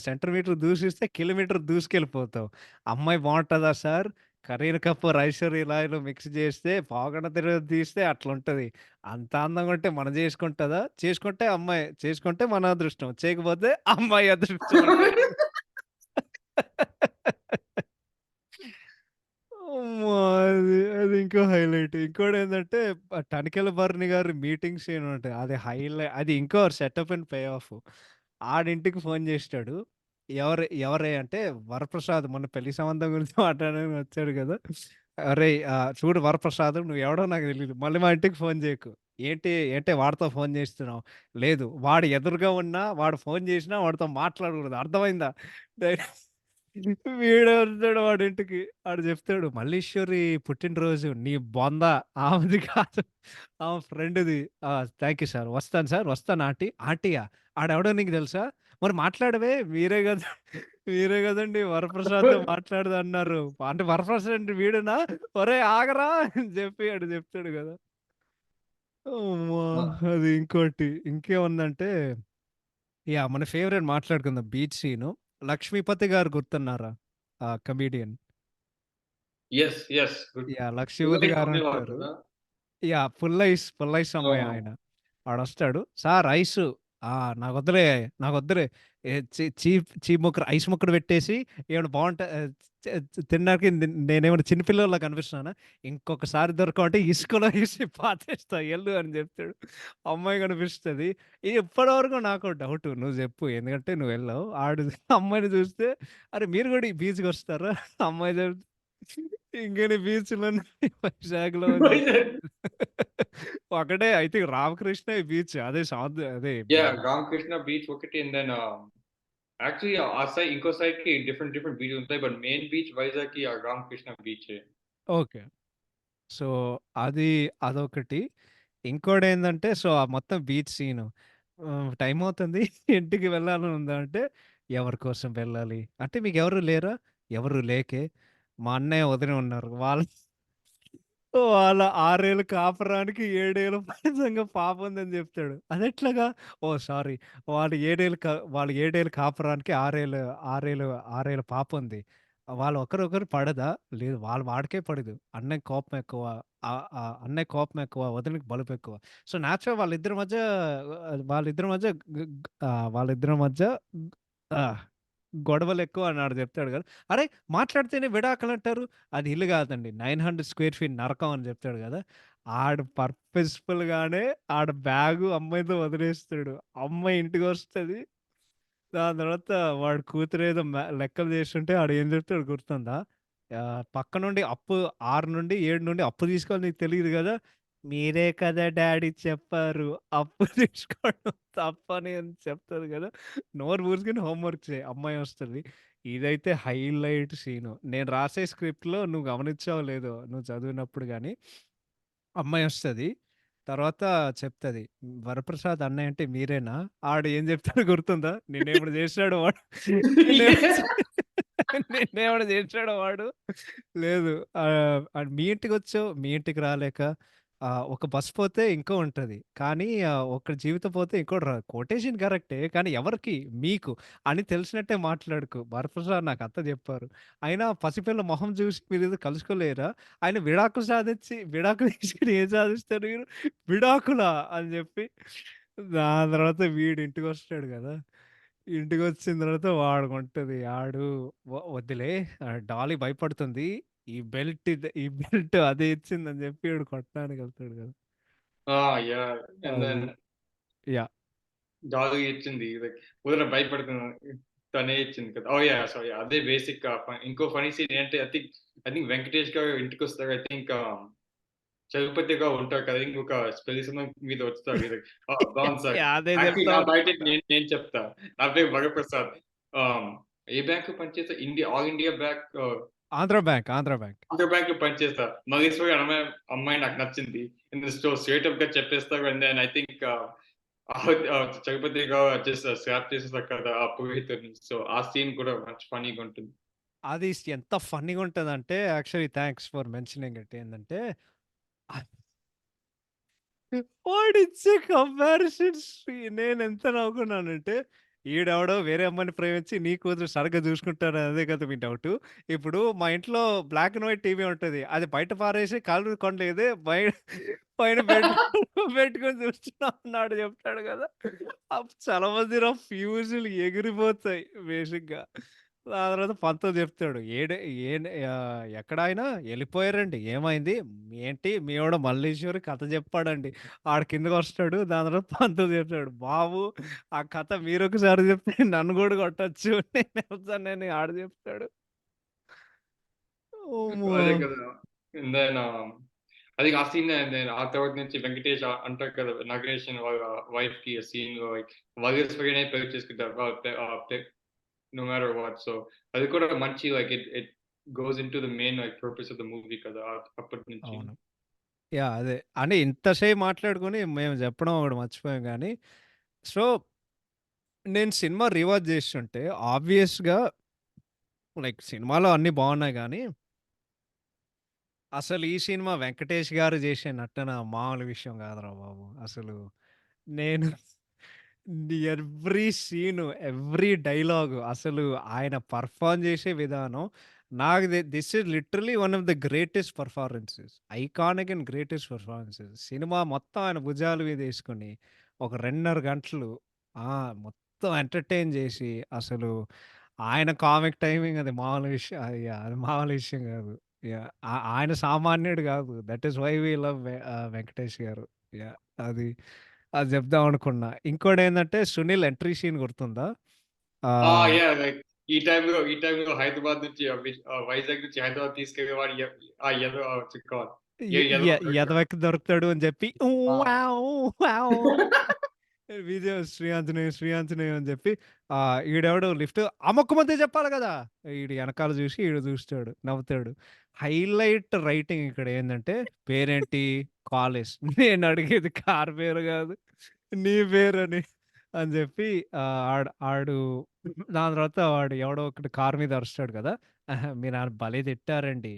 Speaker 1: సెంటీమీటర్ దూసిస్తే కిలోమీటర్ దూసుకెళ్ళిపోతావు. అమ్మాయి బావుంటదా సార్? కరీనా కపూర్, ఐశ్వర్య రాయ్‌లు మిక్స్ చేస్తే పోగొట్ట తిరుగుడు తీస్తే అట్లుంటది. అంత అందంగా ఉంటే మనం చేసుకుంటదా? చేసుకుంటే మన అదృష్టం. చేయకపోతే అమ్మాయి అదృష్టం అంటాడు. అమ్మా! అది ఇంకో హైలైట్. ఇంకోటేందంటే 'తనికెళ్ళ భరణి' గారి మీటింగ్ సీన్ ఉంటది. అది ఇంకో సెటప్ అండ్ పే ఆఫ్. ఆడింటికి ఫోన్ చేసినాడు. ఎవరే అంటే వరప్రసాద్ మొన్న పెళ్లి సంబంధం గురించి మాట్లాడడానికి వచ్చాడు కదా! "అరేయ్! చూడు వరప్రసాద్ నువ్వెవడో నాకు తెలీదు. మళ్ళీ మా ఇంటికి ఫోన్ చేయకు." ఏంటే వాడితో ఫోన్ చేస్తున్నావు? లేదు వాడు ఎదురుగా ఉన్నా, వాడు ఫోన్ చేసినా వాడితో మాట్లాడకూడదు. అర్థమైందా? వీడొస్తాడు వాడింటికి. ఆడు చెప్తాడు, "మల్లీశ్వరి పుట్టినరోజు నీ బొంద ఆమెది కాదు. ఆమె ఫ్రెండ్‌ది. Thank you sir. వస్తాను సార్. వస్తాను ఆంటీ." "ఆంటీయా? ఆడెవడో నీకు తెలుసా? మరి మాట్లాడవే. మీరే గదండీ వరప్రసాద్‌తో మాట్లాడదు అన్నారు." అంటే వరప్రసాద్ అంటే వీడేనా? ఒరేయ్ ఆగరా! అని చెప్పి ఆడు చెప్తాడు గదా! అమ్మా!
Speaker 2: ఆ!
Speaker 1: అది ఇంకోటి. ఇంకేముందంటే మన ఫేవరెట్ మాట్లాడుకుందాం బీచ్ సీను. 'లక్ష్మీపతి' గారు గుర్తున్నారా? కమెడియన్.
Speaker 2: యెస్. గుడ్.
Speaker 1: 'లక్ష్మీపతి'
Speaker 2: ఊరవైపు అమ్మేవాడు
Speaker 1: గారంటారు.
Speaker 2: కదా!
Speaker 1: ఫుల్ ఐస్ అమ్మాయి
Speaker 2: అవును.
Speaker 1: ఆయన. వాడొస్తాడు. "Sir ice." ఆ! నాకొద్దులే, నాకొద్దులే. ఏ చీప్ ముక్కడు, ఐస్ ముక్కడు పెట్టేసి ఏమైనా బావుంటే తినడానికి నేనేమైనా చిన్న పిల్లోడిలా కనిపిస్తున్నానా? ఇంకొకసారి దొరకవంటే ఇసుకలో ఏసి పాతేస్తా ఎళ్ళు అని జెప్తాడు. అమ్మాయి కనిపిస్తది. ఇప్పటివరకు నాకో డౌటు. నువ్వు జెప్పు. ఎందుకంటే నువ్వెళ్ళావు. ఆడు అమ్మాయిని చూస్తే అరే! మీరు గూడా ఈ బీచ్‌కొస్తారా? అమ్మాయి చెప్తే ఇంకేంటి బీచ్‌లున్నాయి వైజాగ్‌లో అని
Speaker 2: వైజాగ్.
Speaker 1: చెప్తాడు. ఒకటే ఐ థింక్ రామకృష్ణ బీచ్ అదే అదే
Speaker 2: యాహ్! రామకృష్ణ బీచ్ ఒకటి అండ్ దెన్ యాక్చువల్లీ ఆ సైడ్ ఇంకో సైడ్‌కి డిఫరెంట్ డిఫరెంట్ బీచెస్ ఉంటాయి. బట్ మెయిన్ బీచ్ వైజాగ్‌కి ఆ రామకృష్ణ బీచే.
Speaker 1: ఓకే. సో, అది అదొకటి. ఇంకోటేందంటే సో, ఆ మొత్తం బీచ్ సీను. టైమవుతుంది ఇంటికి వెళ్ళాలని ఉందా అంటే, ఎవరి కోసం వెళ్ళాలి? అంటే మీకెవరు లేరా? ఎవరు లేకే. మా అన్నయ్య, వదిన ఉన్నారు. వాళ్ళ 6 ఏళ్ల కాపురానికి 7 ఏళ్ల పైసంగా పాపుందని జెప్తాడు. అదెట్లాగా? ఓహ్! సారీ. వాళ్ళు 7 ఏళ్ల కాపురానికి 6 ఏళ్ల పాపుంది. వాళ్ళు ఒకరొకరు పడదా? లేదు. వాడికే పడదు. అన్నయ్యకి కోపం ఎక్కువ. అన్నయ్యకి కోపం ఎక్కువ. వదినకి బలుపెక్కువ. సో, నేచురల్ వాళ్ళిద్దరి మధ్య గ్ గ్ వాళ్ళిద్దరి మధ్య ఆహ్, గొడవలెక్కువ అని ఆడు జెప్తాడు గదా! అరే! మాట్లాడితేనే విడాకులంటారు. అది ఇల్లు గాదండి. 900 స్క్వేర్ ఫీట్ నరకం అని జెప్తాడు గదా! ఆడు పర్పస్‌ఫుల్‌గానే ఆడ బ్యాగు అమ్మాయితో వదిలేస్తాడు. అమ్మాయి ఇంటికొస్తది. దాని తర్వాత వాడి కూతురేదో లెక్కలు జేస్తుంటే ఆడేం జెప్తాడో గుర్తుందా? పక్క నుండి 6 నుండి అప్పు తీసుకోవాలి నీకు తెలీదు గదా! మీరే కదా డాడీ చెప్పారు. అప్పు తీసుకోవడం తప్పని అని చెప్తది గదా! నోరు మూసుకొని హోంవర్క్ చేయి అమ్మాయొస్తది. ఇదైతే హైలైట్ సీను. నేను రాసే స్క్రిప్ట్‌లో నువ్వు గమనించావో లేదో నువ్వు చదివినప్పుడు గాని, అమ్మాయొస్తది. తర్వాత చెప్తది. "వరప్రసాద్ అన్నయ్య అంటే మీరేనా?" ఆడు ఏం చెప్తాడో గుర్తుందా? నిన్నేమైనా చేసాడో వాడు నిన్నేమైనా చే నిన్నేమైనా చేసాడో వాడు? లేదు. మీ ఇంటికొచ్చావు, మీ ఇంటికి రాలేక ఒక బస్ పోతే ఇంకో ఉంటది. కానీ ఒక జీవితం పోతే ఇంకోటి రాదు. కొటేషన్ కరెక్టే. కానీ ఎవరికి? మీకు అని తెలిసినట్టే మాట్లాడకు. వరప్రసాద్ నాకంతా చెప్పారు. అయినా పసిపిల్ల మొహం చూసి మీరేదో కలుసుకోలేరా? ఆయన విడాకులు తీసుకొని ఏం సాధిస్తారు మీరు? విడాకులా? అని జెప్పి దాని తర్వాత వీడు ఇంటికొస్తాడు గదా! ఇంటికొచ్చిన తర్వాత వాడికుంటది. ఆడు వద్దులే డాలీ భయపడుతుంది. ఈ బెల్ట్ అదే ఇచ్చిందని జెప్పి ఈడు కొట్టడానికెళ్తాడు గదా!
Speaker 2: ఆ! యాహ్! అండ్
Speaker 1: అది.
Speaker 2: Then
Speaker 1: yeah!
Speaker 2: డాగ్ ఇచ్చింది. లైక్ వదిన భయపడుతుంది. తనే ఇచ్చింది కదా! ఓహ్! యాహ్! సారీ అదే బేసిక్ ఇంకో ఫన్నీ సీన్ ఏంటంటే ఐ థింక్ వెంకటేష్ గారు ఇంటికొస్తారు. ఐ థింక్ చలపతిగా ఉంటారు కదా! ఇంకొక స్పెల్లిజం మీద వస్తారు. ఇది బావుంది సార్.
Speaker 1: యాహ్! అదే
Speaker 2: యాక్చువల్లీ
Speaker 1: జెప్దాం
Speaker 2: నా బయోటెక్
Speaker 1: అనుకున్నా.
Speaker 2: నేను చెప్తా. నా పేరు వరప్రసాద్. ఆహ్, ఏ బ్యాంక్‌లో పనిచేస్తా? All India bank
Speaker 1: Andhra bank.
Speaker 2: Andhra బ్యాంక్‌లో పనిచేస్తా. మల్లీశ్వరి అమ్మాయి నాకు నచ్చింది. స్ట్రెయిట్ అప్‌గా చెప్పేస్తారు. అండ్ దెన్ ఐ థింక్ జగపతిగా జస్ట్ స్వాప్ చేసేసారు కదా! ఆ పురోహితుడిని. సో, ఆ సీన్ కూడా మంచి ఫన్నీగా ఉంటుంది.
Speaker 1: అది ఎంత ఫన్నీగా ఉంటదంటే actually thanks for mentioning it ఏందంటే వాడిచ్చే కంపారిజన్స్ నేనెంత నవ్వుకున్నానంటే, ఈడెవడో వేరే అమ్మాయిని ప్రేమించి నీ కూతురు సరిగ్గా చూసుకుంటాడు అదే కదా మీ డౌటు. ఇప్పుడు మా ఇంట్లో బ్లాక్ అండ్ వైట్ టీవీ ఉంటది. అది బయట పారేసి కలర్ కొనలేదే పైన పెట్టుకొని చూస్తున్నాం అన్నాడు చెప్తాడు కదా! చాలా మందిరా ఫ్యూజులు ఎగిరిపోతాయి బేసిక్‌గా. ఆ తర్వాత పంతులు చెప్తాడు. ఎక్కడాయన? ఎళ్ళిపోయారండి. ఏమైంది? ఏంటి మీవోడు మల్లీశ్వరి కథ చెప్పాడండి. ఆడు కిందకొస్తాడు. దాని తర్వాత పంతులు చెప్తాడు. బాబు ఆ కథ మీరొకసారి చెప్తే నన్ను గూడా కొట్టొచ్చు. నేనెళ్తానని ఆడు చెప్తాడు. అమ్మో!
Speaker 2: అదే కదా! అండ్ దెన్ అది ఆ సీన్ అండ్ దెన్ ఆ తర్వాత నుంచి వెంకటేష్ అంటారు కదా! నాగేష్ వాళ్ళ వైఫ్‌కి ఆ సీన్‌లో లైక్ మల్లీశ్వరినే పెళ్లి చేసుకుంటారు. No matter what. సో, అది కూడా మంచి like it it goes into the main like purpose of the movie కదా! అప్పటి నుంచి.
Speaker 1: అవును. యాహ్! అదే. అంటే ఇంతసేపు మాట్లాడుకొని మేము చెప్పడం ఒకటి మర్చిపోయాం గానీ, సో, నేను సినిమా రివాచ్ చేస్తుంటే ఆబ్వియస్‌గా లైక్ సినిమాలో అన్నీ బావున్నాయి గానీ అసలు ఈ సినిమా 'వెంకటేష్' గారు చేసే నటన మామూలు విషయం కాదురా బాబు. అసలు నేను ఎవ్రీ సీను, ఎవ్రీ డైలాగు అసలు ఆయన పెర్ఫార్మ్ చేసే విధానం నాకు this is literally one of the greatest performances. Iconic and greatest performances. Cinema మొత్తం ఆయన భుజాల మీద ఏసుకొని ఒక 2:30 గంటలు ఆ! మొత్తం ఎంటర్‌టైన్ జేసి అసలు ఆయన కామిక్ టైమింగ్ అది మామూలు విషయం యాహ్! అది మామూలు విషయం గాదు. యాహ్! ఆయన సామాన్యుడు గాదు. That is why we love Venkatesh garu. Yeah! అది అది జెప్దాం అనుకున్నా. ఇంకోటేందంటే 'సునీల్' ఎంట్రీ సీన్ గుర్తుందా? ఆహ్,
Speaker 2: యాహ్! లైక్ ఈ టైంలో హైదరాబాద్ నుంచి వైజాగ్ నుంచి హైదరాబాద్ తీసుకెళ్ళేవాడు ఆ ఎదవ చిక్కవాడు.
Speaker 1: ఎ ఎ
Speaker 2: ఎదవ దొరికాడు.
Speaker 1: ఎదవకి దొరుకుతాడు అని జెప్పి
Speaker 2: ఆ!
Speaker 1: వావ్! వావ్! విజయ్ శ్రీ ఆంజనేయం అని జెప్పి ఈడెవడో లిఫ్ట్ అమ్మక్కుమందే చెప్పాలి గదా! ఈడు ఎనకాల జూసి ఈడు జూస్తాడు. నవ్వుతాడు. హైలైట్ రైటింగ్ ఇక్కడ ఏందంటే పేరేంటి? కాలేజ్. నేనడిగేది కారు పేరు గాదు. నీ పేరని అని జెప్పి ఆడు దాని తర్వాత వాడు ఎవడో ఒకడు కారు మీద అరుస్తాడు గదా! మీరు ఆన్ని భలే తిట్టారండి.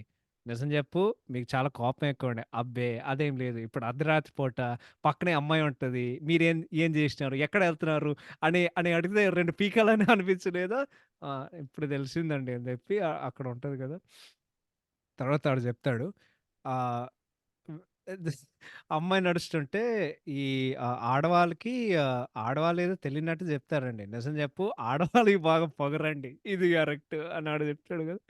Speaker 1: నిజం జెప్పు మీకు చాలా కోపం ఎక్కువండి. అబ్బే! అదేం లేదు. ఇప్పుడు అర్ధరాత్రి పూట పక్కనే అమ్మాయి ఉంటది. ఏం జేసినారు? ఎక్కడెళ్తున్నారు? అని అడిగితే 2 పీకాలని అనిపించలేదా? ఇప్పుడు తెలిసిందండి అని జెప్పి అక్కడ ఉంటది గదా! తర్వాత ఆడు జెప్తాడు. ఆహ్, హ్మ్. అమ్మాయి నడుస్తుంటే ఈ ఆడవాళ్ళకి ఆడవాళ్ళేదో తెలియనట్టు జెప్తారండి. నిజం జెప్పు ఆడవాళ్ళకి బాగా పొగరండి. ఇది కరెక్ట్ అని ఆడు జెప్తాడు గదా!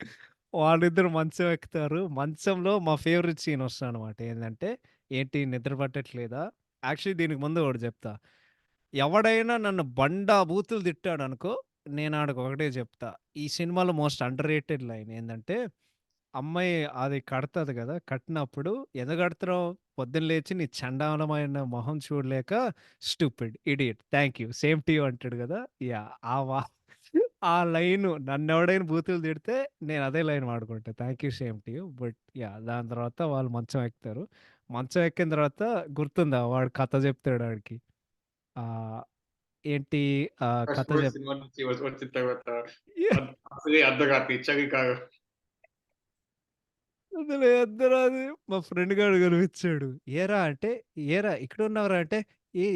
Speaker 1: వాళ్ళిద్దరు మంచం ఎక్కుతారు. మంచంలో మా ఫేవరెట్ సీన్ వస్తదనమాట. ఏందంటే, ఏంటి నిద్ర పట్టట్లేదా? యాక్చువల్లీ దీనికి ముందు ఒకటి జెప్తా. ఎవడైనా నన్ను బండా బూతులు తిట్టాడనుకో, నేను ఆడికి ఒకటే జెప్తా. ఈ సినిమాలో మోస్ట్ అండర్ రేటెడ్ లైన్ ఏందంటే అమ్మాయి అది కడతది గదా! కట్టినప్పుడు "ఎందుకు కడుతున్నావు? పొద్దున్న లేచి నీ చండాలమైన మొహం చూడలేక stupid, idiot, thank you. Same to you" అంటాడు గదా! యాహ్! ఆ లైను నన్నెవడైనా బూతులు తిడితే నేను అదే లైన్ వాడుకుంటా. Thank you same to you. But yeah! దాని తర్వాత వాళ్ళు మంచం ఎక్కుతారు. మంచం ఎక్కిన తర్వాత గుర్తుందా వాడు కథ చెప్తాడు ఆడికి. ఆహ్, ఏంటి కథ
Speaker 2: 'కష్టపడి'
Speaker 1: చెప్
Speaker 2: సినిమా నుంచి వచ్చిన తర్వాత
Speaker 1: యాహ్!
Speaker 2: అసలే అర్ధరాత్రి చలికాలం.
Speaker 1: అసలు అర్ధరాత్రి మా ఫ్రెండ్ గాడు కనిపించాడు. "ఏరా" అంటే, "ఏరా ఇక్కడున్నావురా" అంటే,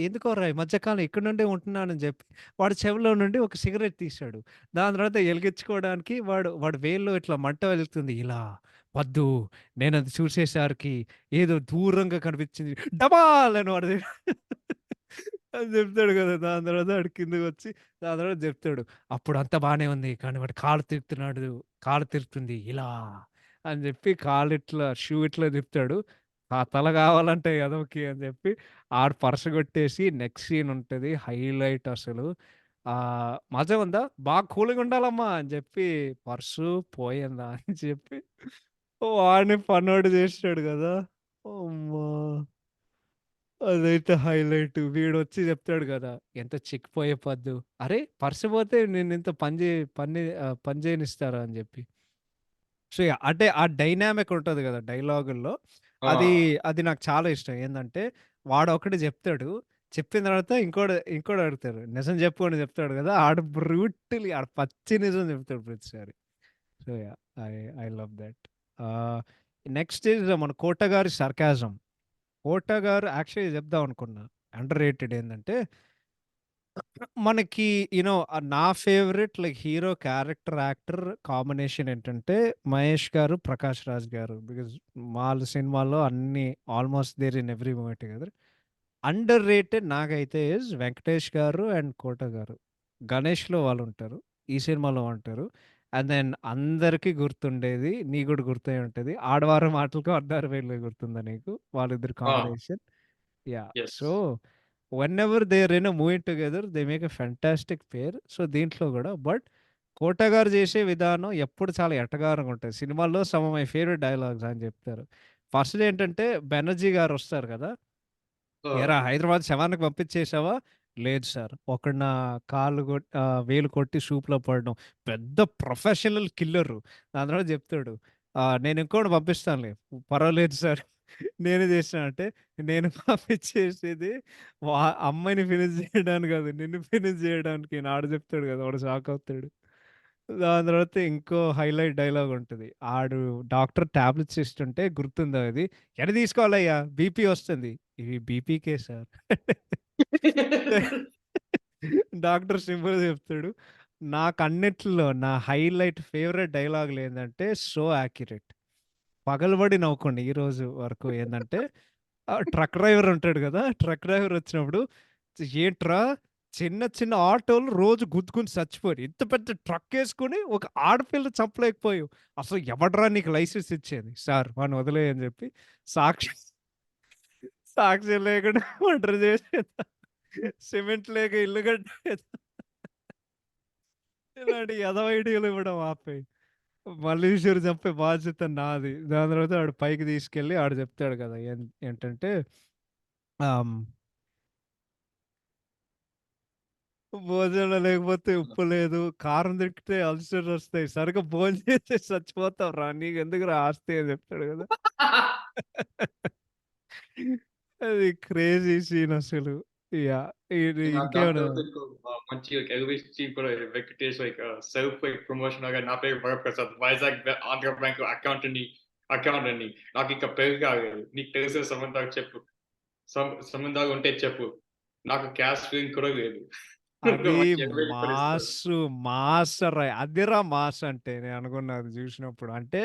Speaker 1: ఎందుకోరా ఈ మధ్య కాలం ఇక్కడ నుండే ఉంటున్నానని" చెప్పి వాడి చెవిలో నుండి ఒక సిగరెట్ తీశాడు. దాని తర్వాత ఎలిగించుకోవడానికి వాడి వేల్లో ఇట్లా మంట వెలుగుతుంది. ఇలా వద్దు నేనది చూసేసరికి ఏదో దూరంగా కనిపించింది. డమాల్ అని వాడు అని చెప్తాడు కదా! దాని తర్వాత ఆడు కిందకొచ్చి దాని తర్వాత చెప్తాడు. "అప్పుడు అంతా బానే ఉంది. కానీ వాడు కాలు తిప్పుతున్నాడు. కాలు తిరుతుంది ఇలా" అని జెప్పి కాలిట్లా షూ ఇట్లా తిప్పుతాడు. ఆ తల కావాలంటే ఎదవకి అని జెప్పి ఆడు పరసగొట్టేసి నెక్స్ట్ సీన్ ఉంటది. హైలైట్ అసలు. "మజా ఉందా? బాగా కూల్‌గుండాలమ్మా" అని జెప్పి పర్సు పోయిందా అని చెప్పి వాడిని ఫన్నోడు జేసాడు గదా! అమ్మా! అదైతే హైలైట్. వీడొచ్చి జెప్తాడు గదా! ఎంత చిక్కిపోయే పద్దు. "అరే! పర్స్ పోతే నిన్నింత పని జేయనిస్తారా" అని జెప్పి. So, yeah! అంటే ఆ డైనామిక్ ఉంటది గదా! డైలాగుల్లో.
Speaker 2: ఆ!
Speaker 1: అది, అది నాకు చాలా ఇష్టం. ఏందంటే వాడొకటి జెప్తాడు. చెప్పిన తర్వాత ఇంకోడు అడుగుతారు. నిజం జెప్పు అని జెప్తాడు గదా! ఆడు బ్రూటలీ ఆడు పచ్చి నిజం జెప్తాడు ప్రతిసారి. So, yeah! I I love that. ఆహ్, నెక్స్ట్ ఈజ్ మన 'కోట' గారి సర్కాజం. 'కోట' గారు యాక్చువల్లీ చెప్దాం అనుకున్నా. అండర్ రేటెడ్ ఏందంటే మనకి నా favourite like hero character actor combination ఏంటంటే 'మహేష్' గారు, 'ప్రకాష్ రాజ్' గారు. బికాజ్ వాళ్ళ సినిమాల్లో అన్నీ almost there in every movie together. Underrated నాకైతే ఈజ్ 'వెంకటేష్' గారు అండ్ 'కోట' గారు. 'గణేష్‌లో' వాళ్ళుంటారు. ఈ సినిమాలో ఉంటారు. అండ్ దెన్ అందరికి గుర్తుండేది నీకు కూడా గుర్తే ఉంటది. 'ఆడవారం ఆటలకు అడ్డారు వేళలు' గుర్తుందా నీకు? వాళ్ళిద్దరి
Speaker 2: ఆ!
Speaker 1: Combination. Yeah!
Speaker 2: Yes.
Speaker 1: So, whenever they are in a movie together they make a fantastic pair. So, దీంట్లో గూడా బట్ 'కోట' గారు చేసే విధానం ఎప్పుడు చాలా ఎటకారంగా ఉంటది. సినిమాల్లో some of my favourite dialogues అని చెప్తారు. ఫస్ట్‌ది ఏంటంటే బెనర్జీ గారొస్తారు కదా!
Speaker 2: ఆ!
Speaker 1: "ఏరా హైదరాబాద్ శవానికి పంపించేసావా?" "లేదు సార్. ఒకడు నా వేలు కొట్టి సూప్‌లో పడడం. పెద్ద ప్రొఫెషనల్ కిల్లరు." దాని తర్వాత చెప్తాడు. "నేను ఇంకోడిని పంపిస్తానులే. పర్వాలేదు సార్. నేనే చేసినా" అంటే, "నేను పంపించేసేది వా అమ్మాయిని ఫినిష్ చేయడానికి కాదు. నిన్ను ఫినిష్ చేయడానికి" అని ఆడు చెప్తాడు కదా! వాడు షాక్ అవుతాడు. దాని తర్వాత ఇంకో హైలైట్ డైలాగ్ ఉంటది. ఆడు డాక్టర్ టాబ్లెట్స్ ఇస్తుంటే గుర్తుందా అది? "ఎడ తీసుకోవాలయ్యా? బీపీ వస్తుంది." "ఇవి బీపీకే సార్." డాక్టర్ సింపుల్‌గా చెప్తాడు. నాకన్నిట్లో నా హైలైట్ ఫేవరెట్ డైలాగులేందంటే సో యాక్యురేట్. పగలబడి నవ్వుకోండి ఈరోజు వరకు ఏందంటే ట్రక్ డ్రైవర్ ఉంటాడు గదా! ట్రక్ డ్రైవర్ వచ్చినప్పుడు "ఏంట్రా చిన్న చిన్న ఆటోలు రోజు గుద్దుకొని చచ్చిపోయారు. ఇంత పెద్ద ట్రక్కేసుకొని ఒక ఆడపిల్ల చంపలేకపోయావు. అసలు ఎవడ్రా నీకు లైసెన్స్ ఇచ్చేది? సార్ వాడిని వదిలేయ్ అని చెప్పి సాక్షి సాక్ష్యం లేకుండా మర్డర్ చేసేదా? సిమెంట్ లేక ఇల్లు కట్టేదా? ఇలాంటి ఎదవ ఐడియాలు ఇవ్వడం ఆపేయి. మల్లీశ్వరి చంపే బాధ్యత నాది. దాని తర్వాత ఆడు పైకి తీసుకెళ్ళి ఆడు చెప్తాడు కదా! ఏంటంటే ఆహ్, భోజనంలో లేకపోతే ఉప్పు లేదు. కారం తింటే అల్సర్స్ వస్తాయి. సరిగ్గా భోంచేసి చచ్చిపోతావురా! నీకెందుకురా ఆస్తి అని చెప్తాడు కదా! అది క్రేజీ సీన్ అసలు. యాహ్! ఇది
Speaker 2: దాని
Speaker 1: ఇంకేమైనా
Speaker 2: తర్వాత ఇంకో మంచిగా ఎలివేషన్ సీన్ కూడా వెంకటేష్ సెల్ఫ్ ప్రమోషన్ లాగా నా పేరు వరప్రసాద్ వైజాగ్ ఆంధ్ర బ్యాంక్ అకౌంటెంట్‌ని. నాకింక పెళ్లి కాలేదు. నీకు తెలిసిన సంబంధాలు చెప్పు. సంబంధాలు ఉంటే చెప్పు. నాకు క్యాస్ట్ ఫీలింగ్ కూడా లేదు.
Speaker 1: అది
Speaker 2: మంచి ఎలివేషన్ కూడా ఇస్తాడు.
Speaker 1: మాసు. మాసరా! అదిరా మాస్ అంటే నేను అనుకున్నా అది చూసినప్పుడు. అంటే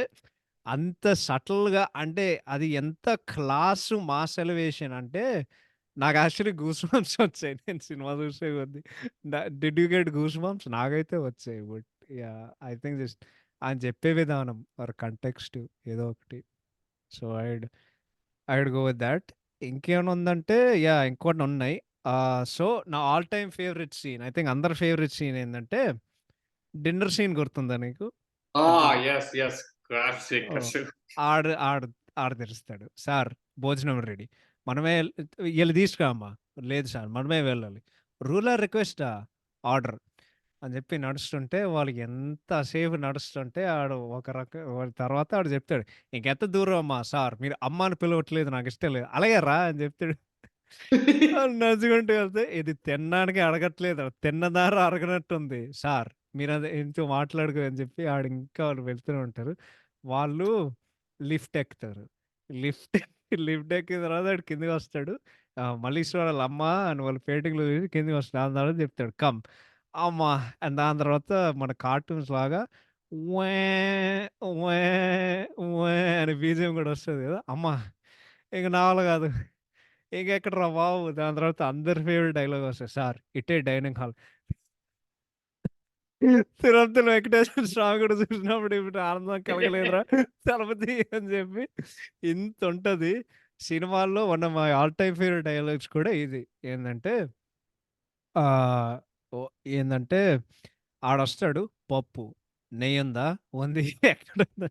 Speaker 1: అంత సటిల్‌గా అంటే అది ఎంత క్లాసు మాస్ ఎలివేషన్ అంటే నాకు యాక్చువల్లీ గూస్ బంప్స్ వచ్చాయి. నేను సినిమా చూసే కొద్దీ. Did you get goosebumps? నాకైతే వచ్చాయి. But yeah! I think just ఆయన చెప్పే విధానం ఆర్ కంటెక్స్ట్ ఏదో ఒకటి. So, I would go with thought. ఇంకేమైనా ఉందంటే యాహ్! ఇంకొన్నున్నాయి. సో, నా all time favourite scene I think అందరి ఫేవరెట్ సీన్ ఏందంటే డిన్నర్ సీన్ గుర్తుందా నీకు?
Speaker 2: ఆ!
Speaker 1: అంటే
Speaker 2: యెస్. క్లాసిక్
Speaker 1: ఓహ్!
Speaker 2: అసలు.
Speaker 1: ఆడు ఆడు ఆడు తెరుస్తాడు. "సార్ భోజనం రెడీ. మనమే ఈళ్ళని తీసుకురా అమ్మా." "లేదు సార్ మనమే వెళ్ళాలి." "రూలర్ రిక్వెస్టా?" "ఆర్డర్." అని చెప్పి నడుస్తుంటే వాళ్ళు ఎంత సేపు నడుస్తుంటే ఆడు ఒక వాడి తర్వాత ఆడు చెప్తాడు. "ఇంకెంత దూరం అమ్మా సార్ మీరు అమ్మ అని పిలవట్లేదు నాకిష్టం లేదు." "అలాగే రా" అని చెప్తాడు. ఆళ్ళు నడుచుకుంటూ వెళ్తే ఇది తినడానికి అడగట్లేదు. తిన్నదారా అరగనట్టుంది. "సార్ మీరది ఇంచో మాట్లాడుకో" అని చెప్పి ఆడు ఇంకా వాళ్ళు వెళ్తూనే ఉంటారు. వాళ్ళు లిఫ్ట్ ఎక్కుతారు. లిఫ్ట్ లిఫ్ట్ ఎక్కిన తర్వాత ఆడు కిందకొస్తాడు. మల్లీశ్వరి వాళ్ళ అమ్మ అని వాళ్ళ పేటింగ్‌లో చూసి కిందకొస్తాడు. దాని తర్వాత చెప్తాడు కమ్. అమ్మ అని దాని తర్వాత మన కార్టూన్స్ లాగా ఉవ్వే ఉవ్వే ఉవ్వే అనే బీజీఎం కూడా వస్తది కదా! అమ్మ ఇంక నా వల్ల కాదు. ఇంకెక్కడిరా బాబు! దాని తర్వాత అందరి ఫేవరెట్ డైలాగ్ వస్తది. సార్ ఇట్టే డైనింగ్ హాల్. తిరుపతిలో వెంకటేశ్వర స్వామి కూడా చూసినప్పుడు ఇప్పుడు ఆనందం కలగలేదురా చలపతి అని చెప్పి ఇంతుంటది. సినిమాల్లో one of my all time favourite dialogues కూడా ఇది. ఏందంటే ఆహ్, ఓ ఏందంటే ఆడొస్తాడు పప్పు, నెయ్యుందా? ఉంది. ఎక్కడుంది?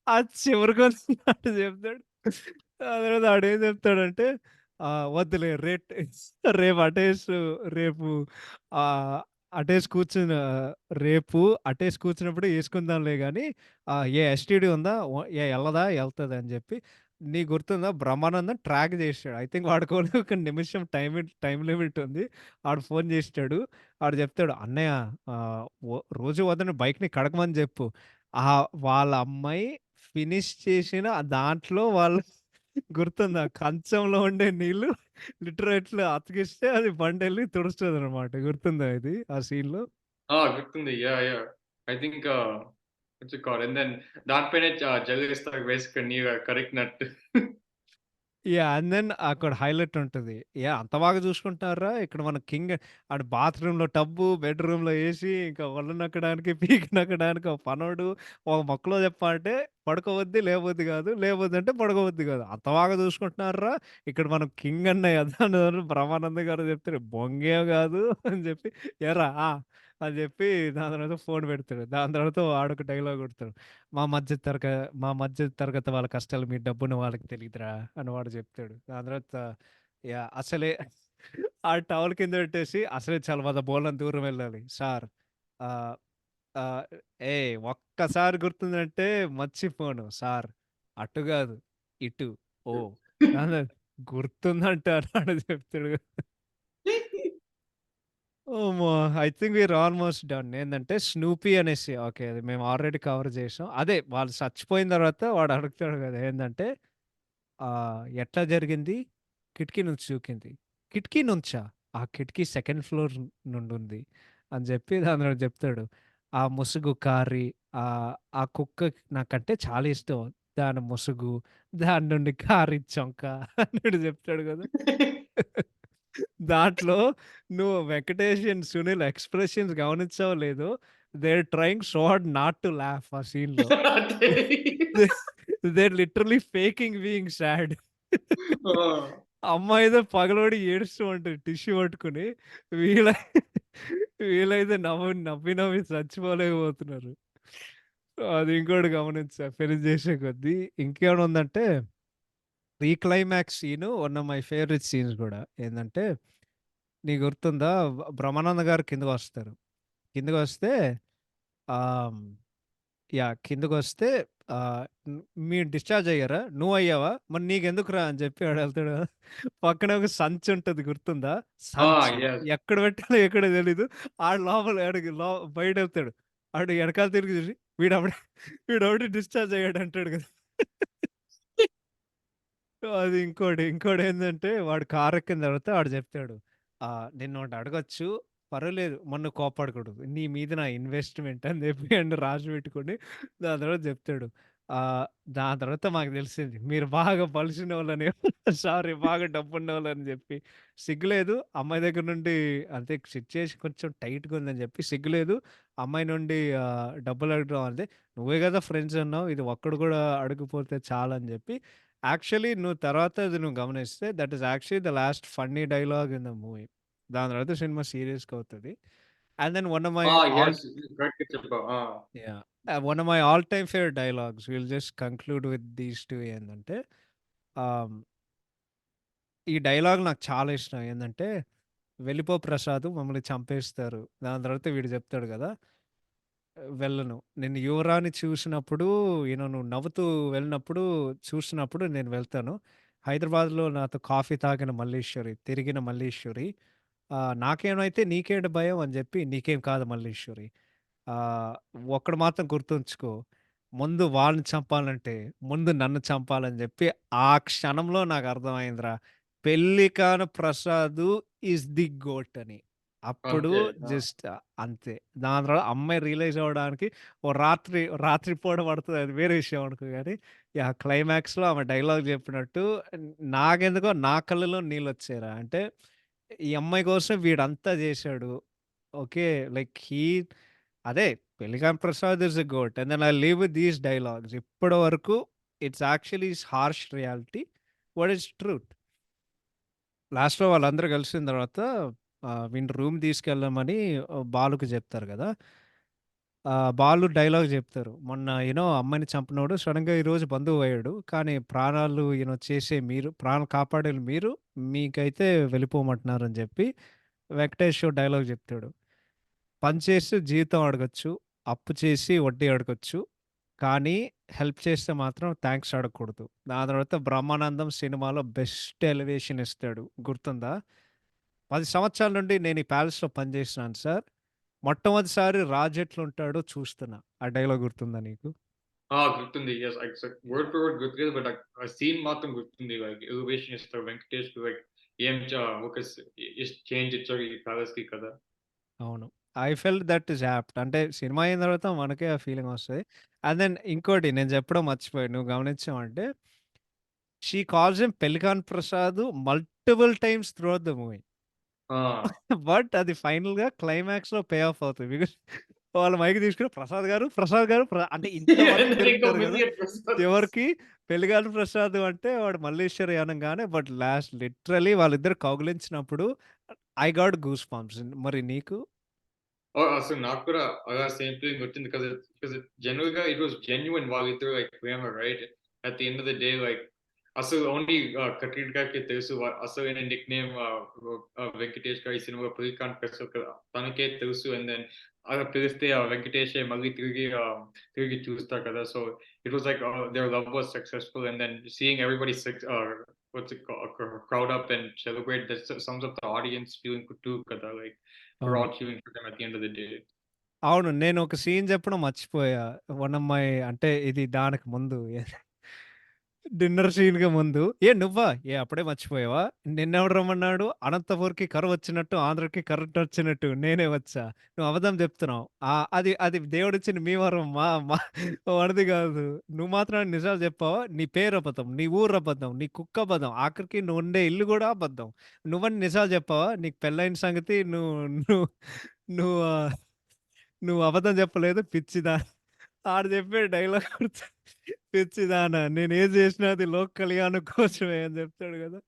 Speaker 1: ఆ చివరికొచ్చిన మాట చెప్తాడు. ఆ తర్వాత ఆడేం చెప్తాడంటే వద్దులే రేపు రేపు ఆహ్, అటేసి కూర్చుని రేపు అటేసి కూర్చున్నప్పుడు యేసుకుందాంలే గానీ ఏ ఎస్టీడీ ఉందా? ఎళ్ళదా? ఎళ్తది అని జెప్పి. నీకు గుర్తుందా? బ్రహ్మానందం ట్రాక్ జేసాడు. ఐ థింక్ వాడికి కూడా ఒక నిమిషం టైమ్ లిమిట్ ఉంది. ఆడు ఫోన్ జేసాడు. ఆడు జెప్తాడు, "అన్నయ్య ఆహ్, రోజు వదలని బైక్‌ని కడగమని జెప్పు." వాళ్ళ అమ్మాయి ఫినిష్ చేసిన దాంట్లో వాళ్ళు గుర్తుందా? కంచంలో ఉండే నీళ్ళు లిటరేట్‌లో అతికిస్తే అది బండెళ్ళి తుడుస్తదనమాట. గుర్తుందా ఇది ఆ సీన్‌లో?
Speaker 2: ఆ! గుర్తుంది. Yeah! I think what's it called and then దానిపైనే జల్లిస్తారు బేసిక్‌గా నీరు కరిగినట్టు.
Speaker 1: అండ్ దెన్ అక్కడ హైలైట్ ఉంటది. అంత బాగా చూసుకుంటున్నారురా! ఇక్కడ మన కింగ్ ఆడు బాత్రూమ్‌లో టబ్బు, బెడ్‌రూమ్‌లో ఏసీ, ఇంకా ఒళ్ళు నక్కడానికి, పీక నక్కడానికి ఒక పనోడు. ఒక మొక్కలో చెప్పాలంటే పడుకోవద్ది, లేవొద్ది కాదు. లేవొద్దంటే పడుకోవద్ది కాదు. అంత బాగా చూసుకుంటున్నారురా! ఇక్కడ మనం కింగ్ అన్నయ్య అని బ్రహ్మానంద గారు చెప్తారు. బొంగేం కాదు అని చెప్పి, ఏరా అని చెప్పి దాని తర్వాత ఫోన్ పెడతాడు. దాని తర్వాత వాడొక డైలాగ్ కొడతాడు. మా మధ్య తరగ మా మధ్య తరగతి వాళ్ళ కష్టాలు మీ డబ్బున్న వాళ్ళకి తెలీదురా అని వాడు చెప్తాడు. దాని తర్వాత అసలే ఆ టవల్ కింద పెట్టేసి అసలే చాలా బోలెడంత దూరం వెళ్ళాలి. సార్ ఆహ్, ఆహ్, ఏయ్! ఒక్కసారి గుర్తుందంటే మర్చిపోను. సార్ అటు గాదు ఇటు. ఓహ్! దాని గుర్తుందంట అన్నాడు చెప్తాడు. ఓమ్మో! I think we're almost done. ఏందంటే 'స్నూపీ' అనేసి ఓకే. అది మేము ఆల్రెడీ కవర్ చేసాం. అదే వాళ్ళు చచ్చిపోయిన తర్వాత వాడు అడుగుతాడు కదా! ఏందంటే ఎట్లా జరిగింది? కిటికీ నుంచి దూకింది. కిటికీ నుంచా? ఆ కిటికీ సెకండ్ ఫ్లోర్ నుండుంది అని చెప్పి దాని తర్వాత చెప్తాడు. ఆ ముసుగు కారి ఆ కుక్క నాకంటే చాలా ఇష్టం. దాని ముసుగు, దాని నుండి కారి చొంక అన్నట్టు చెప్తాడు కదా! దాంట్లో నువ్వు 'వెంకటేష్ అండ్ సునీల్' ఎక్స్‌ప్రెషన్స్ గమనించావో లేదో, they are trying so hard not to laugh ఆ సీన్‌లో.
Speaker 2: అదే.
Speaker 1: They they are literally faking being sad.
Speaker 2: ఆ!
Speaker 1: అమ్మాయేదో పగలబడి ఏడుస్తూ ఉంటది టిష్యూ పట్టుకొని. వీళ్ళ వీళ్ళైతే నవ్వి నవ్వి చచ్చిపోలేకపోతున్నారు. అది ఇంకోటి గమనించా పెళ్లి చేసే కొద్దీ. ఇంకేమైనా ఉందంటే, ఈ climax scene one of my favourite scenes గూడా. ఏందంటే, నీకు గుర్తుందా? బ్రహ్మానంద గారు కిందకొస్తారు. కిందకొస్తే ఆహ్, యాహ్! కిందకొస్తే ఆహ్, మీరు డిశ్చార్జ్ అయ్యారా? నువ్వయ్యావా? మరి నీకెందుకురా అని చెప్పి వాడెళ్తాడు కదా! పక్కన ఒక సంచుంటది గుర్తుందా?
Speaker 2: ఆ!
Speaker 1: సంచి.
Speaker 2: యెస్.
Speaker 1: ఎక్కడ పెట్టాలో ఎక్కడో తెలీదు. ఆడు లోపల ఆడికి బయటెళ్తాడు. ఆడు ఎనకాల తిరిగి చూసి వీడెవడో డిశ్చార్జ్ అయ్యాడంటాడు కదా! అది ఇంకోటి. ఇంకోటేందంటే వాడు కారెక్కిన తర్వాత వాడు జెప్తాడు. నిన్నొకటి అడగొచ్చు. పర్వాలేదు మొన్న కోప్పడకూడదు. నీ మీద నా ఇన్వెస్ట్‌మెంట్ అని జెప్పి ఆడిని రాసిపెట్టుకొని దాని తర్వాత జెప్తాడు. ఆహ్, దాని తర్వాత మాకు తెలిసింది. మీరు బాగా బలిసినోళ్ళని సారీ బాగా డబ్బున్నోళ్ళని జెప్పి. సిగ్గులేదు అమ్మాయి దగ్గర నుండి అంటే సిట్యుయేషన్ కొంచెం టైట్‌గా ఉందని జెప్పి సిగ్గులేదు అమ్మాయి నుండి డబ్బులు అడగడం అంటే, నువ్వే గదా ఫ్రెండ్స్ అన్నావు. ఇది ఒక్కడు గూడా అడగకపోతే చాలని జెప్పి యాక్చువల్లీ నువ్వు తర్వాత అది నువ్వు గమనిస్తే that is actually the last funny dialogue in the movie. దాని తర్వాత సినిమా సీరియస్‌గా అవుతది. And then one of my
Speaker 2: ఆ!
Speaker 1: All
Speaker 2: yes. కరెక్ట్‌గా చెప్పావు. ఆ!
Speaker 1: Yeah! One of my all time favourite dialogues will just conclude with these 2 ఏందంటే ఆహ్, ఈ డైలాగ్ నాకు చాలా ఇష్టం. ఏందంటే, "వెళ్ళిపో ప్రసాదు మమ్మల్ని చంపేస్తారు." దాని తర్వాత వీడు చెప్తాడు గదా! వెళ్ళను. నేను యువరాణి చూసినప్పుడు నువ్వు నవ్వుతూ వెళ్ళినప్పుడు చూసినప్పుడు నేను వెళ్తాను. హైదరాబాద్‌లో నాతో కాఫీ తాగిన మల్లీశ్వరి, తిరిగిన మల్లీశ్వరి. నాకేమైతే నీకేంటి భయం అని జెప్పి, నీకేం కాదు మల్లీశ్వరి. ఆహ్, ఒక్కటి మాత్రం గుర్తుంచుకో. ముందు వాళ్ళని చంపాలంటే, ముందు నన్ను చంపాలని జెప్పి, ఆ క్షణంలో నాకర్థమైందిరా. పెళ్లికాని ప్రసాదు ఈస్ ది గోట్ అని. అప్పుడు
Speaker 2: అంతే. ఆ!
Speaker 1: జస్ట్ అంతే. దాని తర్వాత అమ్మాయి రియలైజ్ అవ్వడానికి ఓ రాత్రి పూట పడతది అది వేరే విషయం అనుకో గాని, యాహ్! క్లైమాక్స్‌లో ఆమె డైలాగ్ జెప్పినట్టు నాకెందుకో నా కళ్ళలో నీళ్ళొచ్చాయిరా. అంటే ఈ అమ్మాయి కోసం వీడంతా జేశాడు. ఓకే. లైక్ అదే 'Pellikani Prasad' is a goat. And then I leave with these dialogues. ఇప్పటి వరకు it's actually harsh reality. What is truth. లాస్ట్‌లో వాళ్ళందరూ కలిసిన తర్వాత వీడిని రూమ్ తీసుకెళ్ళమని బాలుకి చెప్తారు గదా! బాలు డైలాగ్ చెప్తారు. మొన్న అమ్మాయిని చంపినోడు సడెన్‌గా ఈరోజు బంధువయ్యాడు. కానీ ప్రాణాలు చేసే మీరు ప్రాణాలు కాపాడేది మీరు. మీకైతే వెళ్ళిపోమంటున్నారని జెప్పి వెంకటేష్ డైలాగ్ చెప్తాడు. పని చేసి జీతం అడగొచ్చు. అప్పు చేసి వడ్డీ అడగొచ్చు. కానీ హెల్ప్ చేస్తే మాత్రం థాంక్స్ అడగకూడదు. దాని తర్వాత 'బ్రహ్మానందం' సినిమాలో బెస్ట్ ఎలివేషన్ ఇస్తాడు. గుర్తుందా? 10 సంవత్సరాల నుండి నేను ఈ ప్యాలెస్‌లో పనిచేస్తున్నాను సార్. మొట్టమొదటిసారి రాజు ఎట్లుంటాడో చూస్తున్నా. ఆ డైలాగ్ గుర్తుందా నీకు?
Speaker 2: ఆ! గుర్తుంది. యెస్. వర్డ్ ఫర్ వర్డ్ గుర్తులేదు. బట్ ఆ సీన్ మాత్రం గుర్తుంది. లైక్ ఎలివేషన్ ఇస్తారు వెంకటేష్‌కి లైక్ ఏం ఒక చేంజ్ ఇచ్చారు ఈ ప్యాలెస్‌కి కదా!
Speaker 1: అవును. I felt that is apt. అంటే సినిమా అయిన తర్వాత మనకే ఆ ఫీలింగ్ వస్తది. అండ్ దెన్ ఇంకోటి నేను చెప్పడం మర్చిపోయాను. నువ్వు గమనించావంటే she calls him Pellikani Prasad multiple times throughout the movie.
Speaker 2: ఆ!
Speaker 1: బట్ అది ఫైనల్‌గా క్లైమాక్స్‌లో పే ఆఫ్ అవుతది. బికాజ్ వాళ్ళు మైక్ తీసుకొని ప్రసాద్ గారు, ప్రసాద్ గారు అంటే ఇంతమంది
Speaker 2: And then ఇంకో
Speaker 1: పిలుత్తారు గదా!
Speaker 2: మిలియన్ ప్రసాద్.
Speaker 1: చివరికి పెళ్లిగాని ప్రసాద్ అంటే వాడు మల్లేశ్వరి అనంగానే బట్ లాస్ట్ లిటరల్లీ వాళ్ళిద్దరు కౌగిలించినప్పుడు ఐ గాట్ గూస్ బంప్స్. మరి నీకు?
Speaker 2: అసలు నాకు కూడా అలా సేమ్ ఫీలింగ్ వచ్చింది. జనరల్‌గా ఇట్ వాస్ జెన్యూన్ వాళ్ళిద్దరు like Prema right? At the end of the day like అసలు ఓన్లీ కట్రినా కైఫ్‌కే తెలుసు అసలైన నిక్‌నేమ్ వెంకటేష్ గారి సినిమాలో 'పులికాన్ ప్రసాద్' కదా! తనకే తెలుసు. అండ్ దెన్ అలా పిలిస్తే వెంకటేషే మళ్ళీ తిరిగి చూస్తారు కదా! So it was like their love was successful. And then seeing everybody what's it called? Crowd up and celebrate that sums up the audience feeling too కదా! Like we're
Speaker 1: అవును.
Speaker 2: all cheering for them at the end of the day.
Speaker 1: అవును. నేనొక సీన్ చెప్పడం మర్చిపోయా. వన్ ఆఫ్ మై అంటే ఇది దానికి ముందు డిన్నర్ సీన్‌కి ముందు, "ఏ నువ్వా? ఏ అప్పుడే మర్చిపోయావా? నిన్నెవడు రమ్మన్నాడు? అనంతపూర్‌కి కరువొచ్చినట్టు, ఆంధ్రకి కరెంటొచ్చినట్టు నేనే వచ్చా. నువ్వు అబద్ధం చెప్తున్నావు." అది అది దేవుడిచ్చిన మీ వరం. మా మనది గాదు. నువ్వు మాత్రం నిజాలు చెప్పావా? నీ పేరు అబద్ధం, నీ ఊరు అబద్ధం, నీ కుక్క అబద్ధం, ఆఖరికి నువ్వుండే ఇల్లు గూడా అబద్ధం. నువ్వని నిజాలు చెప్పావా? నీకు పెళ్లయిన సంగతి నువ్వు నువ్వు నువ్వు అబద్ధం చెప్పలేదు పిచ్చిదా. ఆడు చెప్పే డైలాగ్ గుర్తు, పిచ్చిదానా నేనేం చేసినా అది లోక్ కళ్యాణం కోసమే అని చెప్తాడు కదా.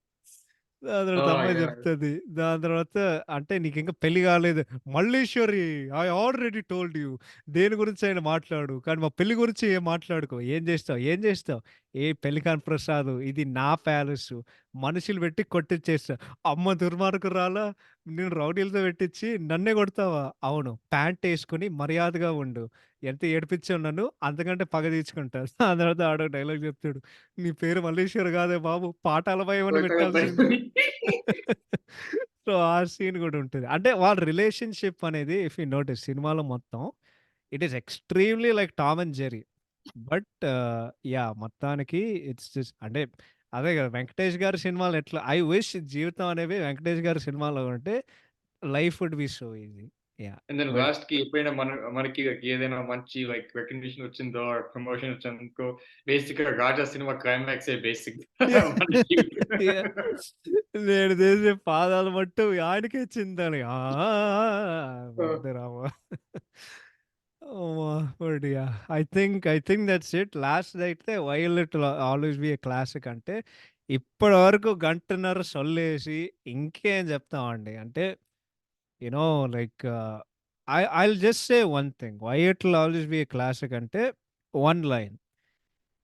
Speaker 1: దాని తర్వాత అమ్మాయి
Speaker 2: యాహ్!
Speaker 1: చెప్తది. దాని తర్వాత అంటే నీకింకా పెళ్లి కాలేదు. Malleswari I already told you. దేని గురించైనా మాట్లాడు. కానీ మా పెళ్లి గురించి ఏం మాట్లాడుకో. ఏం చేస్తావు? ఏం చేస్తావు? ఏ పెళ్లి కాని ప్రసాదు. ఇది నా ప్యాలెసు. మనుషులు పెట్టి కొట్టిచ్చేస్తా. అమ్మ దుర్మార్గురాలా! నేను రౌడీలతో పెట్టిచ్చి నన్నే కొడతావా? అవును. ప్యాంటేసుకొని మర్యాదగా ఉండు. ఎంత ఏడిపిచ్చావు నన్ను అంతకంటే పగ తీర్చుకుంటా. ఆ తర్వాత ఆడో డైలాగ్ చెప్తాడు. నీ పేరు మల్లీశ్వర్ కాదే బాబు! పాతాళ భైరవ అని పెట్టాల్సింది. సో, ఆ సీన్ గూడా ఉంటది. అంటే వాళ్ళ రిలేషన్‌షిప్ అనేది ఇఫ్ యూ నోటీస్ సినిమాలో మొత్తం it is extremely like Tom and Jerry. But yeah! మొత్తానికి ఇట్స్ జస్ట్ అంటే అదే గదా! వెంకటేష్ గారి సినిమాలు ఎట్లా ఐ విష్ జీవితం అనేవి వెంకటేష్ గారి సినిమాలో ఉంటే life would be so easy. Yeah!
Speaker 2: And then
Speaker 1: but
Speaker 2: లాస్ట్‌కి ఎప్పుడైనా మనకి ఏదైనా మంచి రికగ్నిషన్ వచ్చిందో, ప్రమోషన్ వచ్చిందనుకో బేసిక్‌గా 'రాజా' సినిమా క్లైమాక్సే బేసిక్
Speaker 1: యాహ్!
Speaker 2: మన జీవితం.
Speaker 1: యాహ్! నేను చేసే పాదాలు మట్టు ఆయనకే చిందని. ఆ! వద్దు రామ. అమ్మా! But yeah! I think that's it. లాస్ట్‌దైతే 'violet' always be a classic అంటే ఇప్పటి వరకు గంటన్నర సొల్లేసి ఇంకేం చెప్తామండి. అంటే you know like I'll just say one thing. 'Violet' will always be a classic అంటే one line.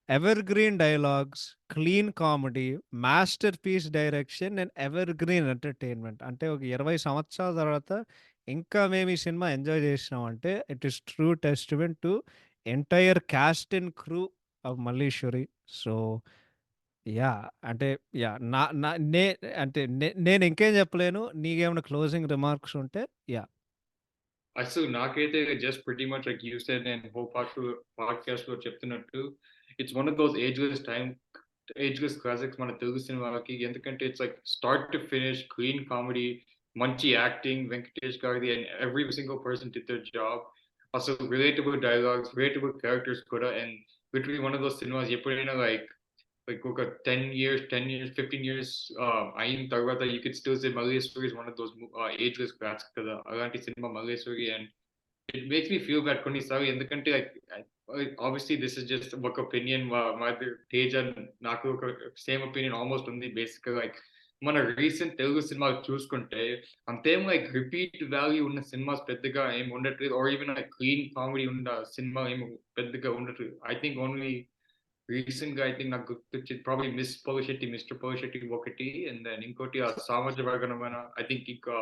Speaker 1: Evergreen dialogues, clean comedy, masterpiece direction and evergreen entertainment. అంటే ఒక 20 సంవత్సరాల తర్వాత ఇంకా మేము ఈ సినిమా ఎంజాయ్ చేసినామంటే it is true testament to entire cast and crew of 'Malleswari'. So, yeah! అంటే యాహ్! నా నా నే అంటే నేను ఇంకేం చెప్పలేను. నీకేమైనా క్లోజింగ్ రిమార్క్స్ ఉంటే యాహ్!
Speaker 2: అసలు నాకైతే just pretty much like you said నేను పాడ్‌కాస్ట్‌లో చెప్తున్నట్టు it's one of those ageless classics మన తెలుగు సినిమాలకి. ఎందుకంటే it's like start to finish clean comedy, మంచి యాక్టింగ్ వెంకటేష్ గారిది and every single person did their job. అసలు రిలేటబుల్ డైలాగ్స్, రిలేటబుల్ క్యారెక్టర్స్ కూడా and literally one of those cinemas ఎప్పుడైనా ఒక 10 years, 15 years అయిన తర్వాత you could still say 'Malleswari' is one of those ageless classics కదా! అలాంటి cinema 'Malleswari' and it makes me feel bad కొన్నిసార్లు ఎందుకంటే ఆబ్వియస్లీ దిస్ ఇస్ జస్ట్ ఒక ఒపీనియన్ మాది తేజ నాకు ఒక సేమ్ ఒపీనియన్ ఆల్మోస్ట్ ఉంది బేసిక్‌గా మన రీసెంట్ తెలుగు సినిమాలు చూసుకుంటే అంతేం రిపీట్ వాల్యూ ఉన్న సినిమాస్ పెద్దగా ఏమి ఉండట్లేదు. ఆర్ ఈవెన్ క్లీన్ కామెడీ ఉన్న సినిమా ఏమి పెద్దగా ఉండట్లేదు. ఐ థింక్ ఓన్లీ రీసెంట్‌గా ఐ థింక్ నాకు గుర్తొచ్చేది ప్రాబబ్లీ 'మిస్టర్ పోలిశెట్టి' ఒకటి అండ్ దెన్ ఇంకోటి 'సామాజిక వర్గనమైన' ఐ థింక్ ఇంకా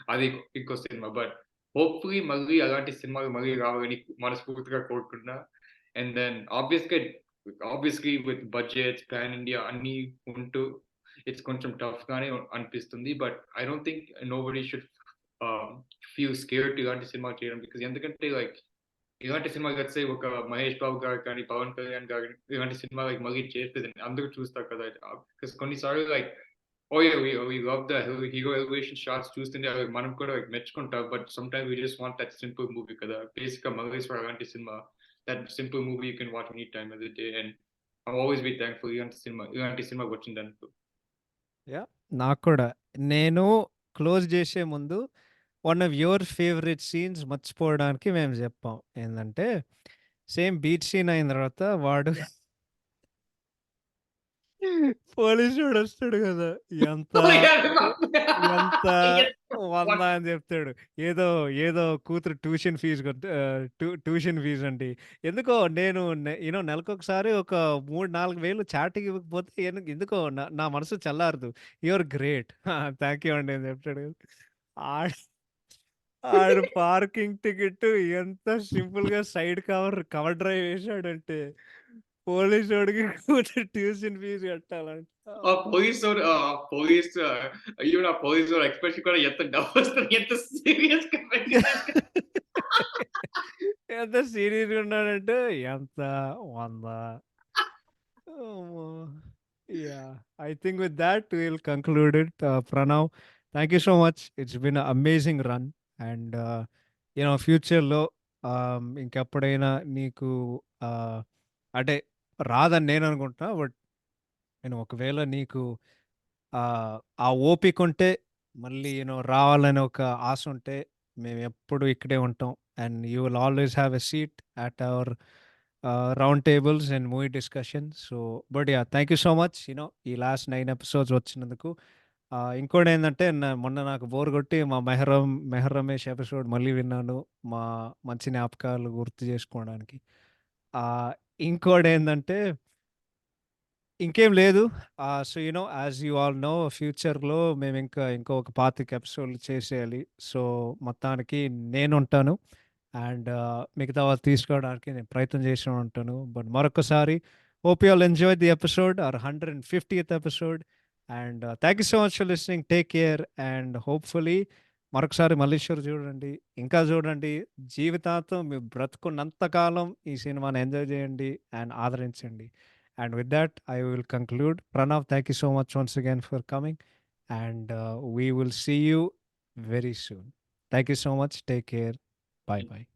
Speaker 2: అది ఇంకో సినిమా. బట్ హోప్‌ఫుల్లీ మళ్ళీ అలాంటి సినిమాలు మళ్ళీ రావాలని మనస్ఫూర్తిగా కోరుకుంటున్నా. And then obviously with budgets, pan India అన్నీ ఉంటూ ఇట్స్ కొంచెం టఫ్ గానే అనిపిస్తుంది. But I don't think nobody should ah, feel scared ఇలాంటి సినిమాలు చేయడం. బికాజ్ ఎందుకంటే ఇలాంటి సినిమాలు లెట్స్ సే ఒక 'మహేష్ బాబు' గారు కానీ, 'పవన్ కళ్యాణ్' గారు ఇలాంటి సినిమా మళ్ళీ చేస్తే అందరూ చూస్తారు కదా! బికాస్ కొన్నిసార్లు oh! Yeah! We love the hero elevation shots చూస్తుంటే అవి మనం కూడా మెచ్చుకుంటాం. But sometimes we just want that simple movie కదా! బేసిక్‌గా 'మల్లేశ్వరి' అలాంటి సినిమా. That simple movie you can watch any time of the day and I always be thankful ఇలాంటి సినిమా వచ్చినందుకు.
Speaker 1: యాహ్! నాకు కూడా. నేను క్లోజ్ చేసే ముందు one of your favourite scenes మర్చిపోవడానికి మేము చెప్పాం. ఏందంటే సేమ్ బీచ్ సీన్ అయిన తర్వాత వాడు పోలీసోడొస్తాడు గదా! ఎంత
Speaker 2: ఓహ్! యాహ్!
Speaker 1: ఎంత
Speaker 2: yes.
Speaker 1: 100
Speaker 2: What
Speaker 1: అని జెప్తాడు. ఏదో, ఏదో కూతురు ట్యూషన్ ఫీజు ట్యూషన్ ఫీజ్ అండి. ఎందుకో నేను నెలకొకసారి ఒక 3, 4 వేలు చాట్‌కి ఇవ్వకపోతే ఎందుకో నా మనసు చల్లారదు. You are great. Thank you అండి అని జెప్తాడు. ఆడు ఆడు పార్కింగ్ టికెట్ ఎంత సింపుల్‌గా సైడ్ కవర్ డ్రైవ్ ఏసాడంటే పోలీసోడికి కూతురు ట్యూషన్ ఫీజు కట్టాలంట.
Speaker 2: ఆ పోలీసోడు ఈవెన్ ఆ పోలీసోడి ఎక్స్‌ప్రెషన్ కూడా ఎంత నవ్వొస్తది. ఎంత సీరియస్‌గా
Speaker 1: ఎంత సీరియస్‌గా ఉన్నాడంటే ఎంత 100 Oh, yeah. I think with that, we'll conclude it. Pranav, thank you so much. It's been an amazing run. And, ఫ్యూచర్‌లో ఇంకెప్పుడైనా నీకు అంటే రాదని నేను అనుకుంటున్నా. బట్ ఒకవేళ నీకు ఆ ఓపికుంటే మళ్ళీ రావాలని ఒక ఆశ ఉంటే మేమెప్పుడు ఇక్కడే ఉంటాం. And you will always have a seat at our round tables and movie discussion. So but yeah! Thank you so much. ఈ లాస్ట్ 9 ఎపిసోడ్స్ వచ్చినందుకు. ఇంకోటేందంటే మొన్న నాకు బోర్ కొట్టి మా 'మెహర్ రమేష్' ఎపిసోడ్ మళ్ళీ విన్నాను. మా మంచి జ్ఞాపకాలు గుర్తు చేసుకోవడానికి. ఆహ్, ఇంకోటేందంటే ఇంకేం లేదు. So, as you all know ఫ్యూచర్‌లో మేమింకా ఇంకొక 25 ఎపిసోడ్‌లు చేసేయాలి. సో, మొత్తానికి నేనుంటాను. అండ్ మిగతా వాళ్ళు తీసుకోవడానికి నేను ప్రయత్నం చేస్తూ ఉంటాను. బట్ మరొకసారి hope you all enjoy the episode or 150థ్ episode. And thank you so much for listening. Take care and hopefully మరొకసారి 'మల్లీశ్వరి' చూడండి. ఇంకా చూడండి. జీవితాంతం మీరు బ్రతుకున్నంత కాలం ఈ సినిమాని ఎంజాయ్ చేయండి అండ్ ఆదరించండి. And with that, I will conclude. Pranav, thank you so much once again for coming. And we will see you very soon. Thank you so much. Take care. Bye bye.